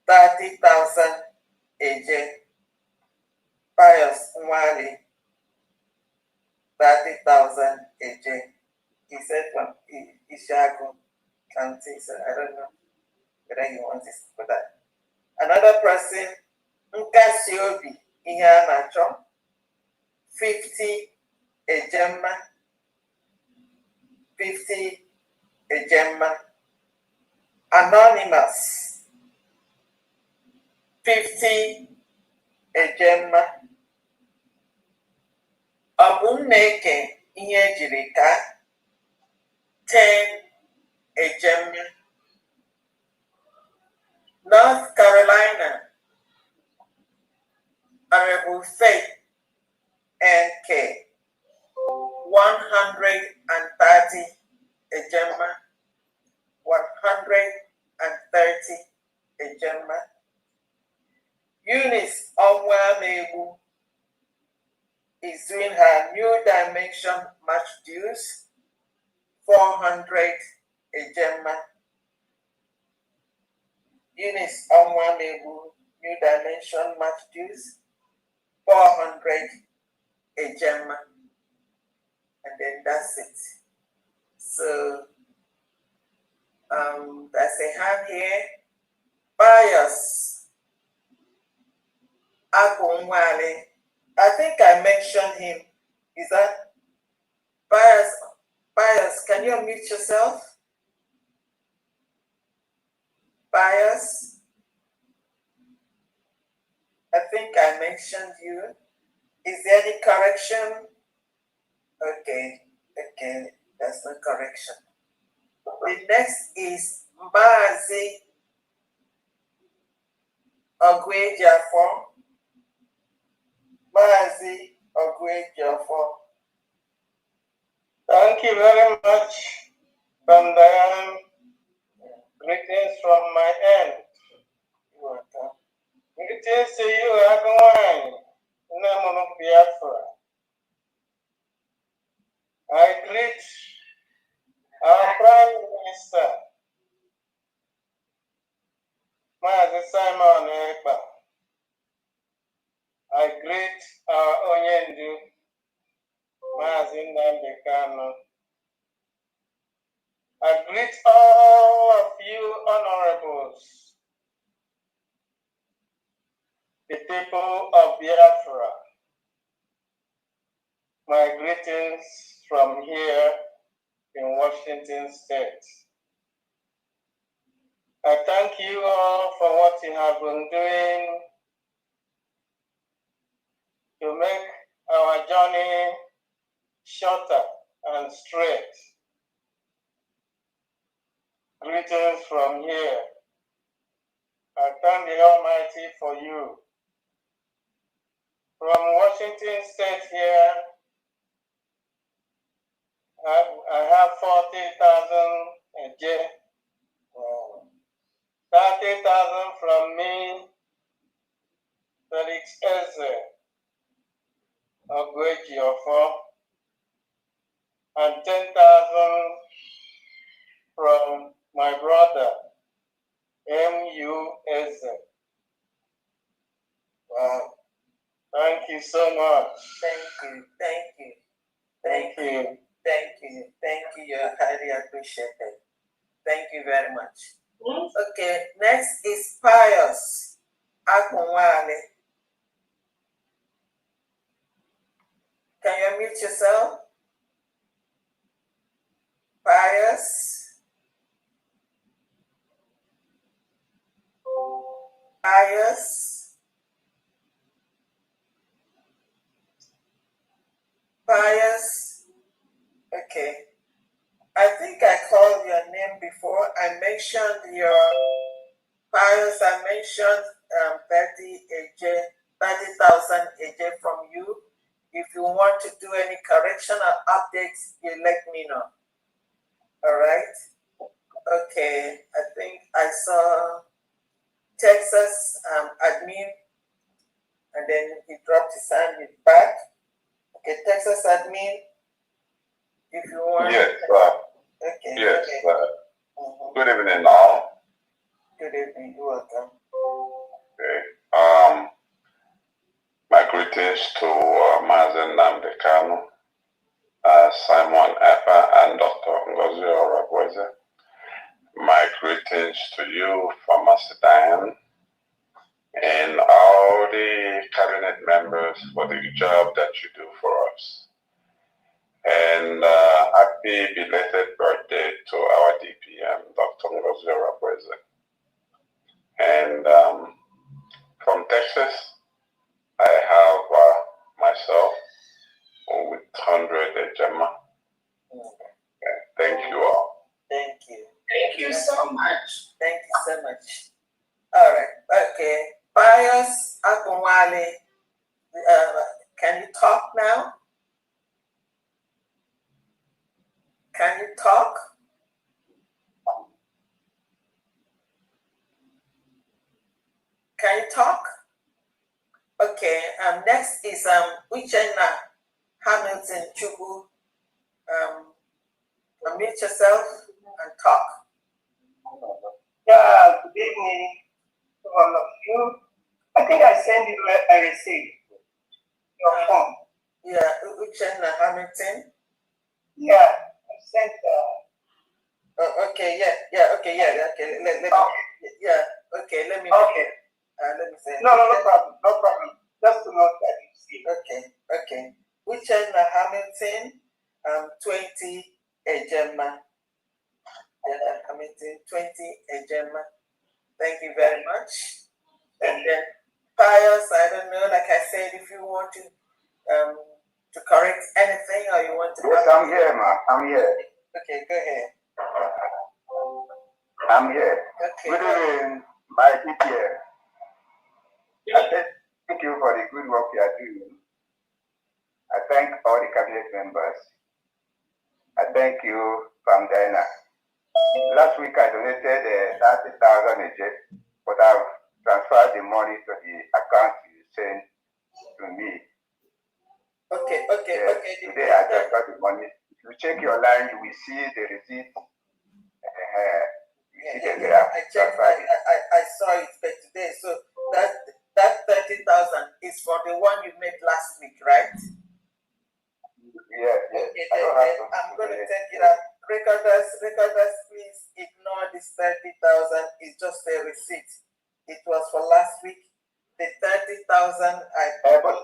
30,000 AJ. Pius Nwale, 30,000 AJ. He said from Ishaku County, so I don't know whether he wants this for that. Another person, Nkasiobi Ihanacho, 50 Ejema, 50 Ejema. Anonymous, 50 Ejema. Abuneke ihe jirika 10 Ejema. North Carolina, Honorable Faith NK, 130 Ejema. 130 Ejema. Eunice Onwamebu, is doing her New Dimension Match Dues, 400 Ejema. Eunice Onwamebu, New Dimension Match Dues, 400 Ejema. And then that's it. So there's a hand here. Bias Agunwale. I think I mentioned him. Is that Bias? Bias, can you unmute yourself? Bias. I think I mentioned you. Is there any correction? Okay, that's no correction. The next is Mbazi Ogwejiafo. Mbazi Ogwejiafo. Thank you very much, From Diane. Greetings from my end. You're welcome. Greetings to you, everyone. In the name of Biafra. I greet our Prime Minister, Mazi Simon Ekpa. I greet our Onyendu, Mazi Nnamdi Kanu. I greet all of you honorables, the people of Biafra. My greetings from here in Washington State. I thank you all for what you have been doing to make our journey shorter and straight. Greetings from here. I thank the Almighty for you. From Washington State here, I have 40,000 a day. 30,000 from me, Felix Eze, Ogwejiofo, and 10,000 from my brother, M.U. Eze. Wow. Thank you so much. Thank you. You're highly appreciated. Thank you very much. Okay, next is Pius Akunwale. Can you unmute yourself? Pius. Okay. I think I called your name before. I mentioned your Pius. I mentioned 30,000 AJ from you. If you want to do any correction or updates, you let me know. All right. Okay. I think I saw Texas admin, and then he dropped his hand back. Okay, Texas admin. If you want. Yes, okay. Yes, Okay. Good evening, all. Good evening. You're welcome. Okay. My greetings to Mazi Nnamdi Kanu, Simon Ekpa, and Dr. Ngozi Oragweze. My greetings to you, Pharmacy Diane, and all the cabinet members for the job that you do for us. And happy belated birthday to our DPM, Dr. Ngozi Oragweze. And from Texas, I have myself with 100 Gemma. Thank you all. Thank you. Thank you so much. Thank you so much. All right. Okay. Pius Akunwale, can you talk now? Can you talk? Can you talk? Okay. Next is Uchenna Hamilton Chubu, unmute yourself and talk. Yeah, good evening to all of you. I think I sent you a receipt. Your phone. Yeah, Uchenna Hamilton. Yeah, I sent. Okay, okay. Let me. Yeah, okay. Let me. Okay. Let me say. No problem. Just to note that you see. Okay. Uchenna Hamilton, 20 Ejema. Hamilton, 20 Ejema. Thank you very much. And then Pius, I don't know, like I said, if you want to correct anything or you want to. Yes, I'm here, ma. I'm here. Okay, go ahead. I'm here. Okay. Good evening, my DPM. Thank you for the good work you are doing. I thank all the cabinet members. I thank you, Pam Diana. Last week I donated 30,000 AJ, but I've transferred the money to the account you sent to me. Okay. Today I transferred the money. If you check your line, you will see the receipt. I checked. I saw it but today. So that 30,000 is for the one you made last week, right? Yes. Okay, then I'm going to take it up. Recorders, please ignore this 30,000. It's just a receipt. It was for last week. The 30,000 I bought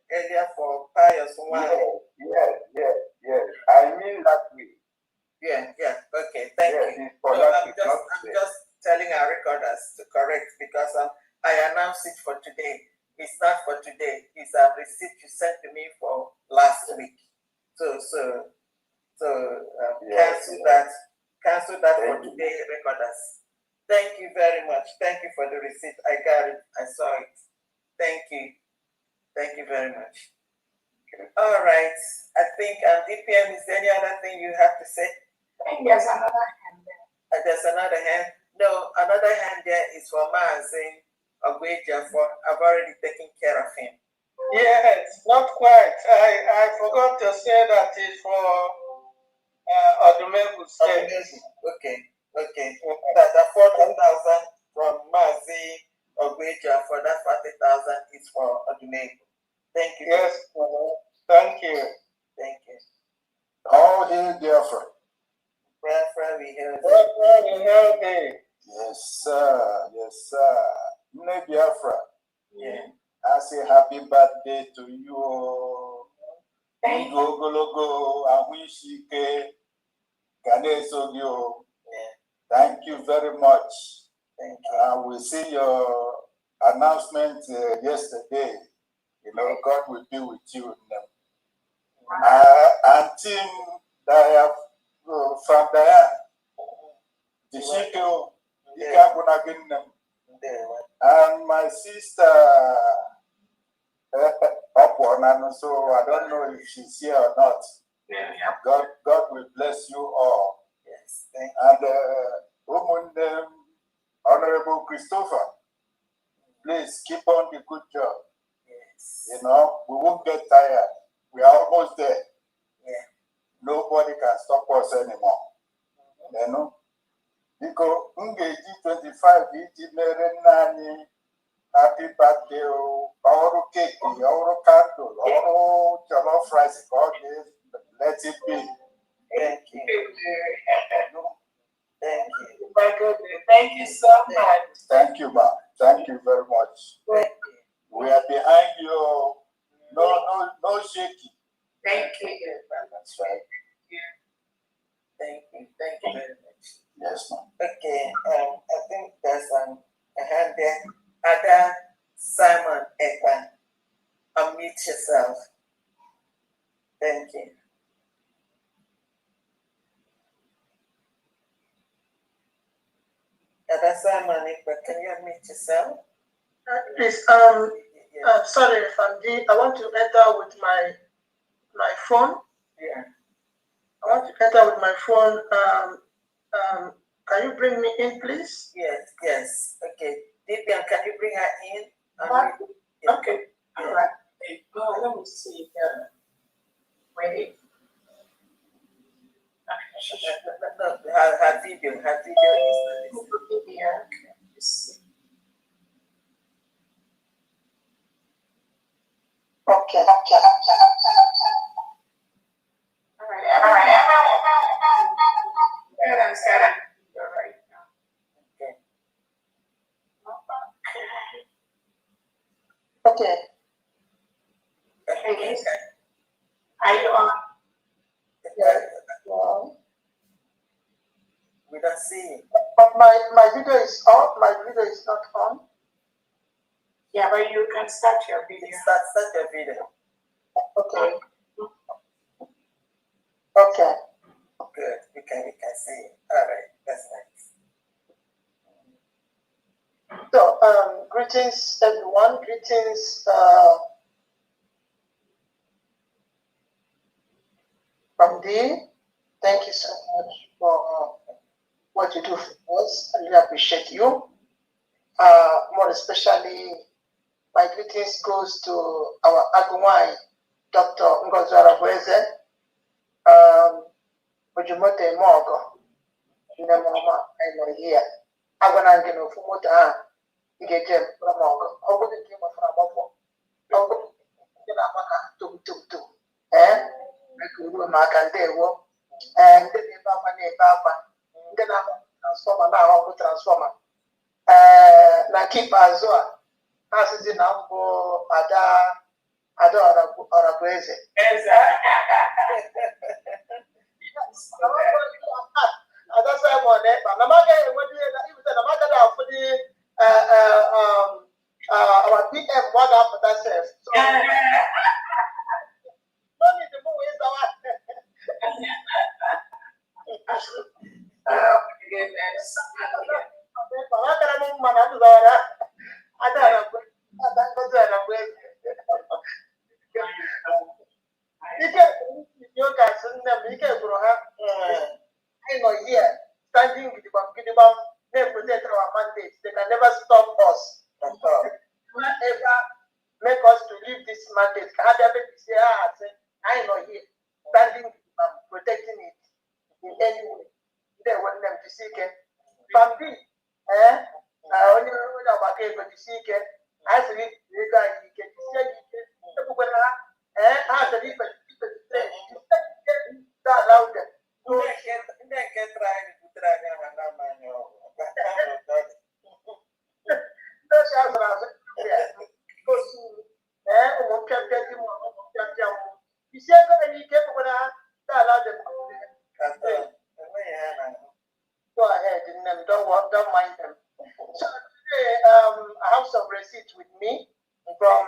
earlier for Pius one. Yes. I mean last week. Yeah. Okay, thank you. I'm just telling our recorders to correct because I announced it for today. It's not for today. It's a receipt you sent to me for last week. Cancel that for today, recorders. Thank you very much. Thank you for the receipt. I got it. I saw it. Thank you very much. All right. I think DPM, is there any other thing you have to say? I think there's another hand there. There's another hand. No, another hand there is for Mazin Ogweja. I've already taken care of him. Yes, not quite. I forgot to say that it's for Odumegu State. Okay. The 40,000 from Mazi Ogweja for that 40,000 is for Odumegu. Thank you. Yes, thank you. All hail Biafra. Biafra, we hail thee. Yes, sir. Nne Biafra. Yeah. I say happy birthday to you. Ogologo, Awishike, Ganesogyo. Thank you very much. Thank you. We see your announcement yesterday. God will be with you. And team Diane from Diane, the Shiko, and my sister up one, and so I don't know if she's here or not. God will bless you all. Yes, and Honorable Christopher, please keep on the good job. Yes. We won't get tired. We are almost there. Yeah. Nobody can stop us anymore. Because Ungeji 25 mere happy birthday, our cake, our candle, our jollof rice, God let it be. Thank you. My goodness, thank you so much. Thank you, ma. Thank you very much. We are behind you. No shaking. Thank you. That's right. Thank you very much. Yes, ma'am. Okay, I think there's a hand there. Ada Simon Ekman, unmute yourself. Thank you. Ada Simon Ekman, can you unmute yourself? Please, sorry, Famdi, I want to enter with my phone. Yeah. I want to enter with my phone. Can you bring me in, please? Yes. Okay. Deepian, can you bring her in? Okay. All right. Let me see. We ready. Her video is not listening. Yeah. Let's see. Okay. All right. Go ahead and set it. You're right now. Okay. Okay. Are you on? Yes. Well, We don't see. but my video is on. My video is not on. Yeah, but you can start your video. Start your video. Okay. Okay. Good. We can see. All right. That's nice. So, greetings everyone. Greetings from D. Thank you so much for what you do for us. I really appreciate you. More especially, my greetings goes to our Agumai, Dr. Ngozara Bweze, Ujimote Mogo, Namama, I know here. Agwanangi no Fumota, Ngejem, Ramongo, Ogo the King of Ramofo, Ogo the Namaka, Tum. Guru Makandewo, and the Papa, then I'm transformer now, transformer. Na keep Azoa, as is in Ambo, Ada Oragueze. That's why I'm on it. But Namaga, what do you say? Namaga for the our PM one after that self. So, no need to move in our. Oh, goodness. Standing they protect our mandate. They can never stop us. Never make us to leave this mandate. I know here, standing protecting it in any way. They want them to seek it. Family, only about to seek it. I think you guys can see it. As a different that allowed them. Go ahead and don't mind them. So today, I have some receipts with me from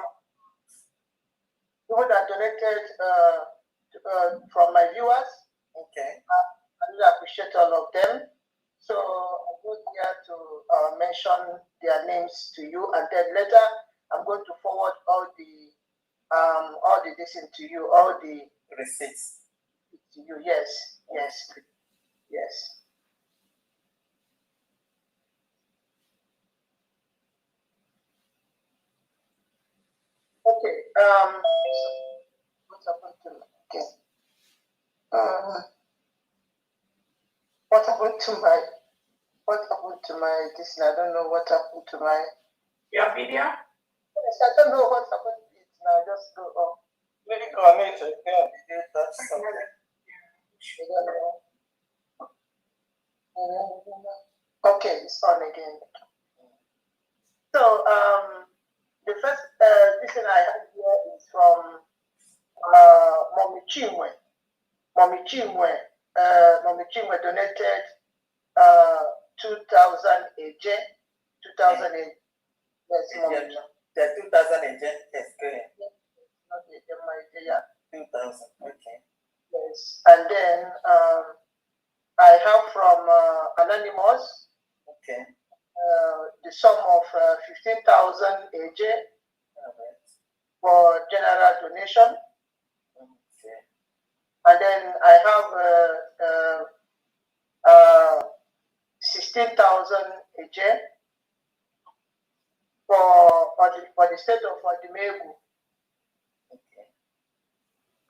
people that donated from my viewers. Okay. I really appreciate all of them. So I'm going here to mention their names to you, and then later I'm going to forward all the listen to you, all the receipts to you. Yes. Okay. What happened to okay? What happened to my this? I don't know what happened to my your video. Yes, I don't know what happened to it now. Just go on. Click on it again. That's something. Okay, it's on again. So the first listen I have here is from Mommy Chinwe. Mommy Chinwe donated 2,000 AJ. 2,000 AJ. Yes, Mommy. The 2,000 AJ is good. Not AJ, yeah. 2,000. Okay. Yes, and then I have from Anonymous. Okay. The sum of 15,000 AJ for general donation. Okay. And then I have 16,000 AJ for the state of Odimegu. Okay.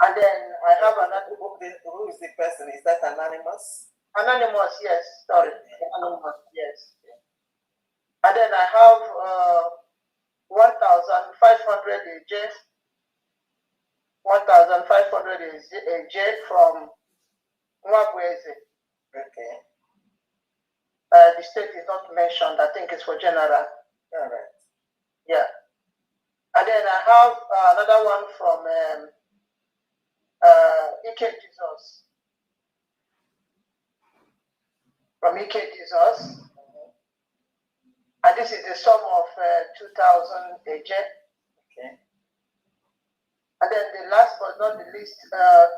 And then I have another. Who is the person? Is that anonymous? Anonymous, yes. Sorry, anonymous, yes. And then I have 1,500 AJ. 1,500 AJ from Mwabweze. Okay. The state is not mentioned. I think it's for general. All right. Yeah. And then I have another one from Ike Jesus. From Ike Jesus. And this is the sum of 2,000 AJ. Okay. And then the last but not the least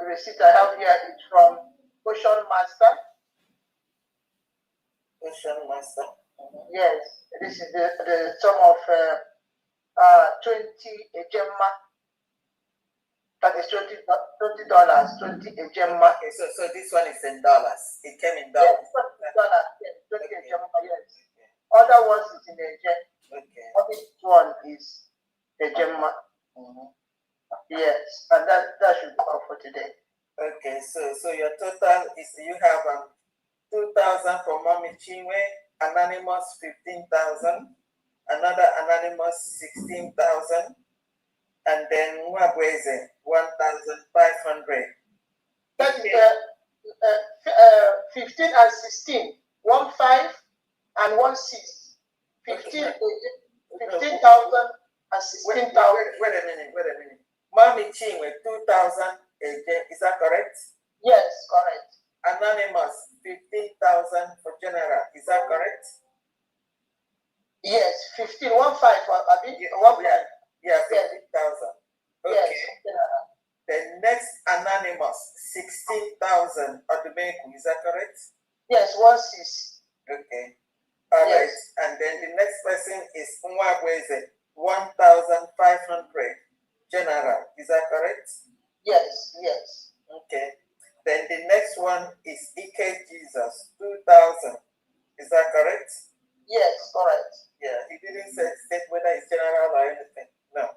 receipt I have here is from Ocean Master. Ocean Master. Yes, this is the sum of 20 Gemma. That is $20, 20 Gemma. Okay, so this one is in dollars. It came in dollars. Yes, $20, yes, 20 Gemma, yes. Other ones is in a gem. Okay. Only one is a Gemma. Yes, and that should be all for today. Okay, so your total is you have 2,000 for Mommy Chinwe, anonymous 15,000, another anonymous 16,000, and then Mwabweze 1,500. That is 15 and 16, 1 5 and 1 6. 15,000 and 16,000. Wait a minute. Mommy Chinwe 2,000 again, is that correct? Yes, correct. Anonymous 15,000 for general, is that correct? Yes, 15, 1 5 for Yeah, 15,000. Okay. Yes. The next anonymous 16,000 Odumeku, is that correct? Yes, 1 6. Okay. All right. And then the next person is Mwabweze 1,500 general, is that correct? Yes. Okay. Then the next one is Ike Jesus 2,000, is that correct? Yes, correct. Yeah, he didn't state whether it's general or anything. No.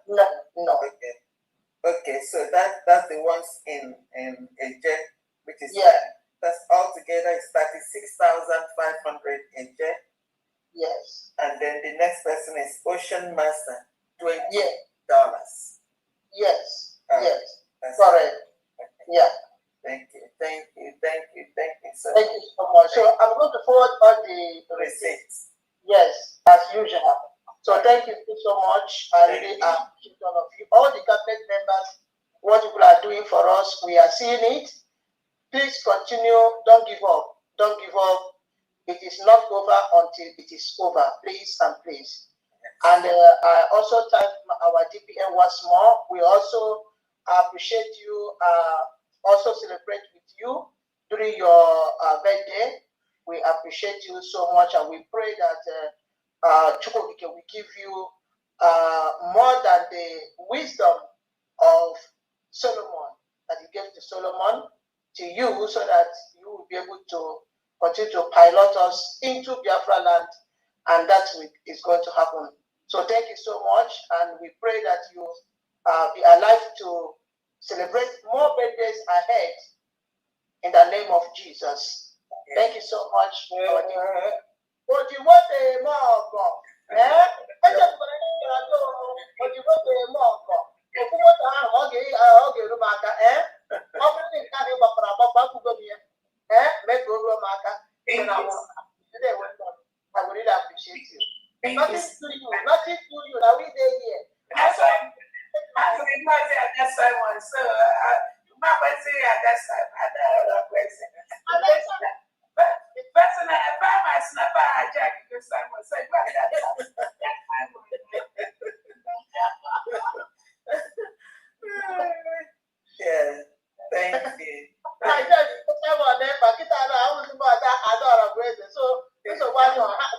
Okay, so that's the ones in a jet, which is that's altogether is 36,500 in jet. Yes. And then the next person is Ocean Master, $20. Yes. That's correct. Yeah. Thank you. So Thank you so much. So I'm going to forward all the receipts. Yes, as usual. So thank you so much. I really appreciate all of you. All the cabinet members, what you are doing for us, we are seeing it. Please continue. Don't give up. It is not over until it is over. Please and please. And I also thank our DPM once more. We also appreciate you, also celebrate with you during your birthday. We appreciate you so much, and we pray that Chukwukike will give you more than the wisdom of Solomon that he gave to Solomon to you, so that you will be able to continue to pilot us into Biafra land, and that is going to happen. So thank you so much, and we pray that you be alive to celebrate more birthdays ahead in the name of Jesus. Thank you so much. I would really appreciate you. Nothing to you. Now we here. That's why one. So my person at that time, I don't person. But the person I found my snapper hijack this time was like, what that yeah, thank you. I just ever there, but I was about that. I don't have braces. So this is why you have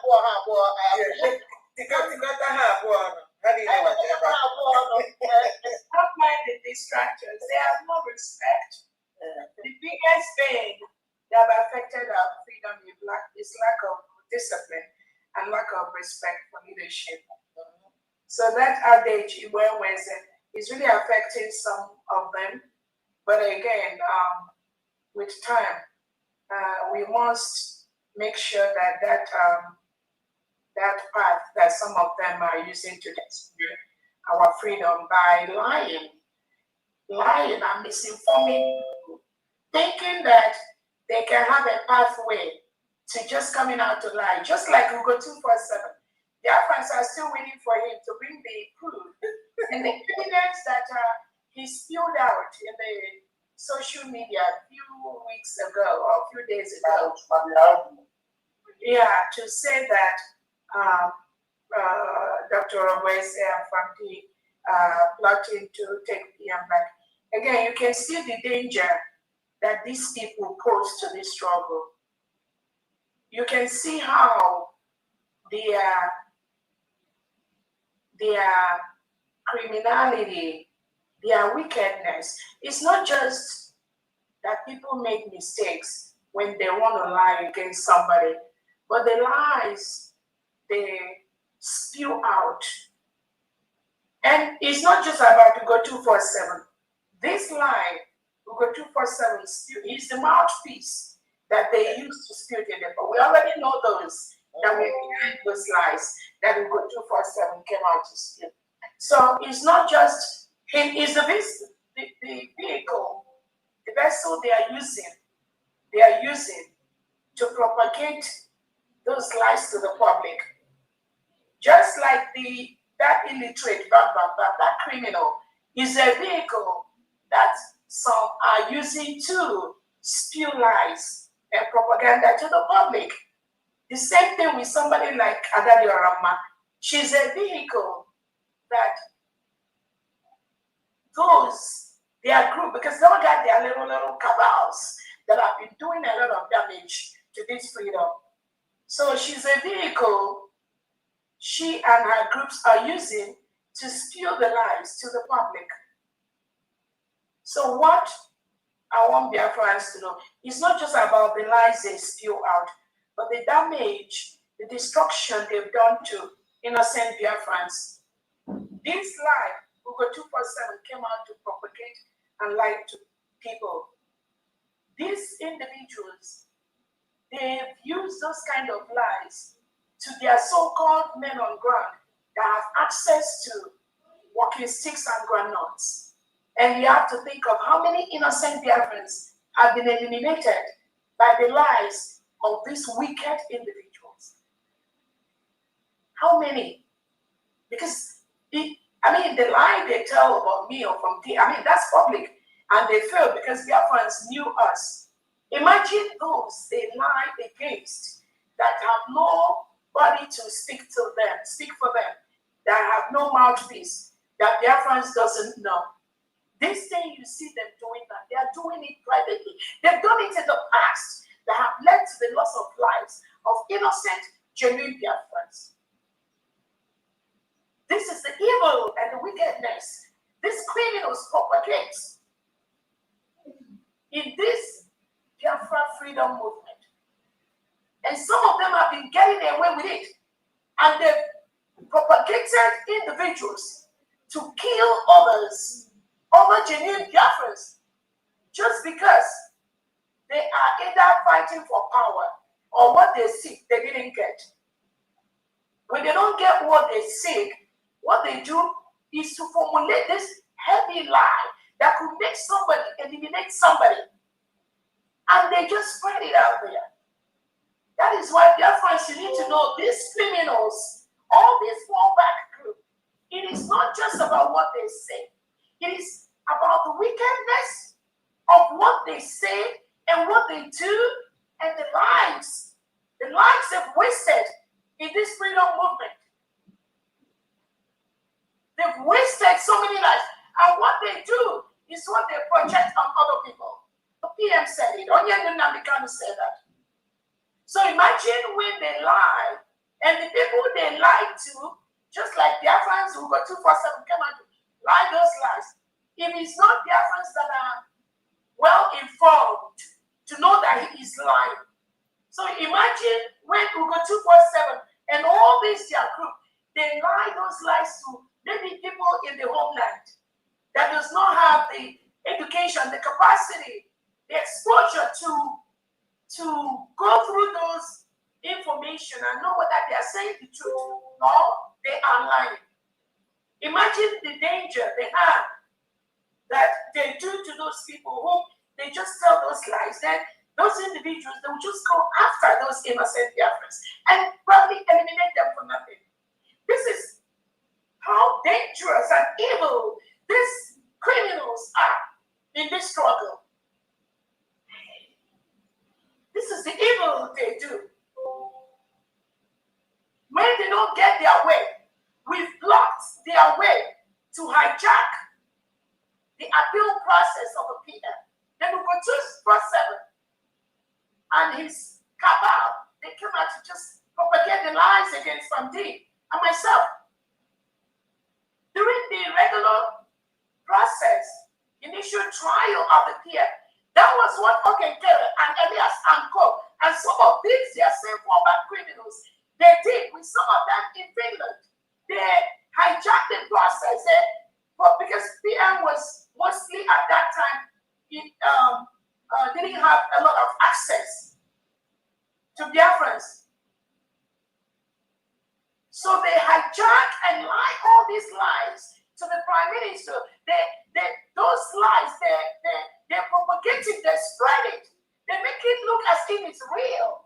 Not mind the distractions. They have no respect. The biggest thing that have affected our freedom is lack of discipline and lack of respect for leadership. So that adage, is really affecting some of them. But again, with time, we must make sure that that path that some of them are using to destroy our freedom by lying and misinforming people, thinking that they can have a pathway to just coming out to lie, just like we go 247. The Africans are still waiting for him to bring the proof and the evidence that he spewed out in the social media a few weeks ago or a few days ago. Yeah, to say that Dr. Roboise and Famke plotting to take PM back. Again, you can see the danger that these people pose to this struggle. You can see how their criminality, their wickedness, it's not just that people make mistakes when they want to lie against somebody, but the lies they spew out. And it's not just about to go 247. This lie, Ugo 247, is the mouthpiece that they use to spew it in there. But we already know those that were behind those lies that Ugo 247 came out to spew. So it's not just him, it's the vehicle, the vessel they are using to propagate those lies to the public. Just like that illiterate, that criminal is a vehicle that some are using to spew lies and propaganda to the public. The same thing with somebody like Adadi Orama. She's a vehicle that their group, because they all got their little cabals that have been doing a lot of damage to this freedom. So she's a vehicle she and her groups are using to spew the lies to the public. So what I want Biafrans to know is not just about the lies they spew out, but the damage, the destruction they've done to innocent Biafrans. This lie, Ugo 247, came out to propagate and lie to people. These individuals, they've used those kind of lies to their so-called men on ground that have access to walking sticks and groundnuts. And you have to think of how many innocent Biafrans have been eliminated by the lies of these wicked individuals. How many? Because, the lie they tell about me or from that's public. And they failed because Biafrans knew us. Imagine those they lie against that have nobody to speak for them, that have no mouthpiece, that Biafrans doesn't know. This thing you see them doing that, they are doing it privately. They've done it in the past that have led to the loss of lives of innocent, genuine Biafrans. This is the evil and the wickedness these criminals propagate in this Biafra freedom movement. And some of them have been getting away with it. And they've propagated individuals to kill others, other genuine Biafrans, just because they are either fighting for power or what they seek they didn't get. When they don't get what they seek, what they do is to formulate this heavy lie that could make somebody eliminate somebody. And they just spread it out there. That is why, Biafrans, you need to know these criminals, all this fallback group, it is not just about what they say. It is about the wickedness of what they say and what they do and the lives they've wasted in this freedom movement. They've wasted so many lives. And what they do is what they project on other people. The PM said it. Onyendu Namikanu said that. So imagine when they lie, and the people they lie to, just like Biafrans who got 247 come out to lie those lies. If it's not Biafrans that are well informed to know that he is lying. So imagine when Ugo 247 and all this their group, they lie those lies to maybe people in the homeland that does not have the education, the capacity, the exposure to go through those information and know whether they are saying the truth or they are lying. Imagine the danger they have that they do to those people who they just tell those lies. Then those individuals, they will just go after those innocent Biafrans and probably eliminate them for nothing. This is how dangerous and evil these criminals are in this struggle. This is the evil they do. When they don't get their way, we've blocked their way to hijack the appeal process of a PM. Then we go to 4/7 and his cabal, they came out to just propagate the lies against Famdi and myself. During the regular process, initial trial of the PM, that was what Okenkere and Elias and Co. and some of these, their same former criminals, they did with some of them in Finland. They hijacked the process because PM was mostly at that time, didn't have a lot of access to Biafrans. So they hijack and lie all these lies to the Prime Minister. Those lies, they're propagating, they spread it. They make it look as if it's real.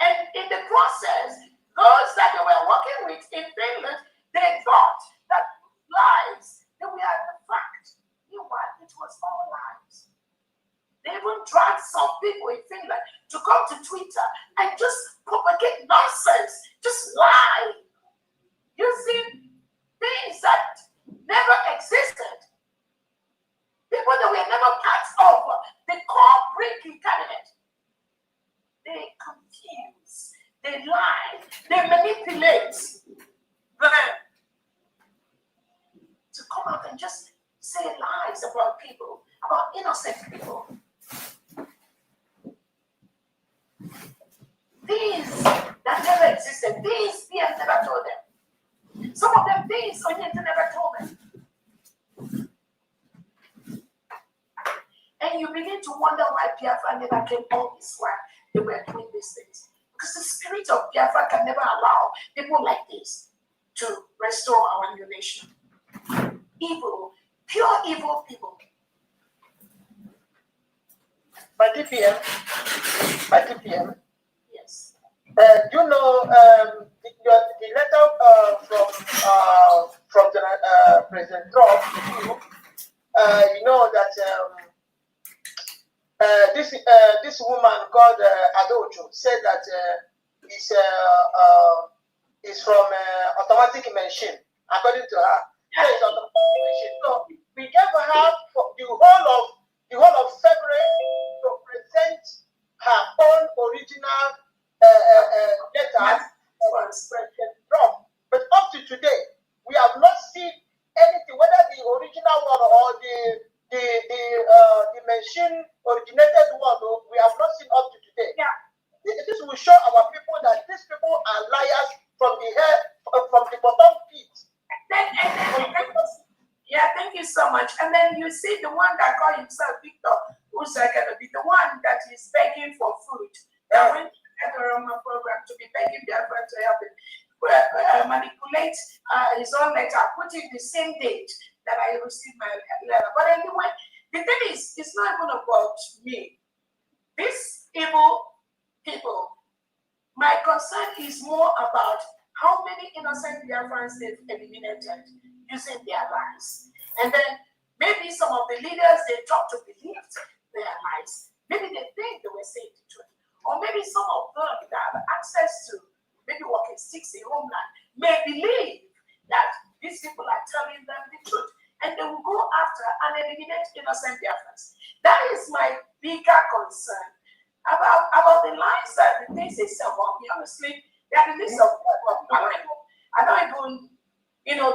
And in the process, those that they were working with in Finland, they thought that lies, they were the fact. Meanwhile, it was all lies. They even dragged some people in Finland to come to Twitter and just propagate nonsense, just lie, using things that never existed. People that were never part of the core breaking cabinet. They confuse, they lie, they manipulate them to come out and just say lies about people, about innocent people. Things that never existed, things PM never told them. Some of them things Onyente never told them. And you begin to wonder why Biafra never came all this while they were doing these things. Because the spirit of Biafra can never allow people like this to restore our new nation. Evil, pure evil people. My DPM. Yes. You know, the letter from President Trump. You know that this woman called Adojo said that is from automatic machine, according to her. Yeah. It's automatic machine. So we gave her for the whole of February to present her own original letter for President Trump. But up to today, we have not seen anything, whether the original one or the machine originated one. We have not seen up to today. Yeah. This will show our people that these people are liars from the head, from the bottom pit. Yeah, thank you so much. And then you see the one that called himself Victor, who's going to be the one that is begging for food. That went to the Roman program to be begging their friend to help him manipulate his own letter, put it the same date that I received my letter. But anyway, the thing is, it's not even about me. These evil people, my concern is more about how many innocent Biafrans they've eliminated using their lies. And then maybe some of the leaders they talk to believe their lies. Maybe they think they were saying the truth. Or maybe some of them that have access to maybe working sticks in homeland may believe that these people are telling them the truth. And they will go after and eliminate innocent Biafrans. That is my bigger concern about the lies that the things they say about me. Honestly, they are the list of I don't even,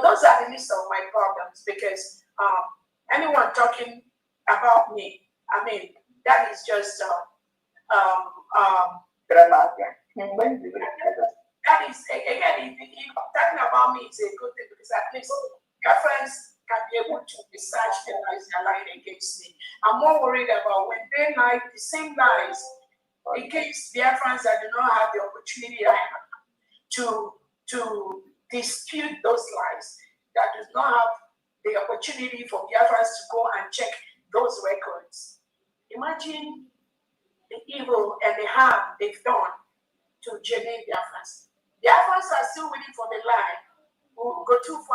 those are the list of my problems because anyone talking about me, I mean, that is just That is, again, talking about me is a good thing because at least your friends can be able to research the lies they're lying against me. I'm more worried about when they lie the same lies against their friends that do not have the opportunity to dispute those lies, that does not have the opportunity for Biafrans to go and check those records. Imagine the evil and the harm they've done to genuine Biafrans. Biafrans are still waiting for the lie. We'll go 247.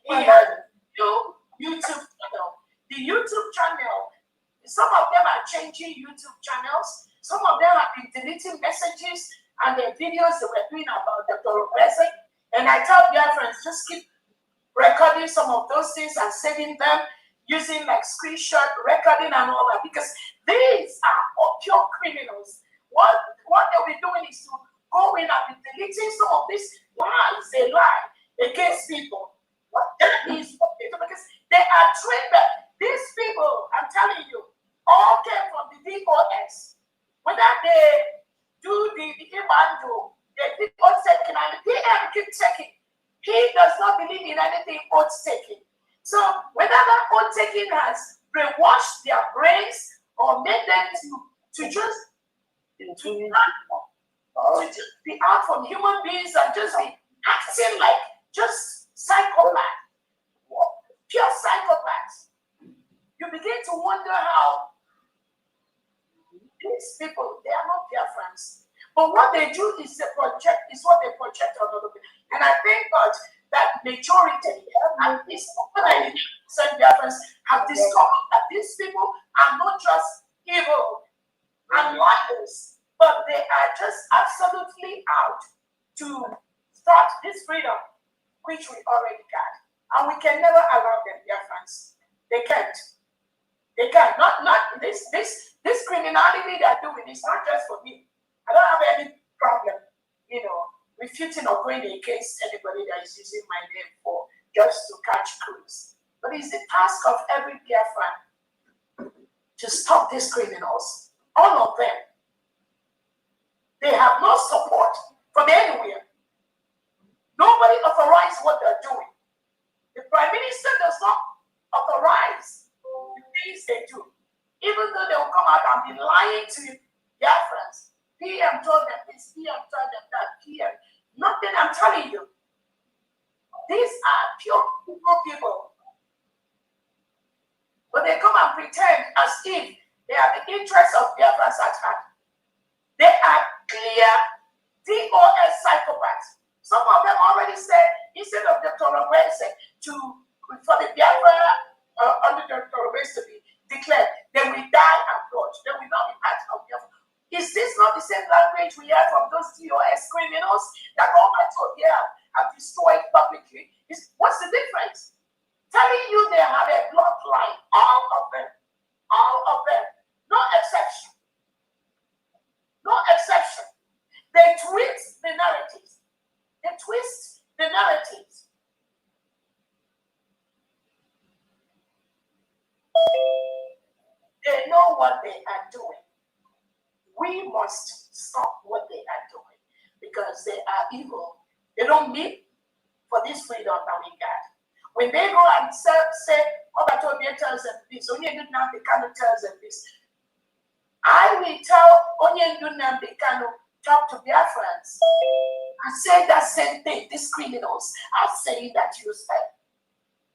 He has a new YouTube channel. The YouTube channel, some of them are changing YouTube channels. Some of them have been deleting messages and the videos they were doing about Dr. Fundraising. And I tell Biafrans, just keep recording some of those things and saving them using like screenshot recording and all that, because these are pure criminals. What they'll be doing is to go in and be deleting some of these lies they lie against people. What that is what they do, because they are trained. These people, I'm telling you, all came from the DOS. Whether they do the Imando, they did oath taking, and the DM keep taking. He does not believe in anything oath taking. So whether that oath taking has brainwashed their brains or made them to just be out from human beings and just be acting like just psychopaths, pure psychopaths, you begin to wonder how these people, they are not Biafrans. But what they do is what they project on other people. And I think that majority, at least some Biafrans, have discovered that these people are not just evil and liars, but they are just absolutely out to start this freedom, which we already got. And we can never allow them, Biafrans. They can't. They can't. Not this criminality they're doing is not just for me. I don't have any problem, refuting or going against anybody that is using my name for just to catch crews. But it's the task of every Biafran to stop these criminals. All of them. They have no support from anywhere. Nobody authorizes what they're doing. The Prime Minister does not authorize the things they do. Even though they will come out and be lying to Biafrans. PM told them this, PM told them that, PM. Nothing, I'm telling you. These are pure people. But they come and pretend as if they are the interests of Biafrans at heart. They are clear DOS psychopaths. Some of them already said, instead of Dr. Fundraising for the Biafra under Dr. Fundraising to be declared, they will die abroad. They will not be part of Biafra. Is this not the same language we hear from those DOS criminals that all I told you have destroyed publicly? What's the difference? Telling you they have a bloodline, all of them, no exception. No exception. They twist the narratives. They know what they are doing. We must stop what they are doing because they are evil. They don't live for this freedom that we got. When they go and say, Obatobia tells them this, Onyendu Nnamdi tells them this, I will tell Onyendu Nnamdi talk to Biafrans and say that same thing. These criminals are saying that you said.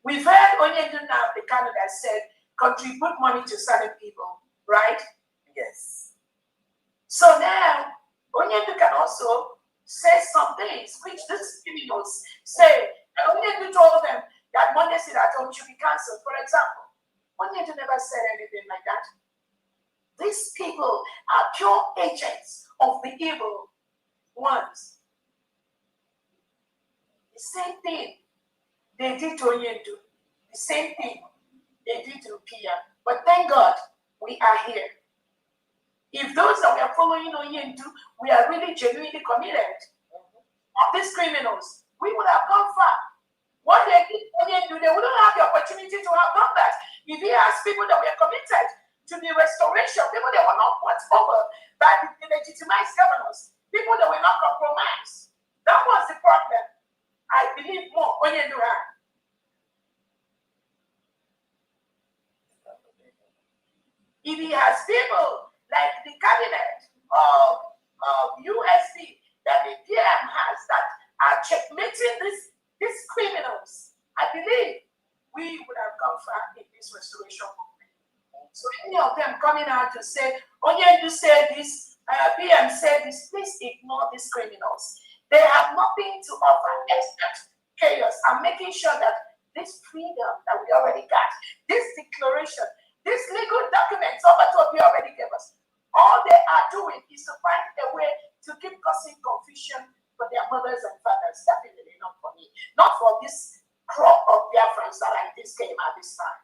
We've heard Onyendu Nnamdi that said, contribute money to certain people, right? Yes. So now, Onyendu can also say some things which these criminals say. And Onyendu told them that Monday sit at home should be cancelled, for example. Onyendu never said anything like that. These people are pure agents of the evil ones. The same thing they did to Onyendu. The same thing they did to Pia. But thank God we are here. If those that we are following Onyendu, we are really genuinely committed of these criminals, we would have gone far. What they did Onyendu, they wouldn't have the opportunity to have done that. If he asked people that were committed to the restoration, people that were not bought over by the legitimized governors, people that were not compromised. if he has people like the cabinet of USD that the PM has that are checkmating these criminals, I believe we would have gone far in this restoration movement. So any of them coming out to say, Onyendu said this, PM said this, please ignore these criminals. They have nothing to offer except chaos. I'm making sure that this freedom that we already got, this declaration, this legal documents Obatobi already gave us, all they are doing is to find a way to keep causing confusion for their mothers and fathers. Definitely not for me. Not for this crop of Biafrans that like this came at this time.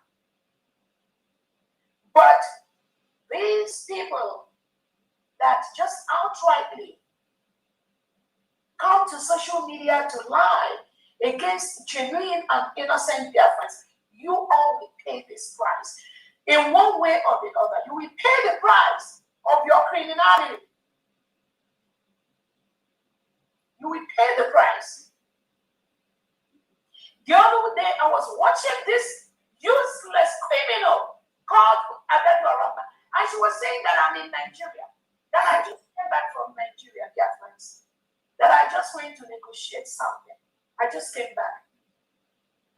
But these people that just outrightly come to social media to lie against genuine and innocent Biafrans, you all will pay this price. In one way or the other, you will pay the price of your criminality. You will pay the price. The other day, I was watching this useless criminal called Adedo Araba, and she was saying that I'm in Nigeria, that I just came back from Nigeria, Biafrans, that I just went to negotiate something. I just came back.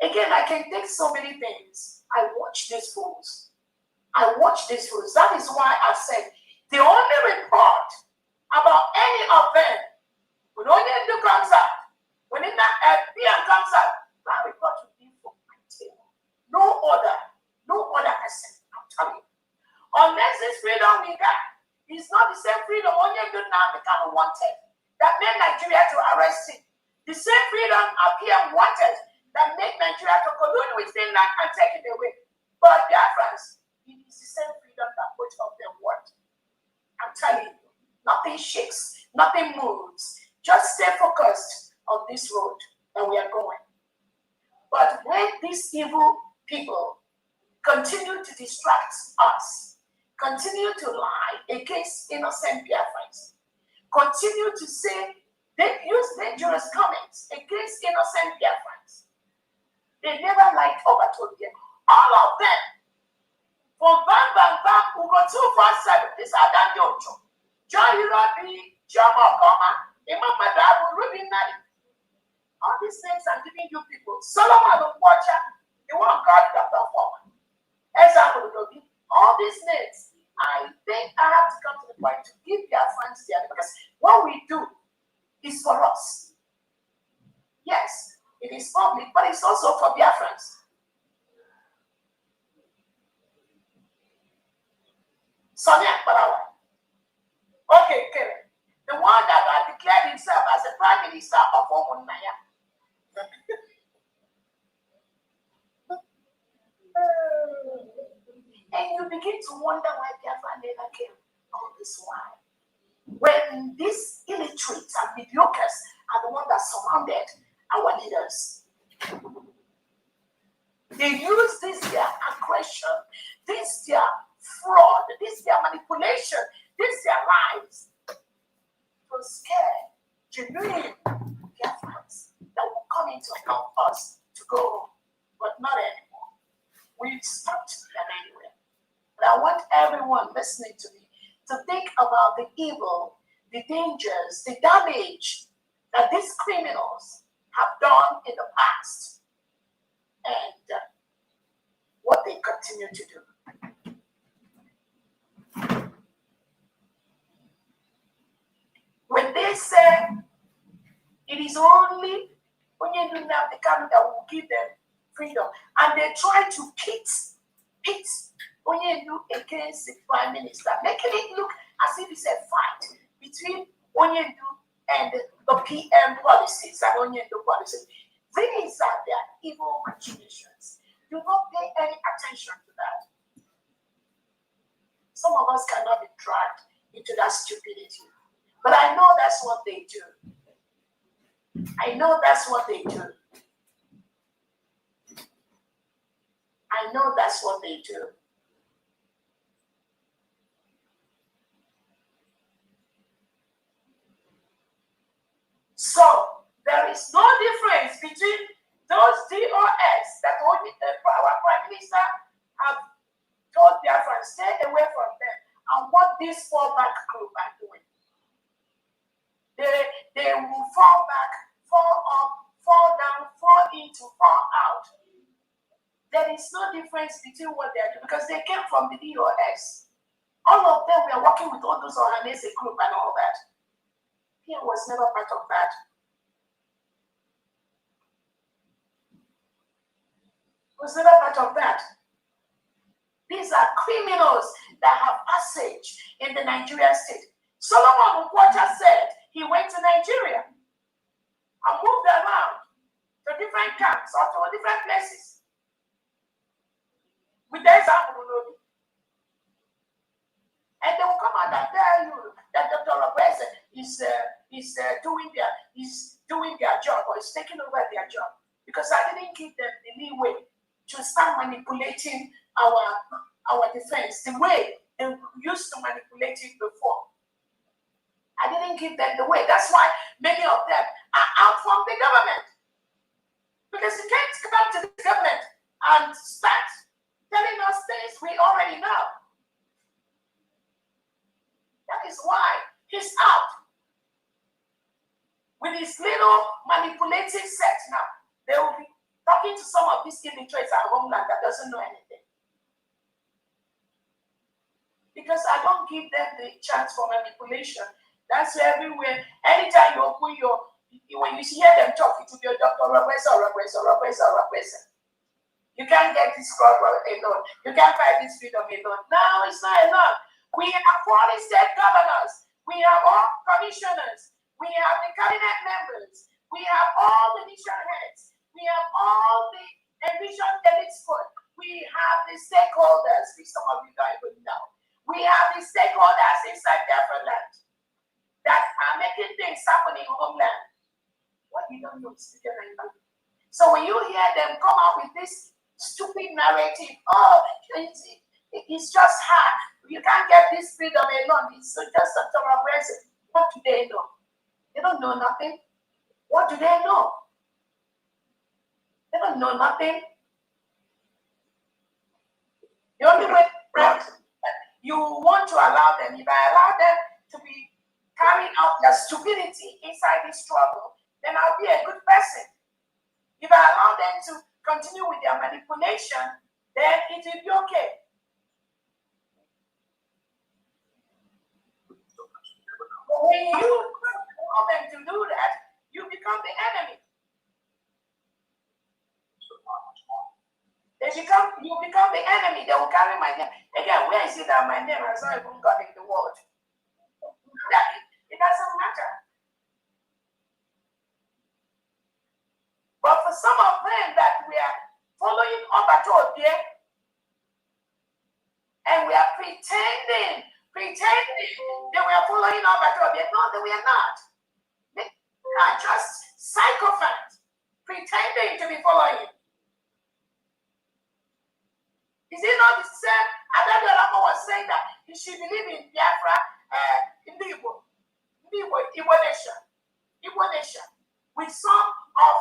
Again, I can take so many things. I watch these fools. I watch these fools. That is why I said the only report about any of them, when Onyendu comes out, when PM comes out, that report will be for my table. No other person. I'm telling you. Unless this freedom we got is not the same freedom Onyendu now become wanted. That made Nigeria to arrest him. The same freedom PM wanted that made Nigeria to collude with Finland and take it away. But Biafrans, it is the same freedom that both of them want. I'm telling you, nothing shakes, nothing moves. Just stay focused on this road that we are going. But when these evil people continue to distract us, continue to lie against innocent Biafrans, continue to say, they use dangerous comments against innocent Biafrans. They never liked Obatobi. All of them, from Bam, who go 247, this Adam Yocho, John Hirobi, Jama Koma, Imam Madabu, Ruby Nadi. All these names I'm giving you people. Solomon Watcher, the one God got the former. All these names, I think I have to come to the point to give their friends there, because what we do is for us. Yes, it is public, but it's also for their friends. Sonia Parawa. Okay, Kevin. The one that had declared himself as the Prime Minister of Omunaya. And you begin to wonder why Biafra never came all this while. When these illiterates and mediocres are the ones that surrounded our leaders. They use this their aggression, this their fraud, this their manipulation, this their lies to scare genuine Biafrans that will come in to help us to go home, but not anymore. We stopped them anywhere. But I want everyone listening to me to think about the evil, the dangers, the damage that these criminals have done in the past and what they continue to do. When they say it is only Onyendu Nnamdi Kanu that will give them freedom, and they try to pit Onyendu against the Prime Minister, making it look as if it's a fight between Onyendu and the PM policies and Onyendu policies. These are their evil machinations. Do not pay any attention to that. Some of us cannot be dragged into that stupidity. But I know that's what they do. I know that's what they do. I know that's what they do. So there is no difference between those DOS that only our Prime Minister have told Biafra, stay away from what this fallback group are doing. They will fall back, fall up, fall down, fall into, fall out. There is no difference between what they are doing because they came from the DOS. All of them were working with all those Ohanese group and all that. He was never part of that. Was never part of that. These are criminals that have passage in the Nigerian state. Solomon Ukwacha said he went to Nigeria and moved around to different camps or to different places. With their example, and they will come out and tell you that Dr. Robes is doing their job or is taking over their job because I didn't give them the leeway to start manipulating our defense the way they used to manipulate it before. I didn't give them the way. That's why many of them are out from the government. Because you can't come to the government and start telling us things we already know. That is why he's out with his little manipulative set now. They will be talking to some of these illiterates at homeland that doesn't know anything. Because I don't give them the chance for manipulation. That's everywhere. Anytime you open when you hear them talk, it will be a Dr. Rabesa. You can't get this crowd alone. You can't fight this freedom alone. No, it's not enough. We have 40 state governors. We have all commissioners. We have the cabinet members. We have all the mission heads. We have all the envision elite squad. We have the stakeholders, which some of you don't even know. We have the stakeholders inside Biafra land that are making things happen in homeland. What you don't know is together. So when you hear them come out with this stupid narrative, oh, it's just hard. You can't get this freedom alone. It's just a total present. What do they know? They don't know nothing. What do they know? They don't know nothing. The only way that you want to allow them, if I allow them to be carrying out their stupidity inside this struggle, then I'll be a good person. If I allow them to continue with their manipulation, then it will be okay. But when you allow them to do that, you become the enemy. You become the enemy. They will carry my name. Again, where is it that my name has not even got in the world? It doesn't matter. But for some of them that we are following Obato there, and we are pretending that we are following Obato there. No, that we are not. They are just psychopaths pretending to be following. Is it not the same? Adadolama was saying that you should believe in Biafra, in the Igbo nation, with some of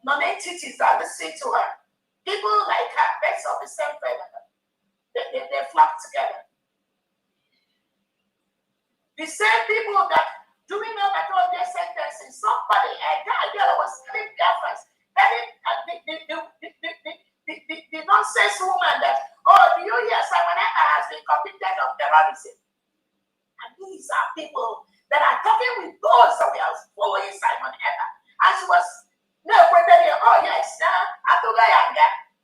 non-entities that listen to her. People like her, birds of the same feather. They flock together. The same people that doing all that all their sentencing, somebody, a girl was telling Biafrans, the nonsense woman that, oh, do you hear Simon Ekpa has been convicted of terrorism? And these are people that are talking with those that we are following Simon Ekpa. And she was, no, oh yes,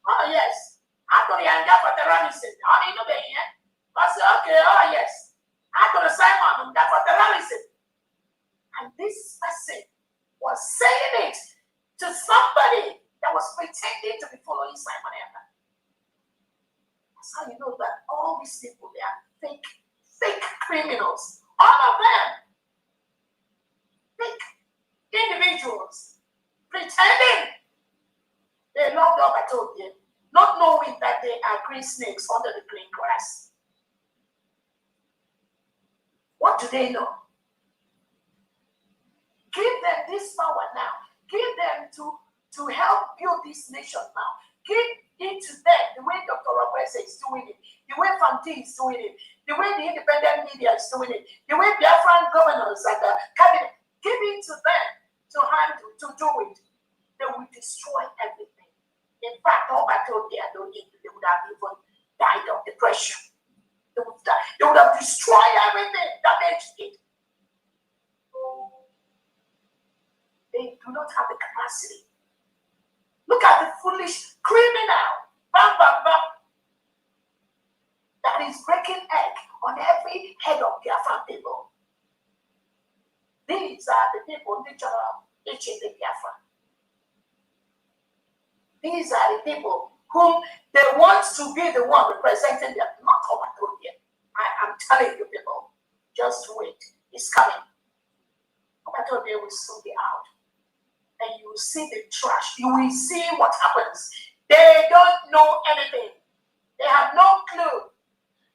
oh yes, for terrorism. I mean, I said, okay, oh yes, Simon for terrorism. And this person was saying it to somebody that was pretending to be following Simon Ekpa. That's how you know that all these people, they are fake criminals. All of them. Fake individuals. Pretending they love the Obatobia, not knowing that they are green snakes under the green grass. What do they know? Give them this power now. Give them to help build this nation now. Give it to them the way Dr. Roberts is doing it, the way Famti is doing it, the way the independent media is doing it, the way Biafran governors and the cabinet. Give it to them to handle, to do it. They will destroy everything. In fact, all I told you, they would have even died of depression. They would die. They would have destroyed everything, damaged it. They do not have the capacity. Look at the foolish criminal, bam, bam, bam, that is breaking egg on every head of Biafran people. These are the people teaching the Biafra. These are the people whom they want to be the one representing them, not Obatodia. I am telling you people, just wait, it's coming. Obatodia will soon be out. And you will see the trash. You will see what happens. They don't know anything. They have no clue.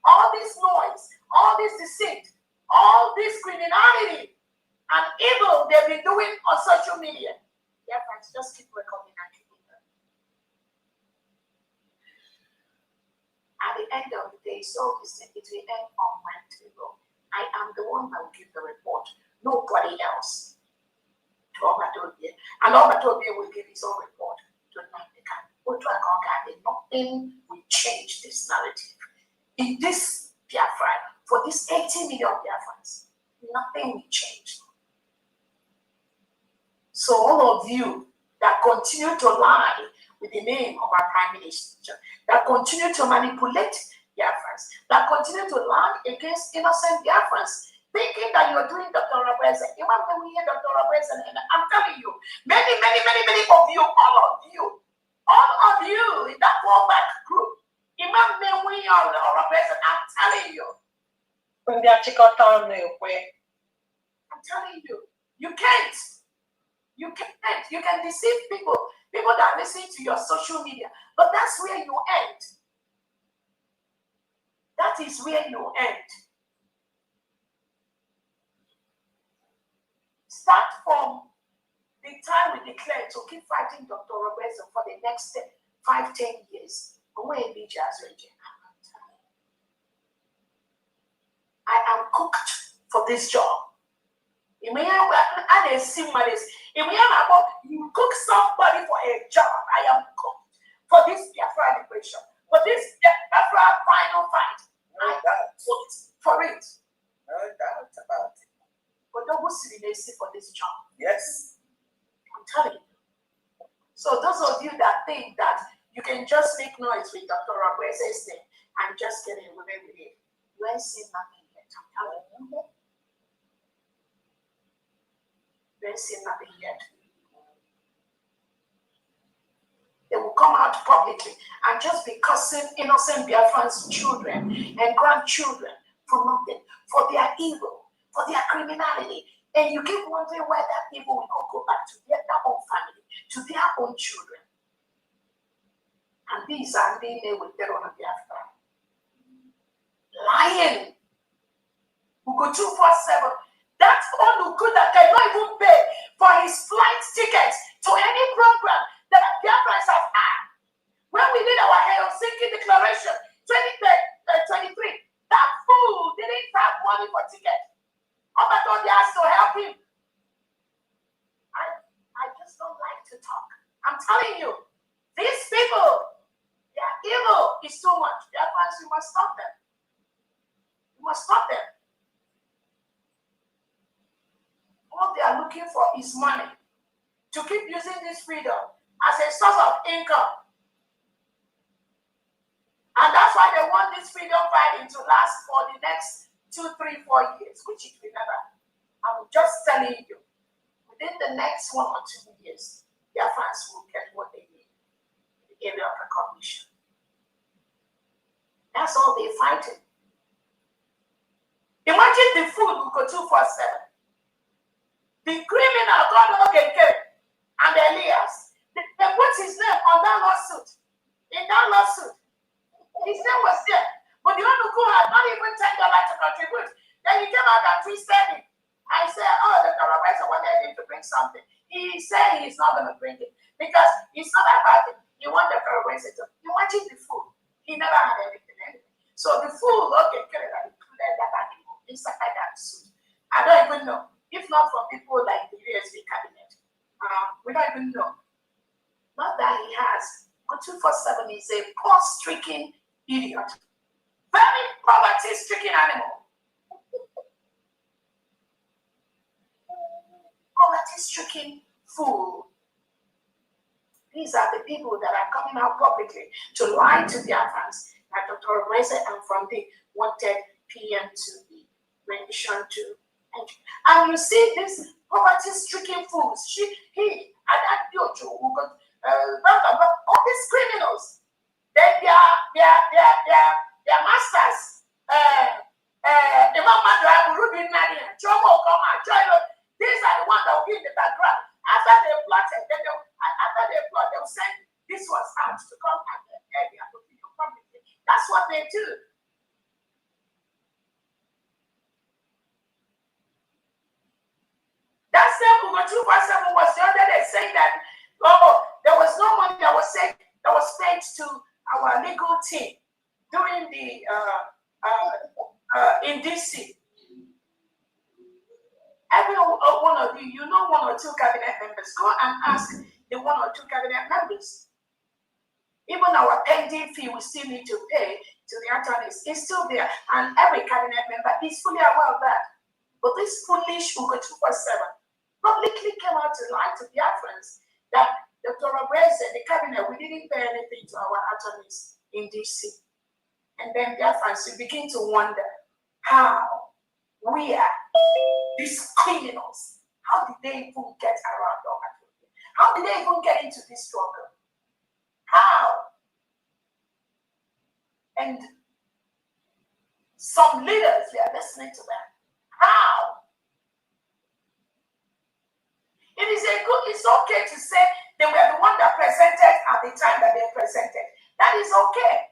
All this noise, all this deceit, all this criminality and evil they've been doing on social media. Yeah, friends, just keep recording and keep it. At the end of the day, so it will end on my table. I am the one that will give the report. Nobody else. To Obatobia. And Obatobia will give his own report to Nandika. Nothing will change this narrative. In this Biafra, for these 80 million Biafrans, nothing will change. So all of you that continue to lie with the name of our Prime Minister, that continue to manipulate Biafrans, that continue to lie against innocent Biafrans, thinking that you're doing Dr. Roberts, and Dr. Roberts, and I'm telling you, many of you, all of you in that fallback group, Imam Mewi or Roberts, I'm telling you. I'm telling you, you can't. You can't. You can deceive people that listen to your social media, but that's where you end. That is where you end. Start from the time we declare to keep fighting Dr. Roberts for the next 5-10 years. I am cooked for this job. You cook somebody for a job. I am cooked for this Biafra liberation, for this Biafra final fight. I am cooked for it. No doubt about it. But don't go see for this job. Yes. I'm telling you. So those of you that think that you can just make noise with Dr. Roberts' thing and just get away with it, you ain't seen nothing yet. I'm telling you. You ain't seen nothing yet. They will come out publicly and just be cursing innocent Biafran's children and grandchildren for nothing, for their evil, for their criminality. And you keep wondering why that evil will not go back to their own family, to their own children. And these are being made with their own Biafra. Lying. Who go 247. That's all who that cannot even pay for his flight tickets to any program that Biafrans have had. When we did our Helsinki declaration 2023, that fool didn't have money for tickets. Obatodi has to help him. I just don't like to talk. I'm telling you, these people, their evil is too much. Biafrans, you must stop them. You must stop them. All they are looking for is money to keep using this freedom as a source of income. And that's why they want this freedom fighting to last for the next 2, 3, 4 years, which it will never. I'm just telling you, within the next 1 or 2 years, their fans will get what they need in the area of recognition. That's all they're fighting. Imagine the fool who go 247. The criminal God and Elias, they put his name on that lawsuit. In that lawsuit, his name was there. But the one who had not even $10 to contribute, then he came out and twisted it. I said, oh, the Roberts wanted him to bring something. He said he's not going to bring it because it's not about it. You want the Raise it. Imagine the food. He never had anything anyway. So the food, okay, included that animal inside that suit. I don't even know. If not for people like the USB cabinet, we don't even know. Not that he has. But 247 is a poor-stricken idiot. Very poverty-stricken animal. Poverty-stricken fool. These are the people that are coming out publicly to lie to their fans that Dr. Reza and Fundraising wanted PM to be rendition to. And you see this poverty-stricken fools, he, and that Yojo, all these criminals, then their masters, Imam Madra, Rubin Nadia, Jomo Koma, Joy, these are the ones that will be in the background. After they plotted, then they'll send this ones out to come and air their opinion publicly. That's what they do. That same Google 247 was the other day saying that, oh, there was no money that was paid to our legal team during the in DC. Every one of you, know one or two cabinet members. Go and ask the one or two cabinet members. Even our pending fee we still need to pay to the attorneys is still there, and every cabinet member is fully aware of that. But this foolish Ugo 247 publicly came out to lie to the Biafrans that Dr. Roberts and the cabinet, we didn't pay anything to our attorneys in DC. And then Biafrans, you begin to wonder how we are these criminals. How did they even get around all that? How did they even get into this struggle? How? And some leaders, we are listening to them. How? It's okay to say they were the one that presented at the time that they presented. That is okay.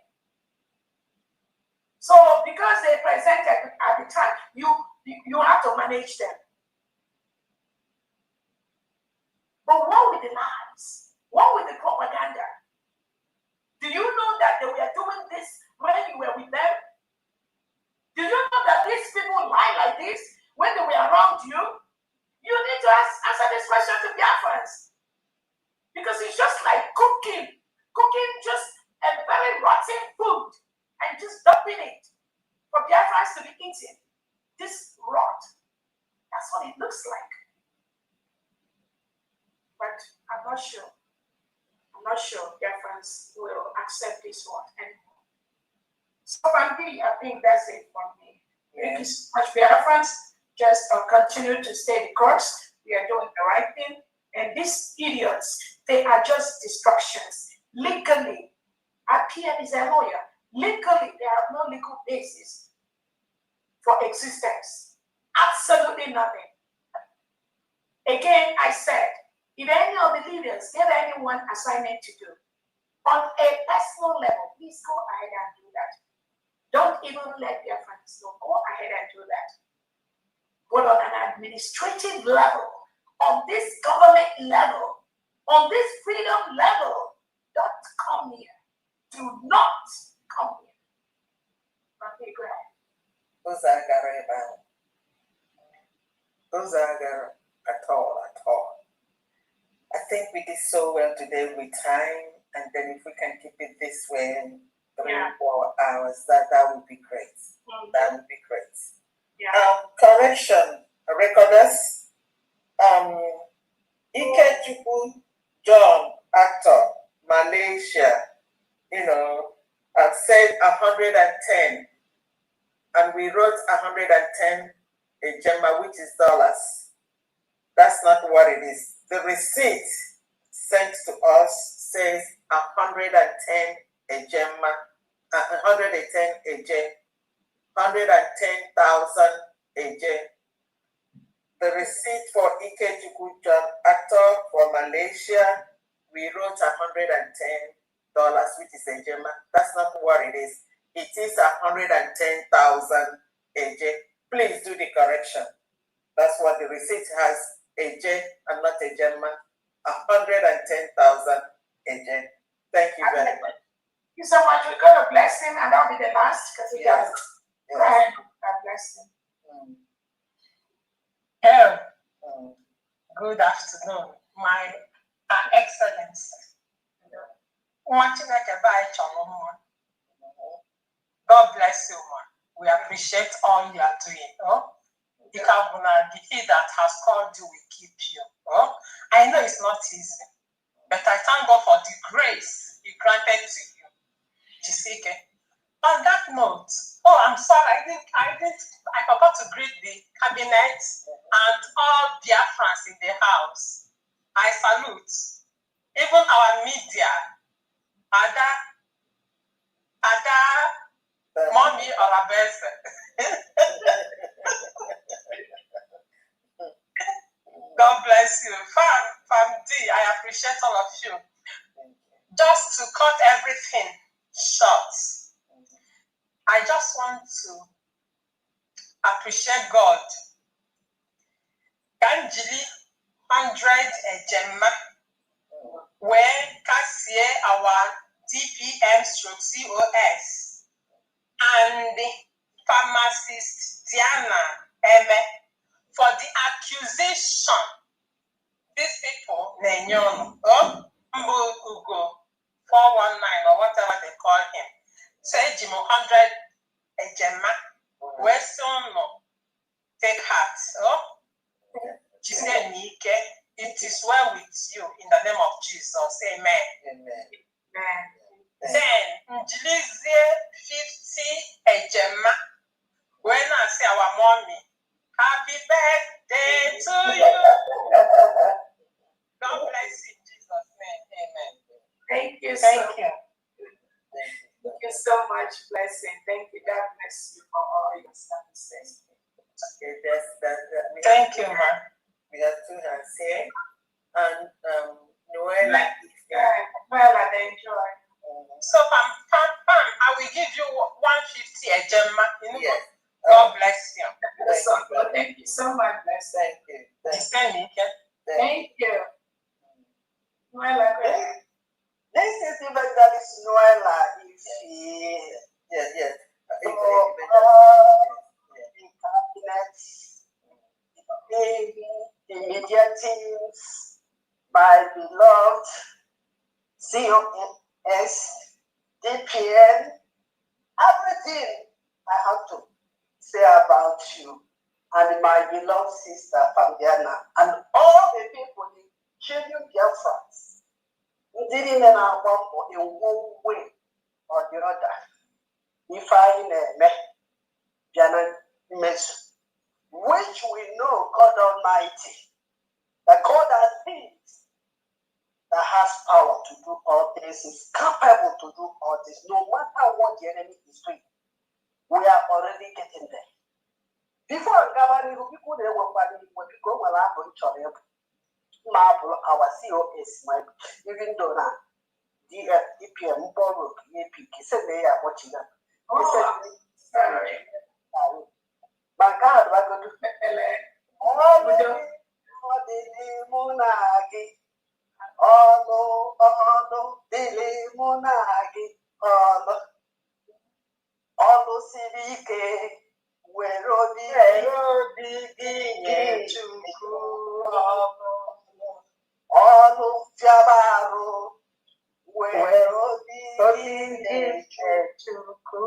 So because they presented at the time, you have to manage them. But what with the lies? What with the propaganda? Do you know that they were doing this when you were with them? Do you know that these people lie like this when they were around you? You need to answer this question to Biafrans. Because it's just like cooking just a very rotten food and just dumping it for Biafrans to be eating. This rot. That's what it looks like. But I'm not sure. Biafrans will accept this one anymore. So I think that's it for me. Thank you so much, Biafrans. Just continue to stay the course. We are doing the right thing. And these idiots, they are just distractions. Legally, PM is a lawyer. Legally, they have no legal basis for existence. Absolutely nothing. Again, I said, if any of the leaders give anyone assignment to do, on a personal level, please go ahead and do that. Don't even let their friends know. Go ahead and do that. But on an administrative level, on this government level, on this freedom level, don't come here. Do not come here. Okay, go ahead. At all. I think we did so well today with time, and then if we can keep it this way, 3-4 hours, that would be great. That would be great. Correction, recorders. Ikechukwu John, actor, Malaysia, I've said 110, and we wrote 110 a gemma, which is dollars. That's not what it is. The receipt sent to us says 110 a gemma, 110 a gem, 110,000 a gem. The receipt for Ikechukwu John, actor for Malaysia, we wrote $110, which is a gemma. That's not what it is. It is 110,000 a gem. Please do the correction. That's what the receipt has, a J and not a gemma. 110,000 a J. Thank blessing, and that'll be the last because we Yes. got go ahead. God bless you. Oh, good afternoon, my Excellency. God bless you, man. We appreciate all you are doing. The He that has called you will keep you. I know it's not easy, but I thank God for the grace He granted to you. Chisike. On that note, I'm sorry, I forgot to greet the cabinet and all Biafrans in the house. I salute even our media, Ada, Mommy or Abese. God bless you. Fam D, I appreciate all of you. Just to cut everything short, I just want to appreciate God. Kanjili 100 Gemma, where Cassie, our DPM/COS, and the pharmacist Diana Eme for the accusation. These people, Nenyon, Ugo 419 or whatever they call him, say Jimo 100 Gemma, where son take heart. It is well with you in the name of Jesus. Amen. Amen. Then, Njilizie 50 Ejema. When I say our mommy, happy birthday to you. God bless you in Jesus' name. Amen. Thank you. Thank you. Thank you so much, blessing. Thank you. God bless you for all your services. Okay, Thank you, man. We have 2 hands here. And Noella, Well, I enjoy. So, I will give you 150 a Gemma. Yes. God bless you. Thank you so much, bless. Thank you. Thank you. Well, this is Evangelist Noella. Yes. In cabinet, the media teams, my beloved COS, DPN, everything I have to say about you and my beloved sister Fabiana and all the people, the children Biafrans, who didn't know in one way or the other. If I which we know God Almighty, that God has things that has power to do all things, is capable to do all this, no matter what the enemy is doing. We are already getting there. Before governing, people they were when people were going to marble our COS, even though now DPM, Borrow, EP, said they are watching them. My God, what could you Olu siri ike were obi gị nye Chukwu ọnụ fiaba arụ were obi gị nye Chukwu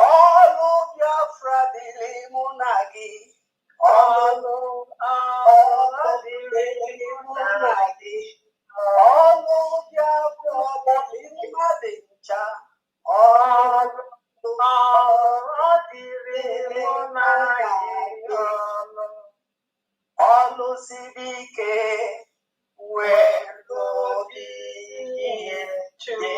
ọnụ Biafra dịrị mụ na gị ọnụ dịrị mụ na gị ọnụ Biafra dịrị mmadụ ncha ọnụ dịrị mụ na gị ọnụ siri ike were obi gị nye Chukwu.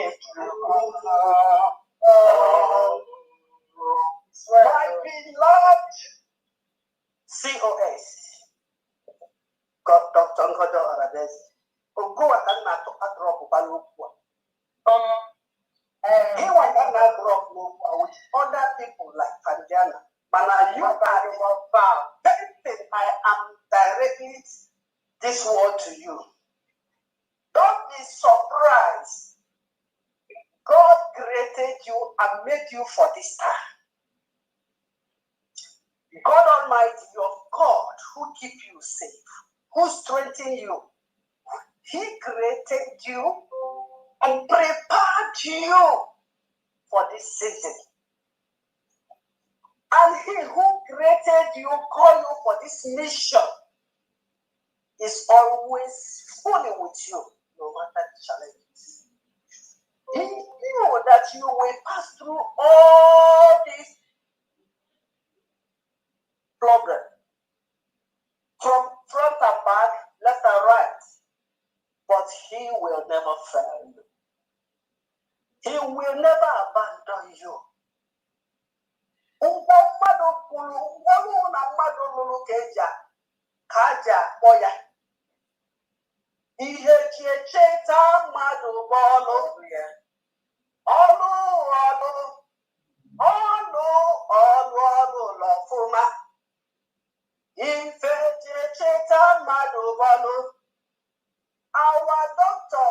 My beloved COS, Dr. Ngodo Arades, Ogo Atana to Atrop Balukwa. He was not drop with other people like Fanjana. But you are the I am directing this word to you. Don't be surprised. God created you and made you for this time. God Almighty, your God, who keep you safe, who strengthen you, He created you and prepared you for this season. And He who created you, call you for this mission, is always fully with you, no matter the challenges. He knew that you will pass through all these problems, from front and back, left and right, but He will never fail you. He will never abandon you. Ụgwọ mmadụ kwuru, ụgwọ na mmadụ lụrụ ka aja akpọ ya. Ihe ji echeta mmadụ bụ ọlụ ya. Ọlụ lọfụma. Ife ji echeta mmadụ bụ ọlụ. Our doctor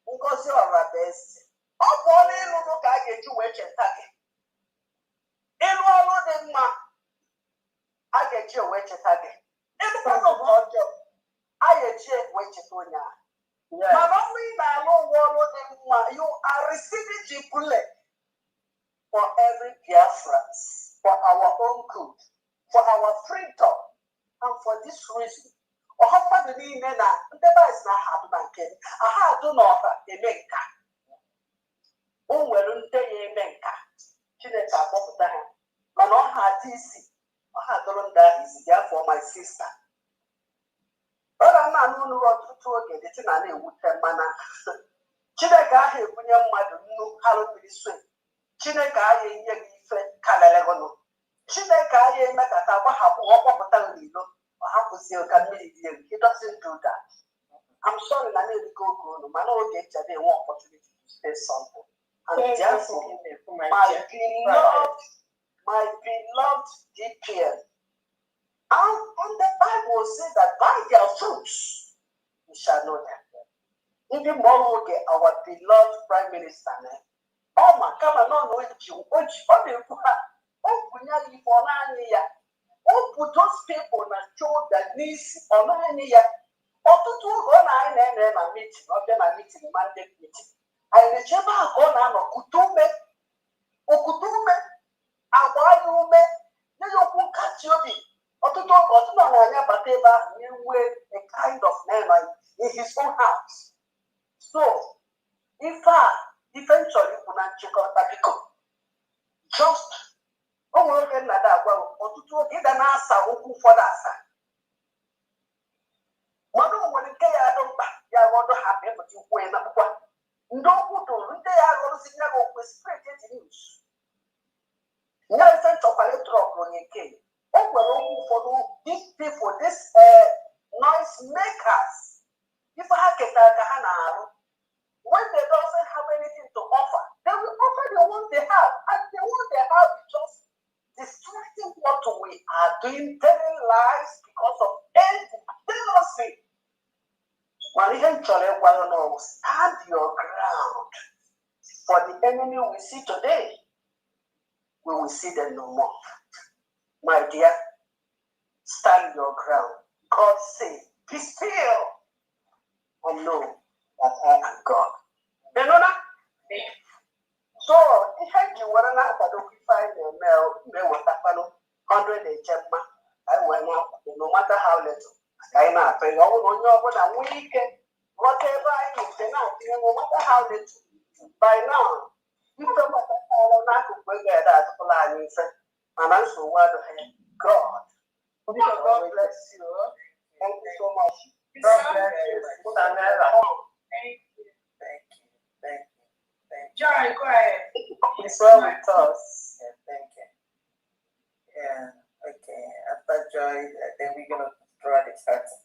Ngozi Orabesi, ọ bụ ọlụ ịlụrụ ka a ga-eji wee cheta gị. Ịlụ ọlụ dị mma, a ga-eji wee cheta gị. Ịlụkwa n'ụlọ ọjọọ, a ga-eji wee cheta onye ahụ. Mana ọ bụrụ ị na-alụ ụgwọ ọlụ dị mma, you are receiving the bullet for every Biafrans, for our own good, for our freedom, and for this reason. Ọha mmadụ niile na ndị baịs na aha adụ na nke aha adụ na ọha eme nka. O nwere ndị ya eme nka. Chineke akpọpụta ha. Mana ọha adị isi. Ọha adụrụ ndị ahụ isi ya for my sister. Ọra nna n'ụlọ ọtụtụ oge dịtị na na-ewute mana Chineke ahụ ebunye mmadụ nnu harụ mmiri swe. Chineke ahụ enye gị ife kalere gọnụ. Chineke ahụ emekata gbahapụ ọkpọpụta n'ilo. He doesn't do that. I'm sorry, I need to go, man. I don't get one opportunity to say something. And therefore, my beloved DPM, and the Bible says that by their fruits we shall know them. Even more, our beloved Prime Minister, oh my God, no, put those people na show that needs online here. Ọtụtụ oge ọ na-eme na meeting, ọ bịa na meeting, mandate meeting. Anyị na-echebe aka ọ na-anọ okutu ume, agba ya ume, nye ya okwu nkachi obi. Ọtụtụ oge ọtụtụ na-anya bata ebe ahụ na-enwe a kind of name in his own house. So, ife nchọrọ ikwu na nchịkọta biko, just o nwere oge nna da agwa ọtụtụ oge ịga na-asa okwu ụfọdụ asa. Mmadụ nwere nke ya adụ mkpa ya ọdụ ha ma ịpụta ikwu ya na akwụkwọ. Ndị okwu dụrụ ndị ya agọrụzi nye gị okwu spirit eti news. Nye ife nchọkwara trọk onye nke. O nwere okwu ụfọdụ these people, these noise makers. Ife ha ketara ka ha na-arụ. When they don't have anything to offer, they will offer the one they have. And the one they have is just distracting what we are doing, telling lies because of jealousy. Stand your ground. For the enemy we see today, we will see them no more. My dear, stand your ground. God said, be still and know that I am God. You know that? So, if you want to find a male with a 100 HM, I will not, no matter how little. I know, but you know what a weekend, whatever I do, no matter how little. By now, you don't matter how not to bring that plan, and also what God. God bless you. Thank you so much. God bless you. Thank you. John, go ahead. It's well with us. Yeah, thank you. Yeah, okay. After Joy, then we're going to draw the curtain.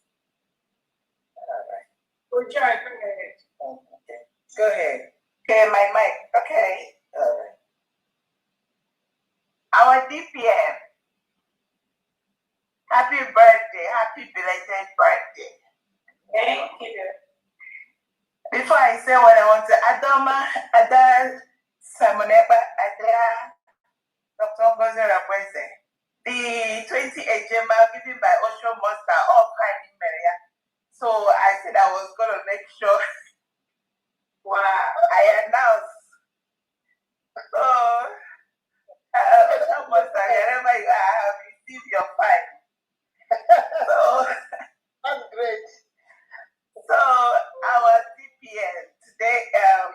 All right. Oh, John, go ahead. Okay. Go ahead. Okay, my mic. Okay. All right. Our DPM. Happy birthday. Happy belated birthday. Thank you. Before I say what I want to, Adama, Ada Simon Epa, Adria, Dr. Ngozi Rakwese. The 20 Ejema given by Osho Monster of Kandi Maria. So I said I was going to make sure I announced. So, Osho Monster, wherever you are, I have received your fine. So, That's great. So our CPN today,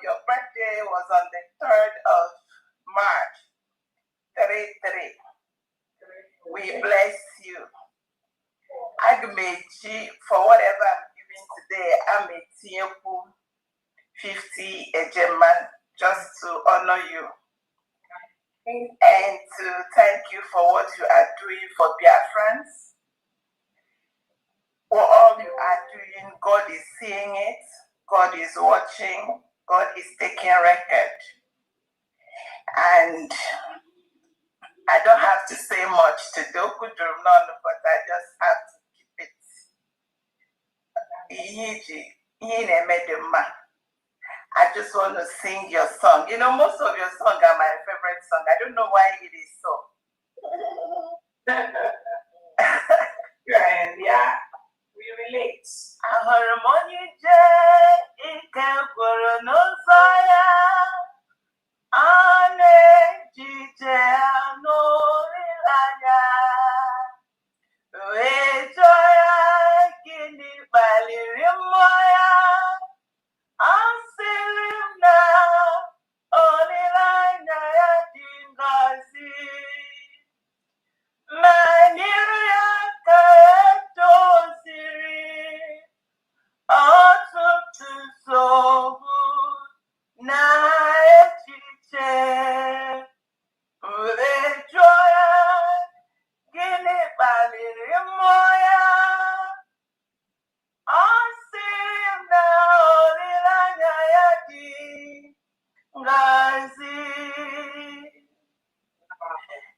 your birthday was on the 3rd of March. 3-3. We bless you. Agmechi, for whatever I'm giving today, I'm a Tiepu 50 Ejeman, just to honor you and to thank you for what you are doing for Biafrans. For all you are doing, God is seeing it, God is watching, God is taking record. And I don't have to say much to do, but I just have to keep it. I just want to sing your song. You know, most of your songs are my favorite song. I don't know why it is so. And yeah, we relate. Harmony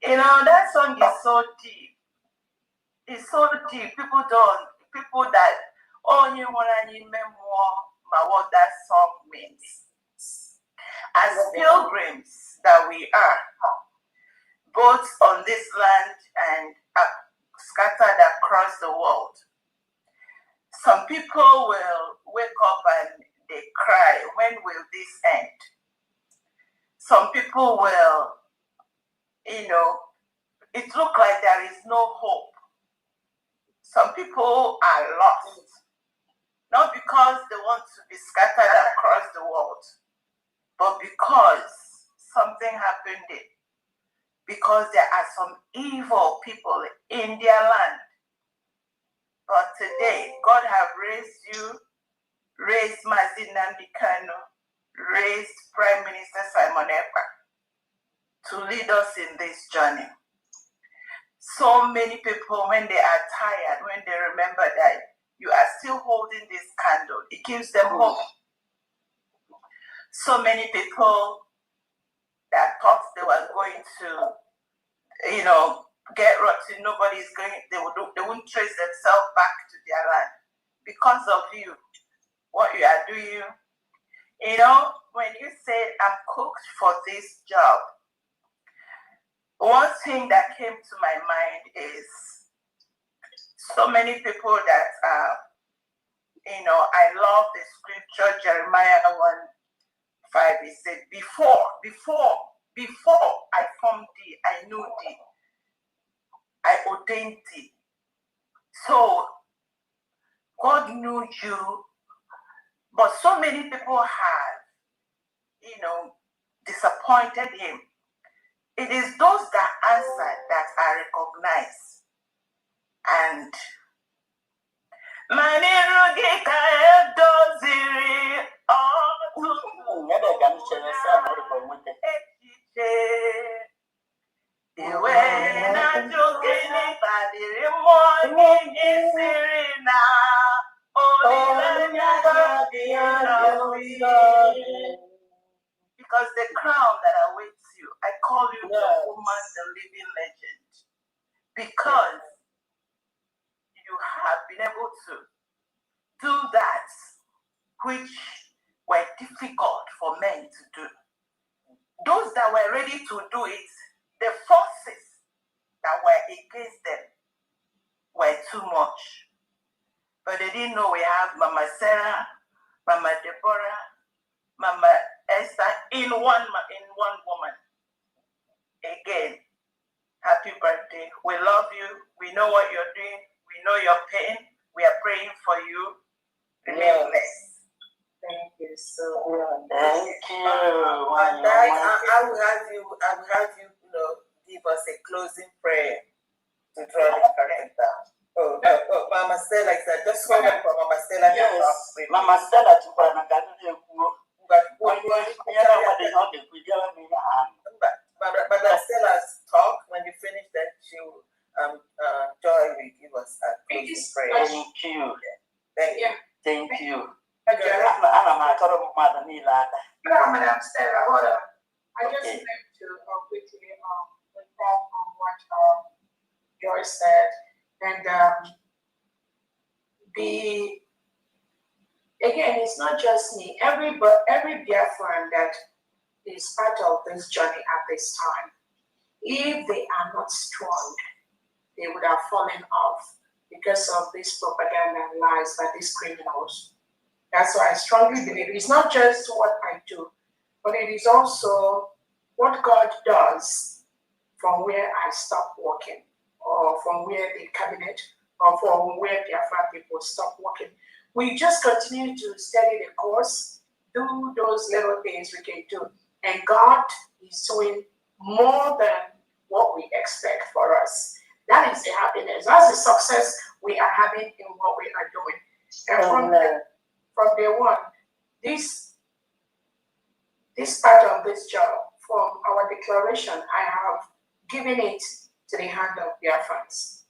You know, that song is so deep. It's so deep. People that only want to remember what that song means. As pilgrims that we are, both on this land and scattered across the world, some people will wake up and they cry, when will this end? Some people will, you know, it looks like there is no hope. Some people are lost, not because they want to be scattered across the world, but because something happened there. Because there are some evil people in their land. But today, God have raised you, raised Mazi Nnamdi Kanu, raised Prime Minister Simon Ekpa to lead us in this journey. So many people, when they are tired, when they remember that you are still holding this candle, it gives them hope. So many people that thought they were going to, you know, get rotten, nobody's going, they won't trace themselves back to their land because of you, what you are doing. You know, when you say, I'm cooked for this job, one thing that came to my mind is so many people that you know, I love the scripture, Jeremiah 1:5. It said, before I formed thee, I knew thee, I ordained thee. So God knew you, but so many people have, you know, disappointed him. It is those that answered that are recognized. And because the crown that awaits you, I call you the woman, the living legend, because you have been able to do that which were difficult for men to do. those that were ready to do it, the forces that were against them were too much. But they didn't know we have Mama Sarah, Mama Deborah, Mama Esther in one woman. Again, happy birthday. We love you. We know what you're doing. We know your pain. We are praying for you. Remain blessed. Thank you so much. Thank you. And I will have you, give us a closing prayer to draw the curtain down. Oh, Mama Stella is that. Just hold on for Mama Stella. Yes, Mama Stella to put an Mama Stella's talk, when you finish that, she will, Joy will give us a closing prayer. Thank you. Thank you. Thank you. Madam Stella, hold on. I just like to quickly recall on what Joy said. And again, it's not just me. Every Biafran that is part of this journey at this time, if they are not strong, they would have fallen off because of this propaganda and lies by these criminals. That's why I strongly believe it's not just what I do, but it is also what God does from where I stop working, or from where the cabinet, or from where Biafra people stop working. We just continue to study the course, do those little things we can do. And God is doing more than what we expect for us. That is the happiness. That's the success we are having in what we are doing. And from day one, this part of this job, from our declaration, I have given it to the hand of Biafrans.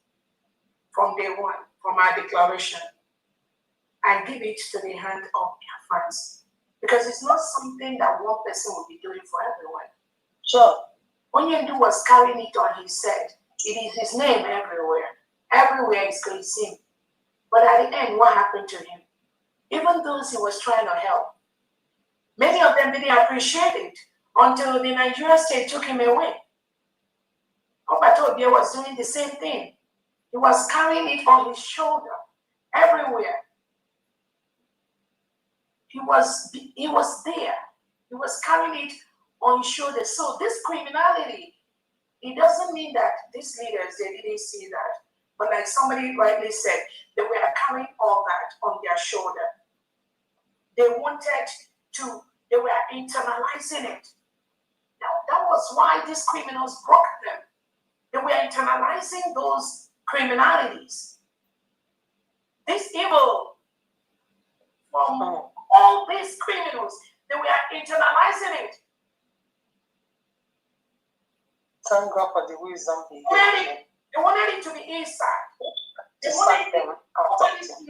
From day one, from our declaration, I give it to the hand of Biafrans. Because it's not something that one person will be doing for everyone. Sure. Onyendu was carrying it on his head. It is his name everywhere. Everywhere is him. But at the end, what happened to him? Even those he was trying to help, many of them didn't appreciate it until the Nigerian state took him away. Obatobia was doing the same thing. He was carrying it on his shoulder everywhere. He was there. He was carrying it on his shoulder. So this criminality, it doesn't mean that these leaders, they didn't see that. But like somebody rightly said, they were carrying all that on their shoulder. They wanted to, they were internalizing it. Now, that was why these criminals broke them. They were internalizing those criminalities. This evil from all these criminals, they were internalizing it. Thank God for the wisdom he gave. They wanted it to be inside. They wanted to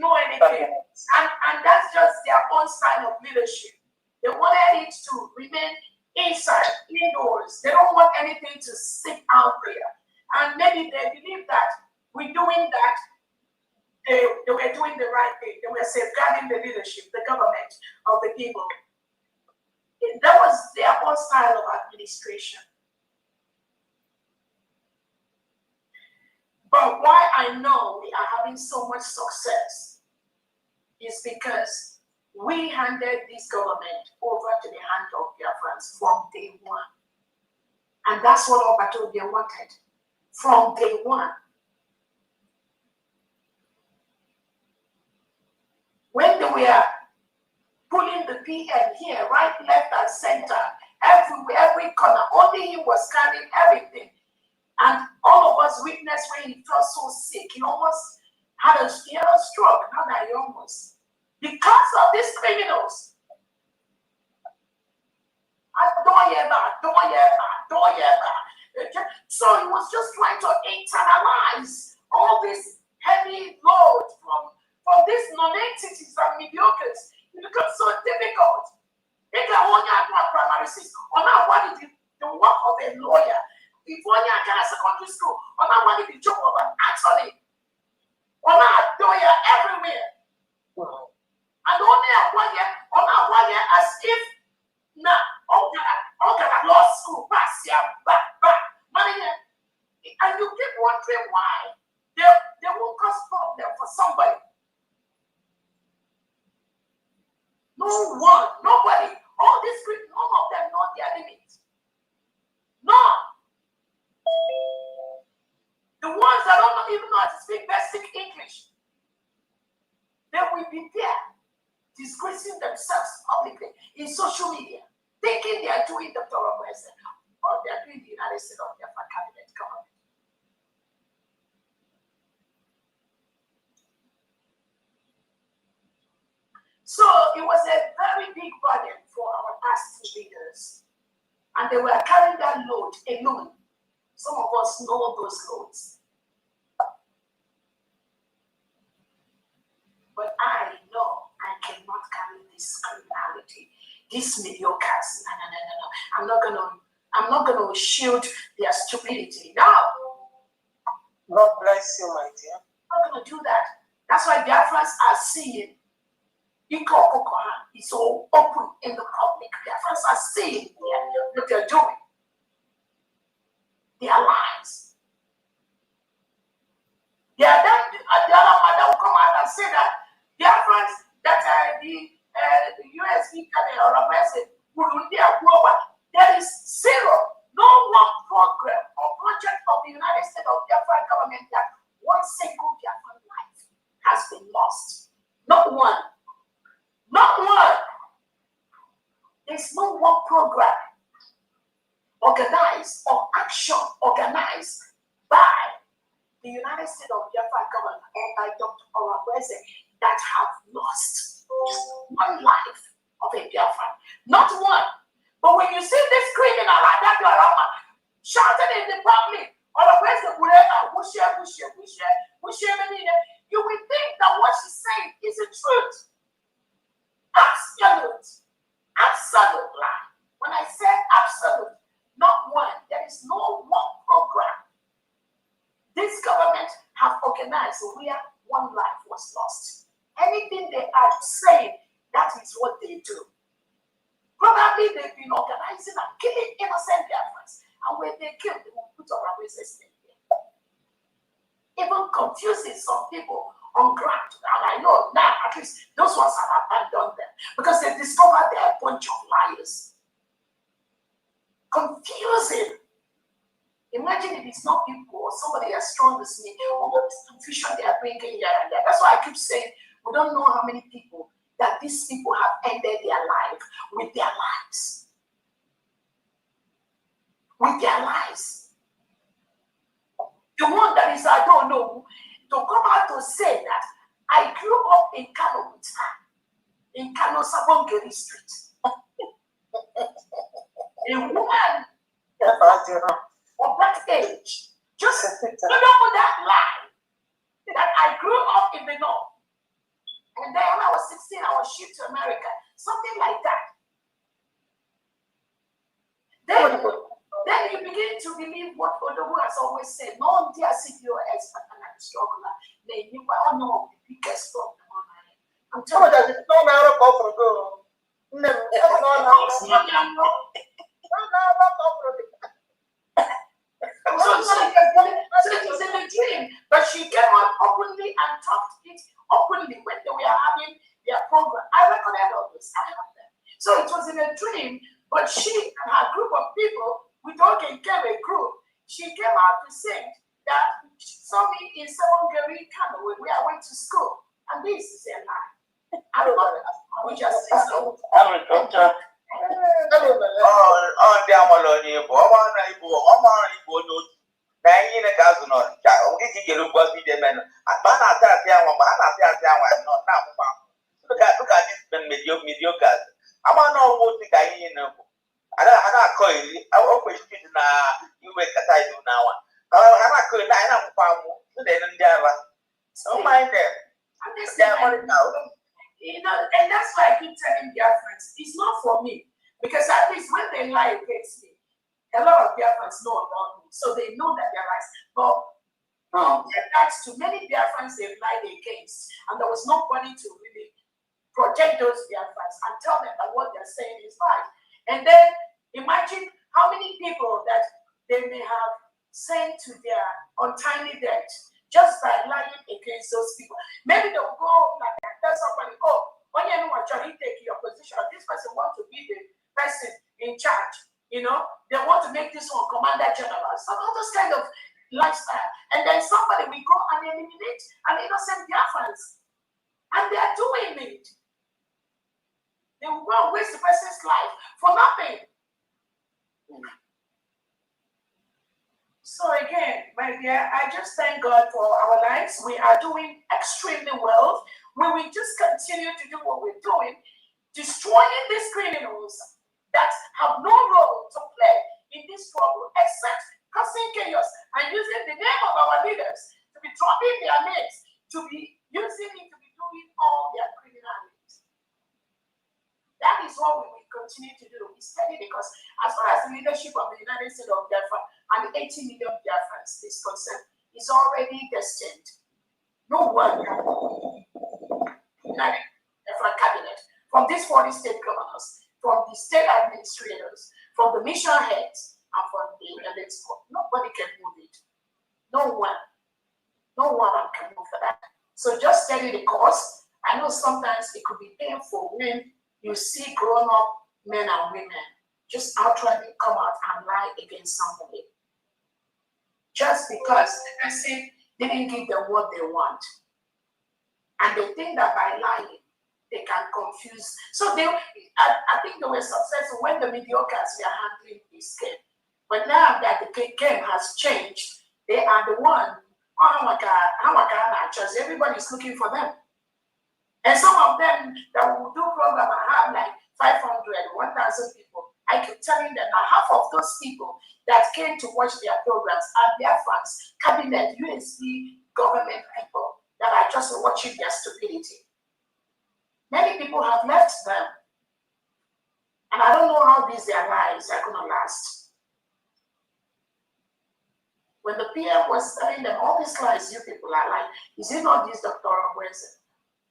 know anything. And that's just their own style of leadership. They wanted it to remain inside, indoors. They don't want anything to seep out there. And maybe they believe that we're doing that, they were doing the right thing. They were safeguarding the leadership, the government of the people. That was their own style of administration. But why I know we are having so much success is because we handed this government over to the hand of Biafrans from day one. And that's what Obatobia wanted from day one. When they were pulling the PM here, right, left, and center, everywhere, every corner, only he was carrying everything. And all of us witnessed when he felt so sick. He almost had a stroke, not that he almost. Because of these criminals. So he was just trying to internalize all this heavy load from these non-entities and mediocres. It becomes so difficult. They can only have primary schools. Or now what is the work of a lawyer? If one year can secondary school, or now what is the job of an attorney? Or now a lawyer everywhere. And only one year as if now all that lost wondering why they won't cause problem for somebody. No one, nobody, all these people, none of them know their limits. None. The ones that don't even know how to speak basic English, they will be there disgracing themselves publicly in social media, thinking they are doing the thorough president or they are doing the United States of their cabinet government. So it was a very big burden for our past leaders, and they were carrying that load alone. Some of us know those loads. But I know I cannot carry this criminality, these mediocres. No. I'm not gonna shield their stupidity. No. God bless you, my dear. I'm not gonna do that. That's why Biafrans are seeing it's all open in the public. Biafrans are seeing what they're doing. Their lives. The other mother will come out and say that Biafrans that the US or a message there is zero, no one program or project of the United States of Biafra government that one single Biafran life has been lost. Not one. Not one. There's no one program organized or action organized by the United States of Biafra government or by Dr. Oraweze that have lost one life of a Biafran. Not one. But when you see this criminal like that shouting in the public, Oraweze, you will think that what she's saying is the truth. Absolute. Absolute lie. When I say absolute, not one, there is no one program this government have organized where one life was lost. Anything they are saying, that is what they do. Probably they've been organizing and killing innocent Biafrans. And when they kill, they will put our races in there. Even confusing some people on ground. And I know now, at least those ones have abandoned them because they discovered they are a bunch of liars. Confusing. Imagine if it's not people or somebody as strong as me, or what confusion they are bringing here and there. That's why I keep saying we don't know how many people that these people have ended their life with their lives. With their lives. The one that is, I don't know, to come out to say that I grew up in Kano with her, in Kano Sabongeri Street. A woman of that age, just put up with that lie that I grew up in the north. And then when I was 16, I was shipped to America. Something like that. Then you begin to believe what Odogu has always said. No, dear CPOS, but I'm a struggler. They knew I know the biggest problem on my head. I'm telling you. No matter what for go. No, So it was in a dream, but she came out openly and talked it openly when they were having their program. I recorded all this. I have them. So it was in a dream, but she and her group of people, we don't get a group. She came out to sing that she saw me in Sabongeri, Kano, where I went to school. And this is a lie. I don't know. We just say so. Ndị amalọ n'Igbo, ọma na Igbo n'otu na ihe na-ka azụ nọ ka iji gere ugbo ide menụ akpa na-ata asị anwa ma a na-asị asị anwa nọ na-amụma dịka dị mediocres ama na ọgwụ otu ka ihe na-ekwu a na-akọ iri okwesịrị na iwe kata idu na anwa ha na-akọ iri anyị na-amụkwa amụ ndị ala don't mind them. They are money now. You know, and that's why I keep telling Biafrans, it's not for me. Because at least when they lie against me, a lot of Biafrans know about me. So they know that they're right. But that's to many Biafrans they've lied against. And there was nobody to really protect those Biafrans and tell them that what they're saying is right. And then imagine how many people that they may have sent to their untimely death just by lying against those people. Maybe they'll go like and tell somebody, oh, when you know what you're taking your position, this person wants to be the person in charge. You know, they want to make this one commander general. So all those kind of lifestyle. And then somebody will go and eliminate an innocent Biafrans. And they are doing it. They will go and waste the person's life for nothing. So again, my dear, I just thank God for our lives. We are doing extremely well. We will just continue to do what we're doing, destroying these criminals that have no role to play in this struggle except causing chaos and using the name of our leaders to be dropping their names, to be using it to be doing all their criminalities. That is what we will continue to do. We study because as far as the leadership of the United States of Biafra and the 80 million Biafrans is concerned, is already destined. No one can United Biafra cabinet, from these 40 state governors, from the state administrators, from the mission heads, and from the elite court. Nobody can move it. No one. No one can move for that. So just study the course. I know sometimes it could be painful when you see grown-up men and women just outrightly come out and lie against somebody. Just because the person didn't give them what they want. And they think that by lying, they can confuse. So I think they were successful when the mediocres were handling this game. But now that the game has changed, they are the one, oh my God, everybody's looking for them. And some of them that will do program and have like 500, 1,000 people, I keep telling them that half of those people that came to watch their programs are their fans, cabinet, USB, government people that are just watching their stupidity. Many people have left them. And I don't know how these their lives are going to last. When the PM was telling them all these lies, you people are like, is it not this Dr. Wilson?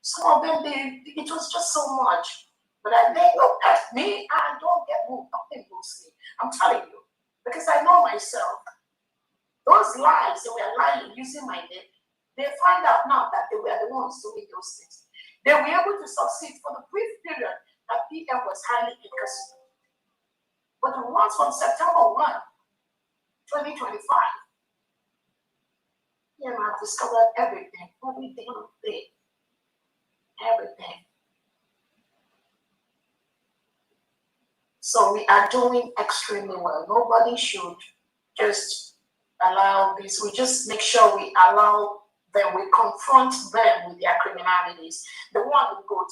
Some of them, it was just so much. But they look at me, I don't get moved. Nothing moves me. I'm telling you. Because I know myself. Those lies, they were lying, using my name. They find out now that they were the ones doing those things. They were able to succeed for the brief period that PM was highly incarcerated. But the ones from September 1, 2025, I've discovered everything, every damn thing. Everything. So we are doing extremely well. Nobody should just allow this. We just make sure we allow them, we confront them with their criminalities. The one who go 247.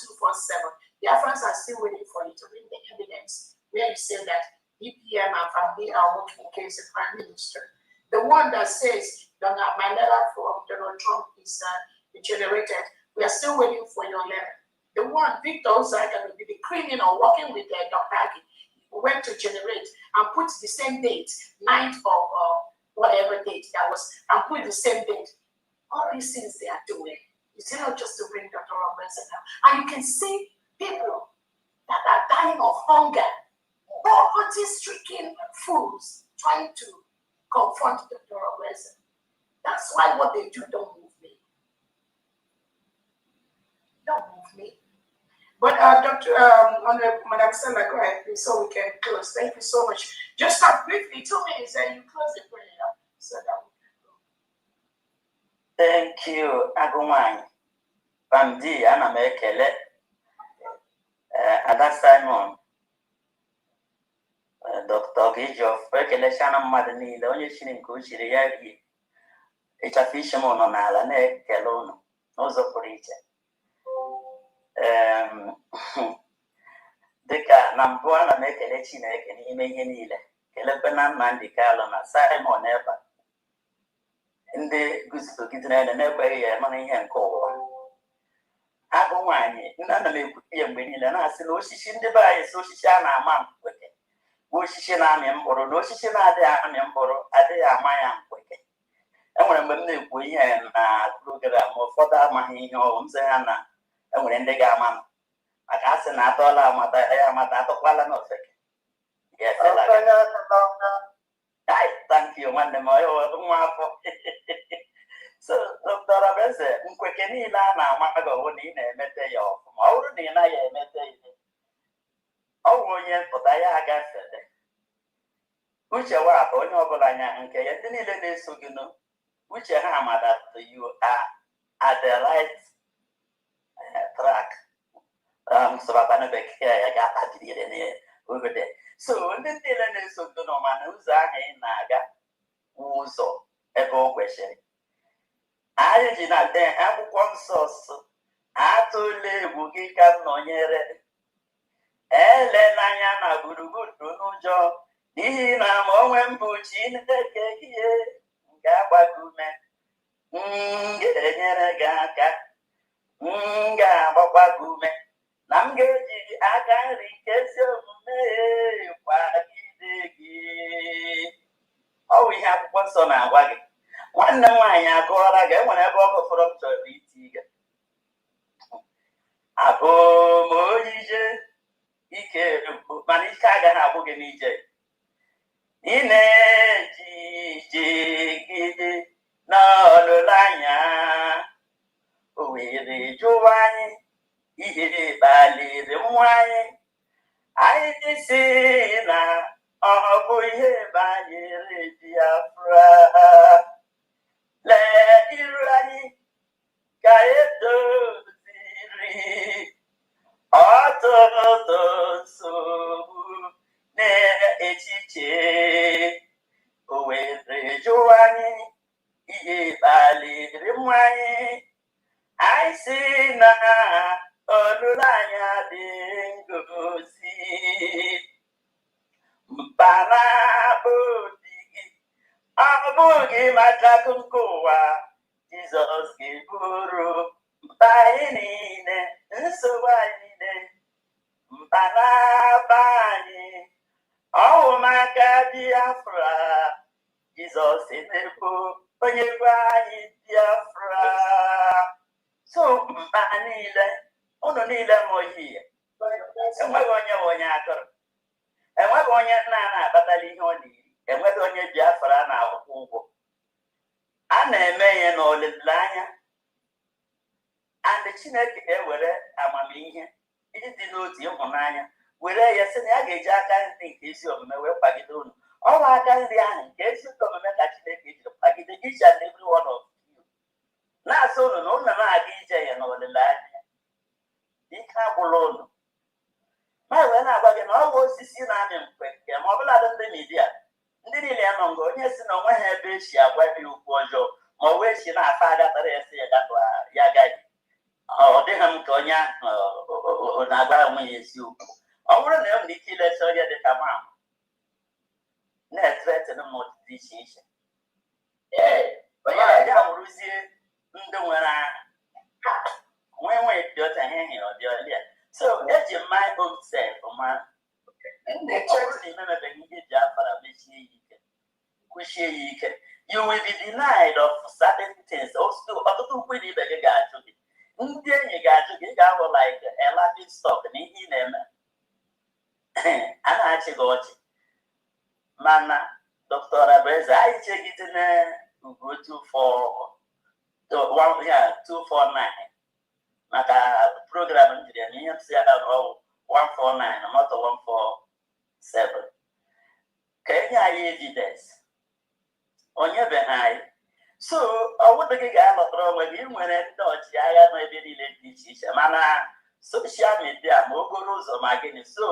Their friends are still waiting for you to bring the evidence where you say that EPM and family are working against the Prime Minister. The one that says that my letter from Donald Trump is generated. We are still waiting for your letter. The one, Victor Ozaga, the criminal working with Dr. Agi, went to generate and put the same date, 9th of whatever date that was, and put the same date. All these things they are doing. It's not just to bring Dr. Robinson down. And you can see people that are dying of hunger, poverty-stricken fools trying to confront Dr. Robinson. That's why what they do don't move me. Don't move me. But Dr. Madam Stella, go ahead, please, so we can close. Thank you so much. Just start briefly, 2 minutes, and you close the prayer. So that Thank you, Agumai. Bamdi, Anna Mekele, Ada Simon, Dr. Gijof, Bekele Shana Madani, the only shilling Kuchiri Yagi, it's a fisherman on Alane, Kelon, also for each. Deka Nambuana Mekele Chinek and Imeganile, Kelepenan Mandicalo, Simon Eva. Ndị guzogidere na n'ekweghị ya mana ihe nke ụwa agụ nwaanyị nna na na-ekwute ya mgbe niile na-asị na osisi ndị be anyị si osisi a na-ama mkweke osisi na-amị mkpụrụ na osisi na-adịghị amị mkpụrụ adịghị ama ya mkweke. Enwere mgbe m na-ekwu ihe na program ụfọdụ amaghị ihe ọrụ m sị ha na enwere ndị ga-ama m maka a sị na atọọla amata ya amata atọkwala n'ofeke. Thank you. you one them so Dr. Abeze, nkwekeni ila na amago woni na emete ya ofuma. Uru ni na ya emete ile. Owo onye pụta ya aga fede. Uche wa bụ onye ọbụla nya nke ya ndị niile na-eso gị no. Uche ha amada you are at the right track. So bana bekee ya ga-akpajiri ne over there. So ndị niile na-eso gị no mana ụzọ ahụ ị na-aga ụzọ ebe o kwesịrị. Anyị ji na akwụkwọ nsọ atụle egwu gị ka m nọnyere ele n'anya na gburugburu n'ụjọ n'ihi na ma onwe m bụ Chineke gị ga-agbago ume ga-enyere gị aka ga-agbakwa gị ume na m ga-eji aka nri nke ezi omume kwagide gị. Ọ bụ ihe akwụkwọ nsọ na-agwa gị. Nwanne m nwaanyị agụọla gị enwere ebe ọ gụfọrọ m chọrọ iti gị. Abụ m onye ije ike mana ike agaghị abụ gị n'ije. Ị na-eji jigide n'ọlụlụ anya o were jụwa anyị ihe kpaliri nwa anyị dị si na ọ bụ ihe banyere Biafra. Lee iru anyị ka edoziri ọtụtụ nsogbu n'echiche o were jụwa anyị ihe kpaliri nwa anyị si na ọlụlụ anya dị ngozi mpana obi gị ọ bụghị maka akụkọ ụwa. Jizọs ga-eburu mkpa anyị niile nsogbu anyị niile mkpanaba anyị ọwụ maka Biafra. Jizọs emegbu onye bụ anyị Biafra. So mkpa niile unu niile ma oyi ya enweghị onye atụrụ enweghị onye nna na-akpatala ihe ọ na-eri enweghị onye Biafra na-akwụ ụgwọ. A na-eme ya n'olileanya and Chineke ewere amamihe ịdị n'otu ịhụnanya were ya sị na ya ga-eji aka nri nke ezi omume wee kwagide unu. Ọ bụ aka nri ahụ nke ezi omume ka Chineke jiri kwagide each and every one of you. Na-asị unu na unu na-aga ije ya n'olileanya ike agwụla unu. Ma wee na-agwa gị na ọ bụ osisi na-amị mkpe nke ma ọ bụla dị ndị midia ndị niile ya nọ nga onye si na onwe ha ebe esi agwa gị okwu ọjọọ ma o wee si na-afa agatara ya si ya agaghị. Ọ dịghị m ka onye ahụ na-agwa onwe ya eziokwu. Ọ bụrụ na enwere ike ileta onye dị ka mam na-etretịn mmadụ dị iche iche onye ya wụrụzie ndị nwee dị ọcha ihe hịrị ọdị ọlịa. So eji my own self ma ọ bụrụ na imemebeghị ihe ji afara mechie ya ike kwụchie ya ike you will be denied of certain things. Ọtụtụ ukwu na ibe gị ga-ajụ gị ndị enyi ga-ajụ gị ị ga-ahụ like a laughing stock na ihe ị na-eme a na-achị gị ọchị. Mana Dr. Abeze anyị chegide na ugo 249 maka program njiri ya na ihe ntị ya ọwụ 149 not 147 ka enye anyị evidence onye be anyị. So ọwụdụ gị ga-alọtara onwe gị nwere ndị ọchịagha nọ ebe niile dị iche iche mana soshal midia ma okporo ụzọ ma gịnị. So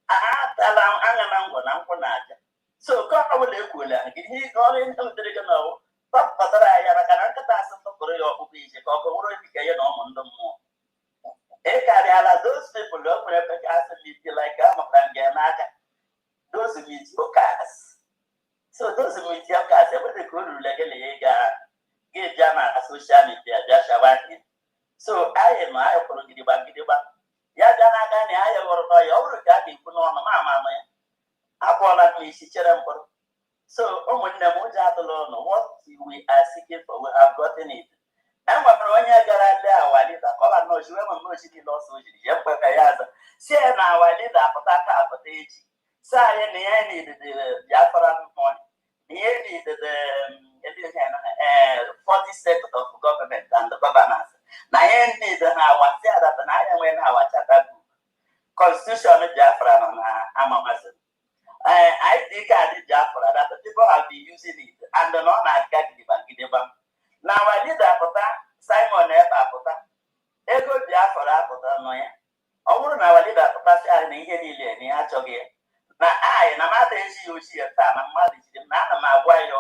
atala anya na ngwọ na nkwụ na aja. So ka ọ bụla ekwuola gị ihe ọrụ dịrị gị na tọpụtara ya maka na nkịta asị tụpụrụ ya ọkpụkpụ ije ka ọ bụrụ dịka ya na ụmụ ndị mmụọ. Ị karịala those people o nwere ebe ka asị miti like amụtara gị n'aka those mediocres. So those mediocres enwere ka o rurule gị na ya ga-eji na soshal midia bịa shawa gị. So anyị ma anyị kwụrụ gidigba ya bịa n'aka na anyị ghọrọ n'ọya ọ bụrụ ka a ga-ekwu n'ọnụ ma ama ya akpọọla m isi chere mkpụrụ. So ụmụnne m ụjọ atụla ụnụ what we are seeking for we have gotten it. Enwere onye gara le awalida kọla nọchi wee ma nọchi niile ọsọ o jiri ya mkpepe ya aza si ya na awalida apụta ka apụta echi si anyị na ya na-edede Biafra money Here is the 40 states of government and the governance. Now, here is our that and I am when our charter book. Constitution of Biafra on Amazon. I think I did Biafra that the people have been using it and the non I can't give a now I did that for that Simon Eva for that. Ego Biafra for that noya. I wouldn't have a leader for that and he any actually. Now I and a mother is usually a time and mother is the man of my wife.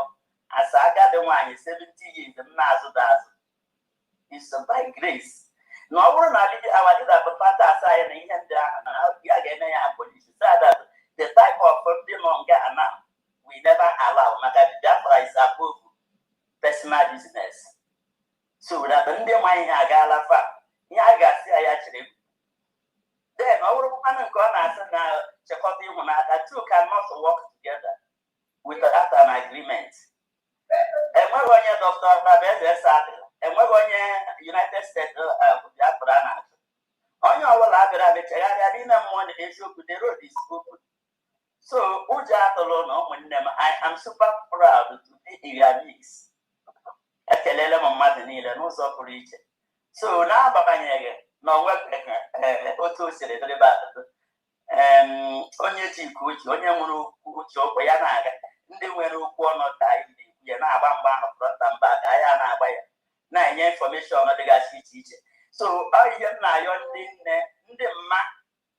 As I got the wine 70 years, the Nazo does. It's by grace. No, I wouldn't have our leader for that aside and he and again police. That the type of funding on Ghana we never allow. Magadi Biafra is above personal business. So that the Indian wine Agala fa. Yeah, I got see actually. Then our man and corners and Chakoti Hunata two cannot work together without an agreement. And we're going to Dr. Rabez and we're going to United States of Biafra. On your lab, I didn't want the issue with the road is open. So, Uja Tolono, I am super proud to be in your mix. A Kelele Mamadini, no so for each. So now, Babanyega, no work, Otto said it about onye Chiku, onye Muru, Chokoyanaga, ndị nwere okwu ọnọdụ anyị na na-agba mgba ahụ front and back anyị a na-agba ya na-enye infọmeshọn dịgasị iche iche. So ọ ihe m na-ayọ ndị nne ndị mma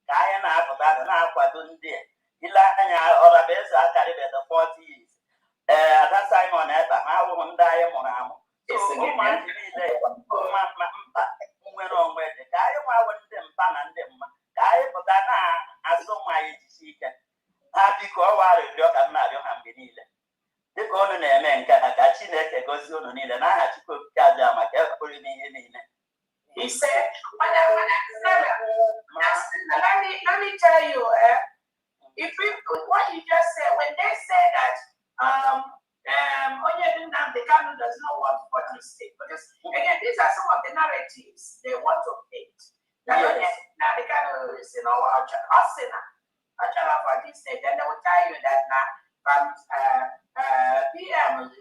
ka anyị na-apụta na-akwado ndị a ile anya Ọrabeze akarịbeghị 40 years. Ada Simon Eba ha awụghị ndị anyị mụrụ amụ. Ụmụazị niile mkpa nwere onwe dị ka anyị nwawo ndị mpa na ndị mma ka anyị pụta na-asụ nwa anyị jisi ike ha biko ọwa arịrịọ ka m na-arịọ ha mgbe niile dịka unu na-eme nke ha ka Chineke gozie unu niile n'aha Chukwu okike abịa maka ekpere n'ihe niile. He said, let me tell you, if what you just said, when they say that the Kanu does not want 40 states, because again, these are some of the narratives they want to paint. Now the Kanu is, Achala 40 states, and they will tell you that now from PM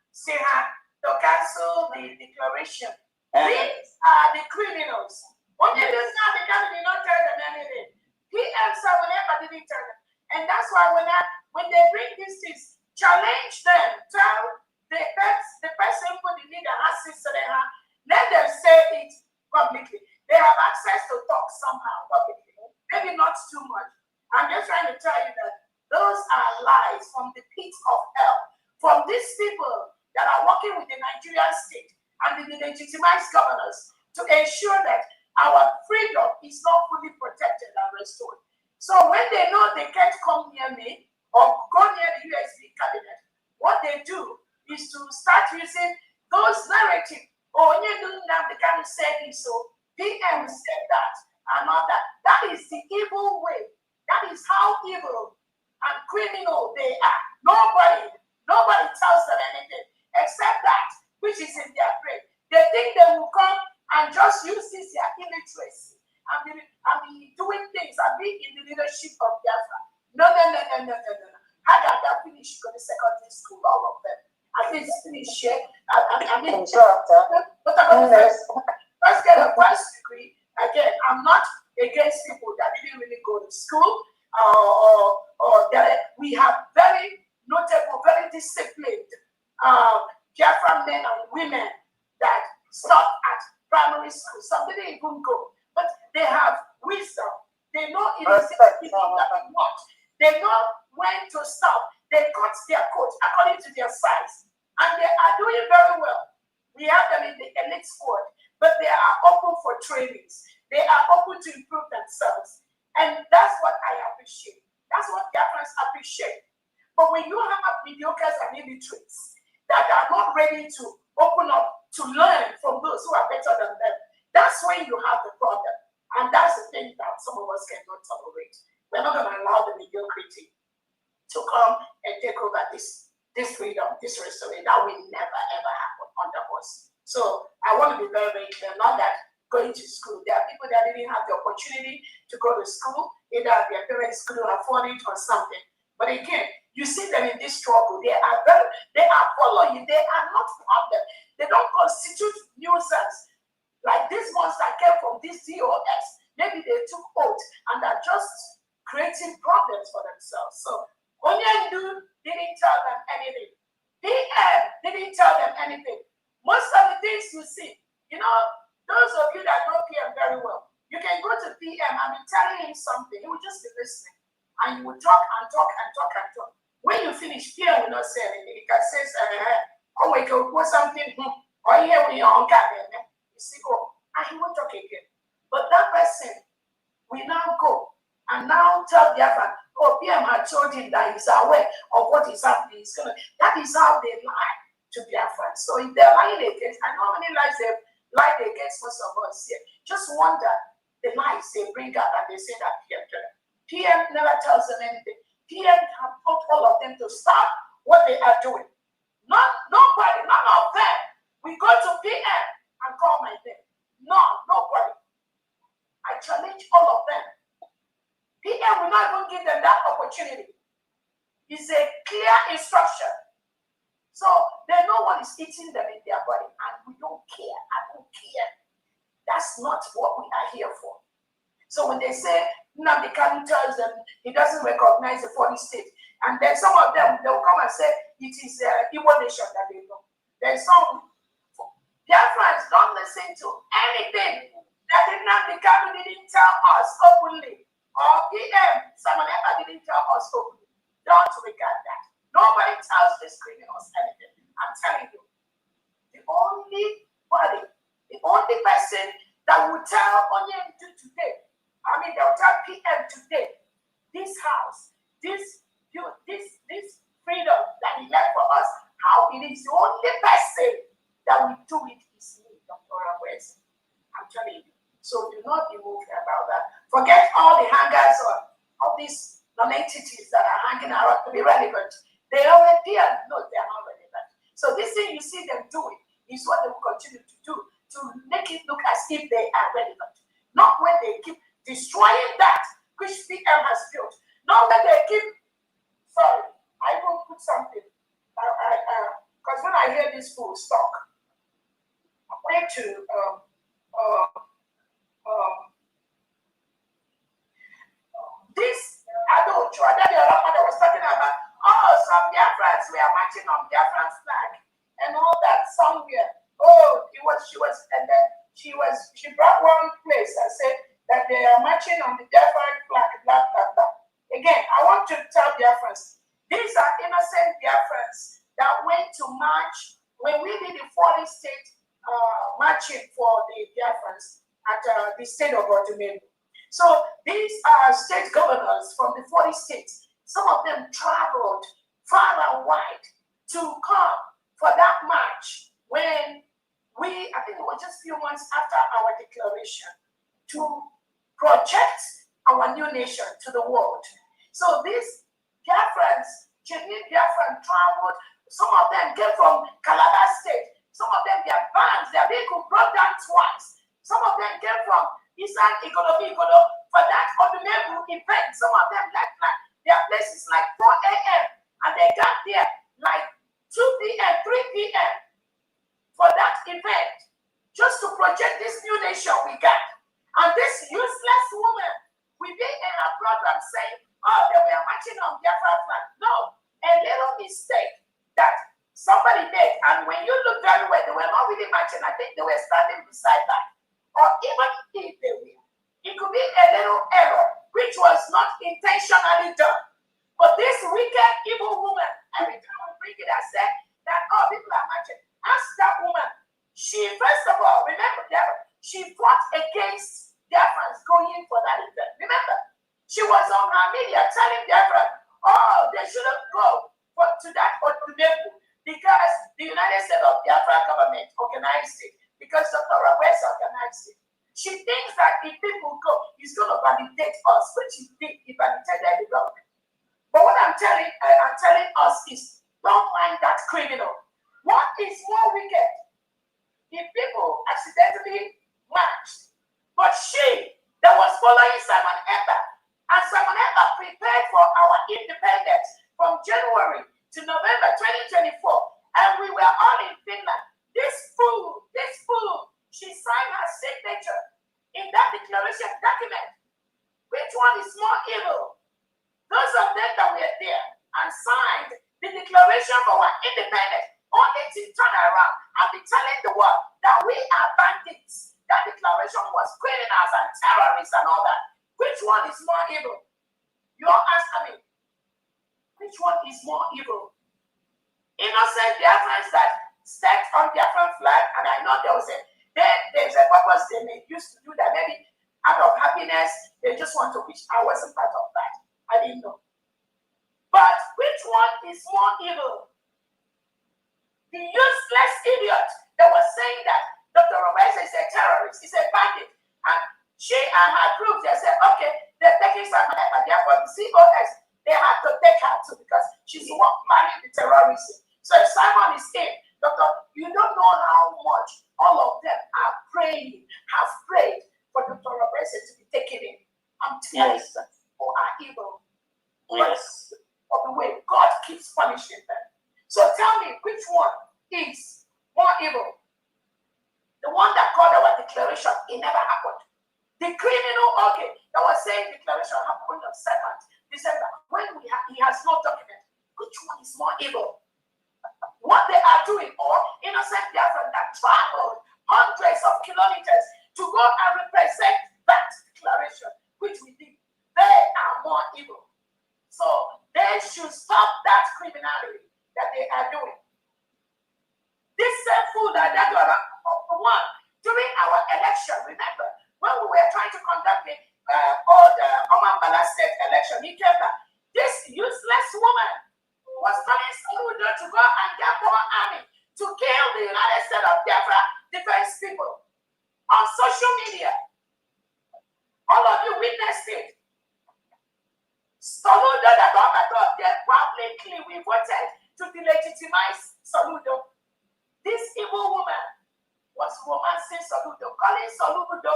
Seha to cancel the declaration. These are the criminals. When they do not, the Kanu did not tell them anything. PM Samuel didn't tell them. And that's why when they bring these things, challenge them, tell the person who the leader has sister, let them say it publicly. They have access to talk somehow publicly. Maybe not too much. I'm just trying to tell you that those are lies from the pit of hell. From these people that are working with the Nigerian state and the legitimized governors to ensure that our freedom is not fully protected and restored. So when they know they can't come near me or go near the USB cabinet, what they do is to start using those narratives. Oh, you do now the kind of say this, so PM said that and all that. That is the evil way. That is how evil and criminal they are. Nobody tells them anything except that which is in their brain. They think they will come and just use this their illiteracy and be doing things and be in the leadership of Biafra. No. How did that finish go to secondary school, all of them? At least finish here. Let's get a first degree. Again, I'm not against people that didn't really go to school or that we have very notable, very disciplined Biafran men and women that stop at primary school. Some didn't even go, but they have wisdom. They know it is what. They know when to stop. They cut their coat according to their size, and they are doing very well. We have them in the elite squad, but they are open for trainings. They are open to improve themselves, and that's what I appreciate. That's what Biafrans appreciate. But when you have mediocres and illiterates that are not ready to open up to learn from those who are better than them, that's when you have the problem. And that's the thing that some of us cannot tolerate. We're not going to allow the mediocrity to come and take over this freedom, this restoration. That will never, ever happen under us. So I want to be very, very clear. Not that going to school. There are people that didn't have the opportunity to go to school. Either their parents couldn't afford it or something. But again, You see them in this struggle. They are following. They are not problem. They don't constitute nuisance. Like these ones that came from this DOS, maybe they took oath and are just creating problems for themselves. So Onyendu didn't tell them anything. PM didn't tell them anything. Most of the things you see, you know, those of you that know PM very well, you can go to PM and be telling him something. He will just be listening. And you will talk and talk and talk and talk. When you finish, PM will not say anything. He can say, oh, we can put something, or here we are on cabin. You see, oh, and he won't talk again. But that person will now go and now tell Biafra, oh, PM had told him that he's aware of what is happening. That is how they lie to Biafra. So if they're lying against, I know how many lies they've lied against most of us here. Just wonder the lies they bring up and they say that PM did. PM never tells them anything. PM have told all of them to stop what they are doing. Nobody, none of them. We go to PM and call my name. No, nobody. I challenge all of them. PM will not even give them that opportunity. It's a clear instruction. So they know what is eating them in their body, and we don't care. I don't care. That's not what we are here for. So when they say Nnamdi Kanu tells them he doesn't recognize the 40 states, and then some of them they'll come and say it is Igbo nation that they know. There's some Biafrans don't listen to anything that Nnamdi Kanu didn't tell us openly, or PM someone ever didn't tell us openly. Don't regard that. Nobody tells these criminals anything. I'm telling you, the only person that will tell Onyendu today, I mean, they'll tell PM today, this house, this freedom that he left for us, how it is the only person that will do it is me, Dr. West. I'm telling you. So do not be moved about that. Forget all the hangers on all these non-entities that are hanging around to be relevant. They already are. No, they are not relevant. So this thing you see them doing is what they will continue to do to make it look as if they are relevant. Not when they keep destroying that which PM has built. Not when they keep, sorry, I will put something. Because when I hear this full stock, I went to this adult that was talking about, oh, some Biafrans, we are marching on Biafran's flag and all that somewhere. Oh, she brought one place and said that they are marching on the Biafran flag, blah, blah, blah. Again, I want to tell Biafrans, these are innocent Biafrans that went to march when we did the 40 state marching for the Biafrans at the state of Odumedu. So these are state governors from the 40 states. Some of them traveled far and wide to come for that march when I think it was just a few months after our declaration, to project our new nation to the world. So these Biafrans, genuine Biafran traveled. Some of them came from Calabar State. Some of them, their bands, their vehicle broke down twice. Some of them came from Eastern Ikodo for that Odumedu event. Some of them left their places like 4 a.m. and they got there like 2 p.m., 3 p.m. for that event, just to project this new nation we got. And this useless woman will be in her program saying, oh, they were marching on Biafra flag. No, a little mistake that somebody made. And when you look very well, they were not really marching. I think they were standing beside that. Or even if they were, it could be a little error, which was not intentionally done. But this wicked, evil woman, every time we bring it, I said that, oh, people are marching. Ask that woman. She, first of all, remember that she fought against Biafrans going for that event. Remember, she was on her media telling Biafrans, oh, they shouldn't go to that Odumedu because the United States of Biafra government organized it, because Dr. West organized it. She thinks that if people go, it's going to validate us, which it validated the government. But what I'm telling us is, don't mind that criminal. What is more wicked? If people accidentally marched, but she that was following Simon Ekpa, and Simon Ekpa prepared for our independence from January independent, only to turn around and be telling the world that we are bandits. That declaration was criminals and terrorists and all that. Which one is more evil? You all answer me. Which one is more evil? Innocent Biafrans that stepped on Biafran flag, and I know there's a purpose they used to do that, maybe out of happiness, they just want to wish I wasn't part of that. I didn't know. But which one is more evil? The useless idiot that was saying that Dr. Robes is a terrorist, he's a bandit, and she and her group, they said, okay, they're taking some money, but therefore the COS, they have to take her too because she's the one planning the terrorism. So if Simon is in, Doctor, you don't know how much all of them are praying, have prayed for Dr. Robes to be taken in. I'm telling you, people are evil. Yes. Of the way God keeps punishing them. So tell me, which one is more evil? The one that called our declaration, it never happened. The criminal, okay, that was saying declaration happened on 7th December. When he has no document, which one is more evil? What they are doing, or innocent Biafran that traveled hundreds of kilometers to go and represent that declaration, which we did, they are more evil. So they should stop that criminality that they are doing. This same food that they are one during our election, remember, when we were trying to conduct the Oman Bala State election, he came back. This useless woman was telling Saludo to go and get more army to kill the United States of Biafra defense people on social media. All of you witnessed it. Saludo that publicly we voted to delegitimize Saludo. This evil woman was romancing Saludo, calling Saludo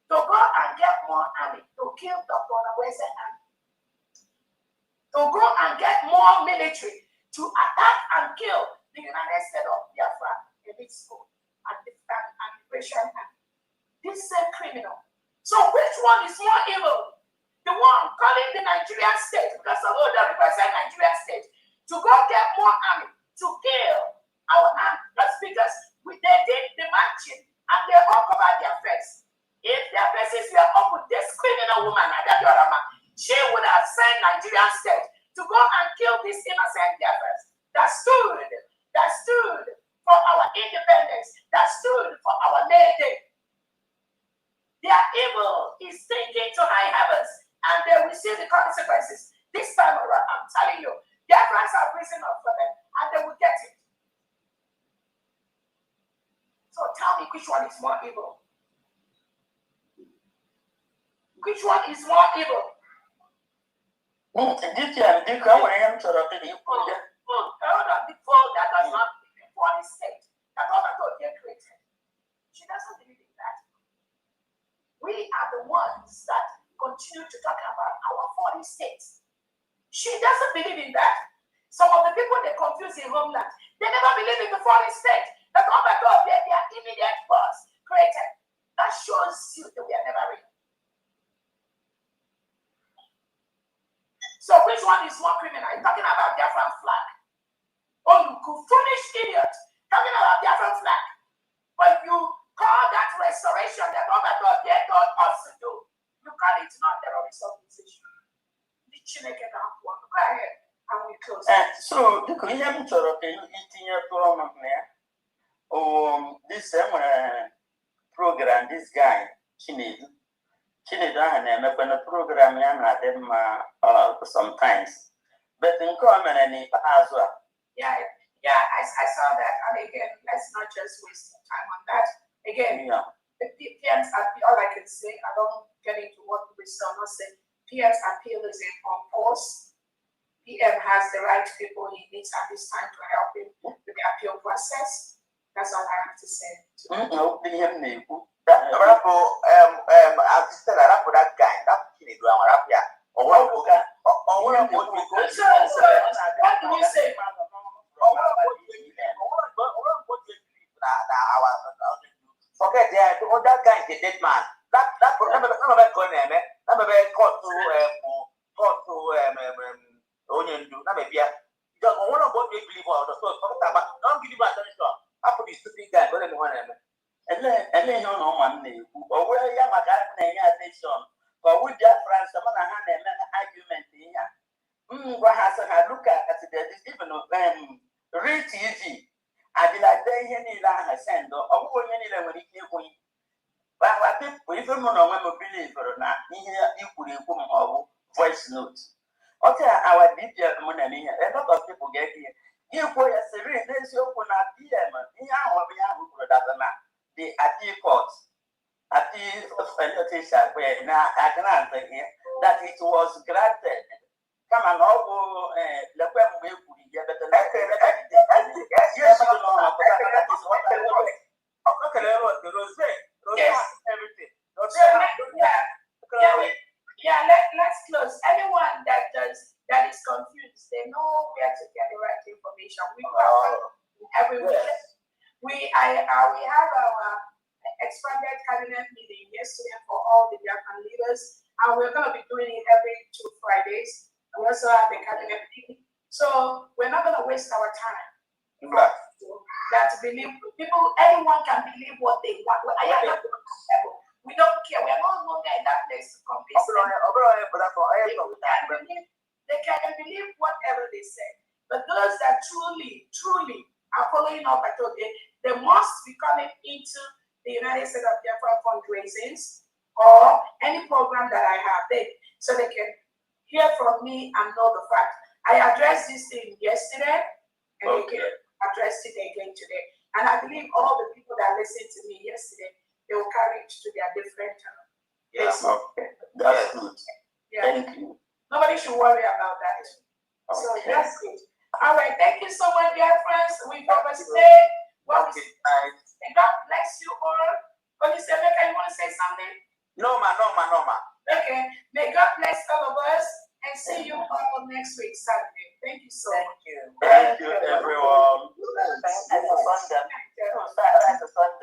to go and get more army to kill Dr. Nawese army. To go and get more military to attack and kill the United States of Biafra in its school and liberation army. This same criminal. So which one is more evil? The one calling the Nigerian state, because Saludo represents Nigerian state, to go get more army to kill our army. That's because they did the marching and they all covered their face. If their faces were up with this criminal woman, she would have sent Nigerian state to go and kill these innocent Biafrans that stood for our independence, that stood for our May Day. Their evil is sinking to high heavens, and they will see the consequences. This time around, I'm telling you, Biafrans have risen up for them, and they will get it. So tell me, which one is more evil? Which one is more evil? Hold on, the foe that does not believe in one state, that other God created. She doesn't believe in that. We are the ones that continue to talk about our 40 states. She doesn't believe in that. Some of the people they confuse in homeland, they never believe in the 40 states. That oh my God, they are immediate boss created. That shows you that we are never real. So which one is more criminal? I'm talking about Biafran flag. Oh, you could foolish idiot talking about Biafran flag. But you call that restoration that oh my God, they told us to do. You call it not terrorist organization. The Chineke can go ahead and we close. So the Korean Toro can eating your program there. This program, this guy, Chinedu and a program had them sometimes. But in common and as well. Yeah, I saw that. And again, let's not just waste time on that. Again, the PM's appeal, all I can say, I don't get into what we still not say. PM's appeal is on course. PM has the right people he needs at this time to help him with the appeal process. That's all I have to say. That guy, that kid is going up here. What do you say? Forget that guy is a dead man. That never going there, never caught to Onyendu, never be. Because one of what we believe don't give you attention. I put this stupid guy, but anyone and then you know one name, or where you are attention, or with your friends, someone I had an argument here. What has I look at this even rate easy. I did like day any land has sent or when any when it came. But I think we don't know when we believe or not, here equally voice notes. Okay, our DPM money, a lot of people get here. You put a serene, there's your open at PM, the appeal court, appeal of notation where now I can answer here that it was granted. Come on, all the web will be better than yes, you know, that is what I want. Okay, the rose, everything. Let's close. Anyone that is confused, they know where to get the right information. We every week. We have our expanded cabinet meeting yesterday for all the Biafran leaders, and we're going to be doing it every 2 Fridays. We also have the cabinet meeting, so we're not going to waste our time. That believe people, anyone can believe what they want. We don't care. We are no longer in that place to compete. They can believe whatever they say. But those that truly are following up, I told you, they must be coming into the United States of Biafra fundraisings or any program that I have, so they can hear from me and know the fact. I addressed this thing yesterday, and they can address it again today. And I believe all the people that listened to me yesterday, they will carry it to their different Yes, okay. That's good. Yeah. Thank you. Nobody should worry about that. Okay. So that's good. All right, thank you so much, dear friends. We overstayed. Well, God bless you all. Onisemeka, you want to say something? No, ma. Okay. May God bless all of us and see you all next week, Saturday. Thank you so much. Thank you, everyone. Sunday.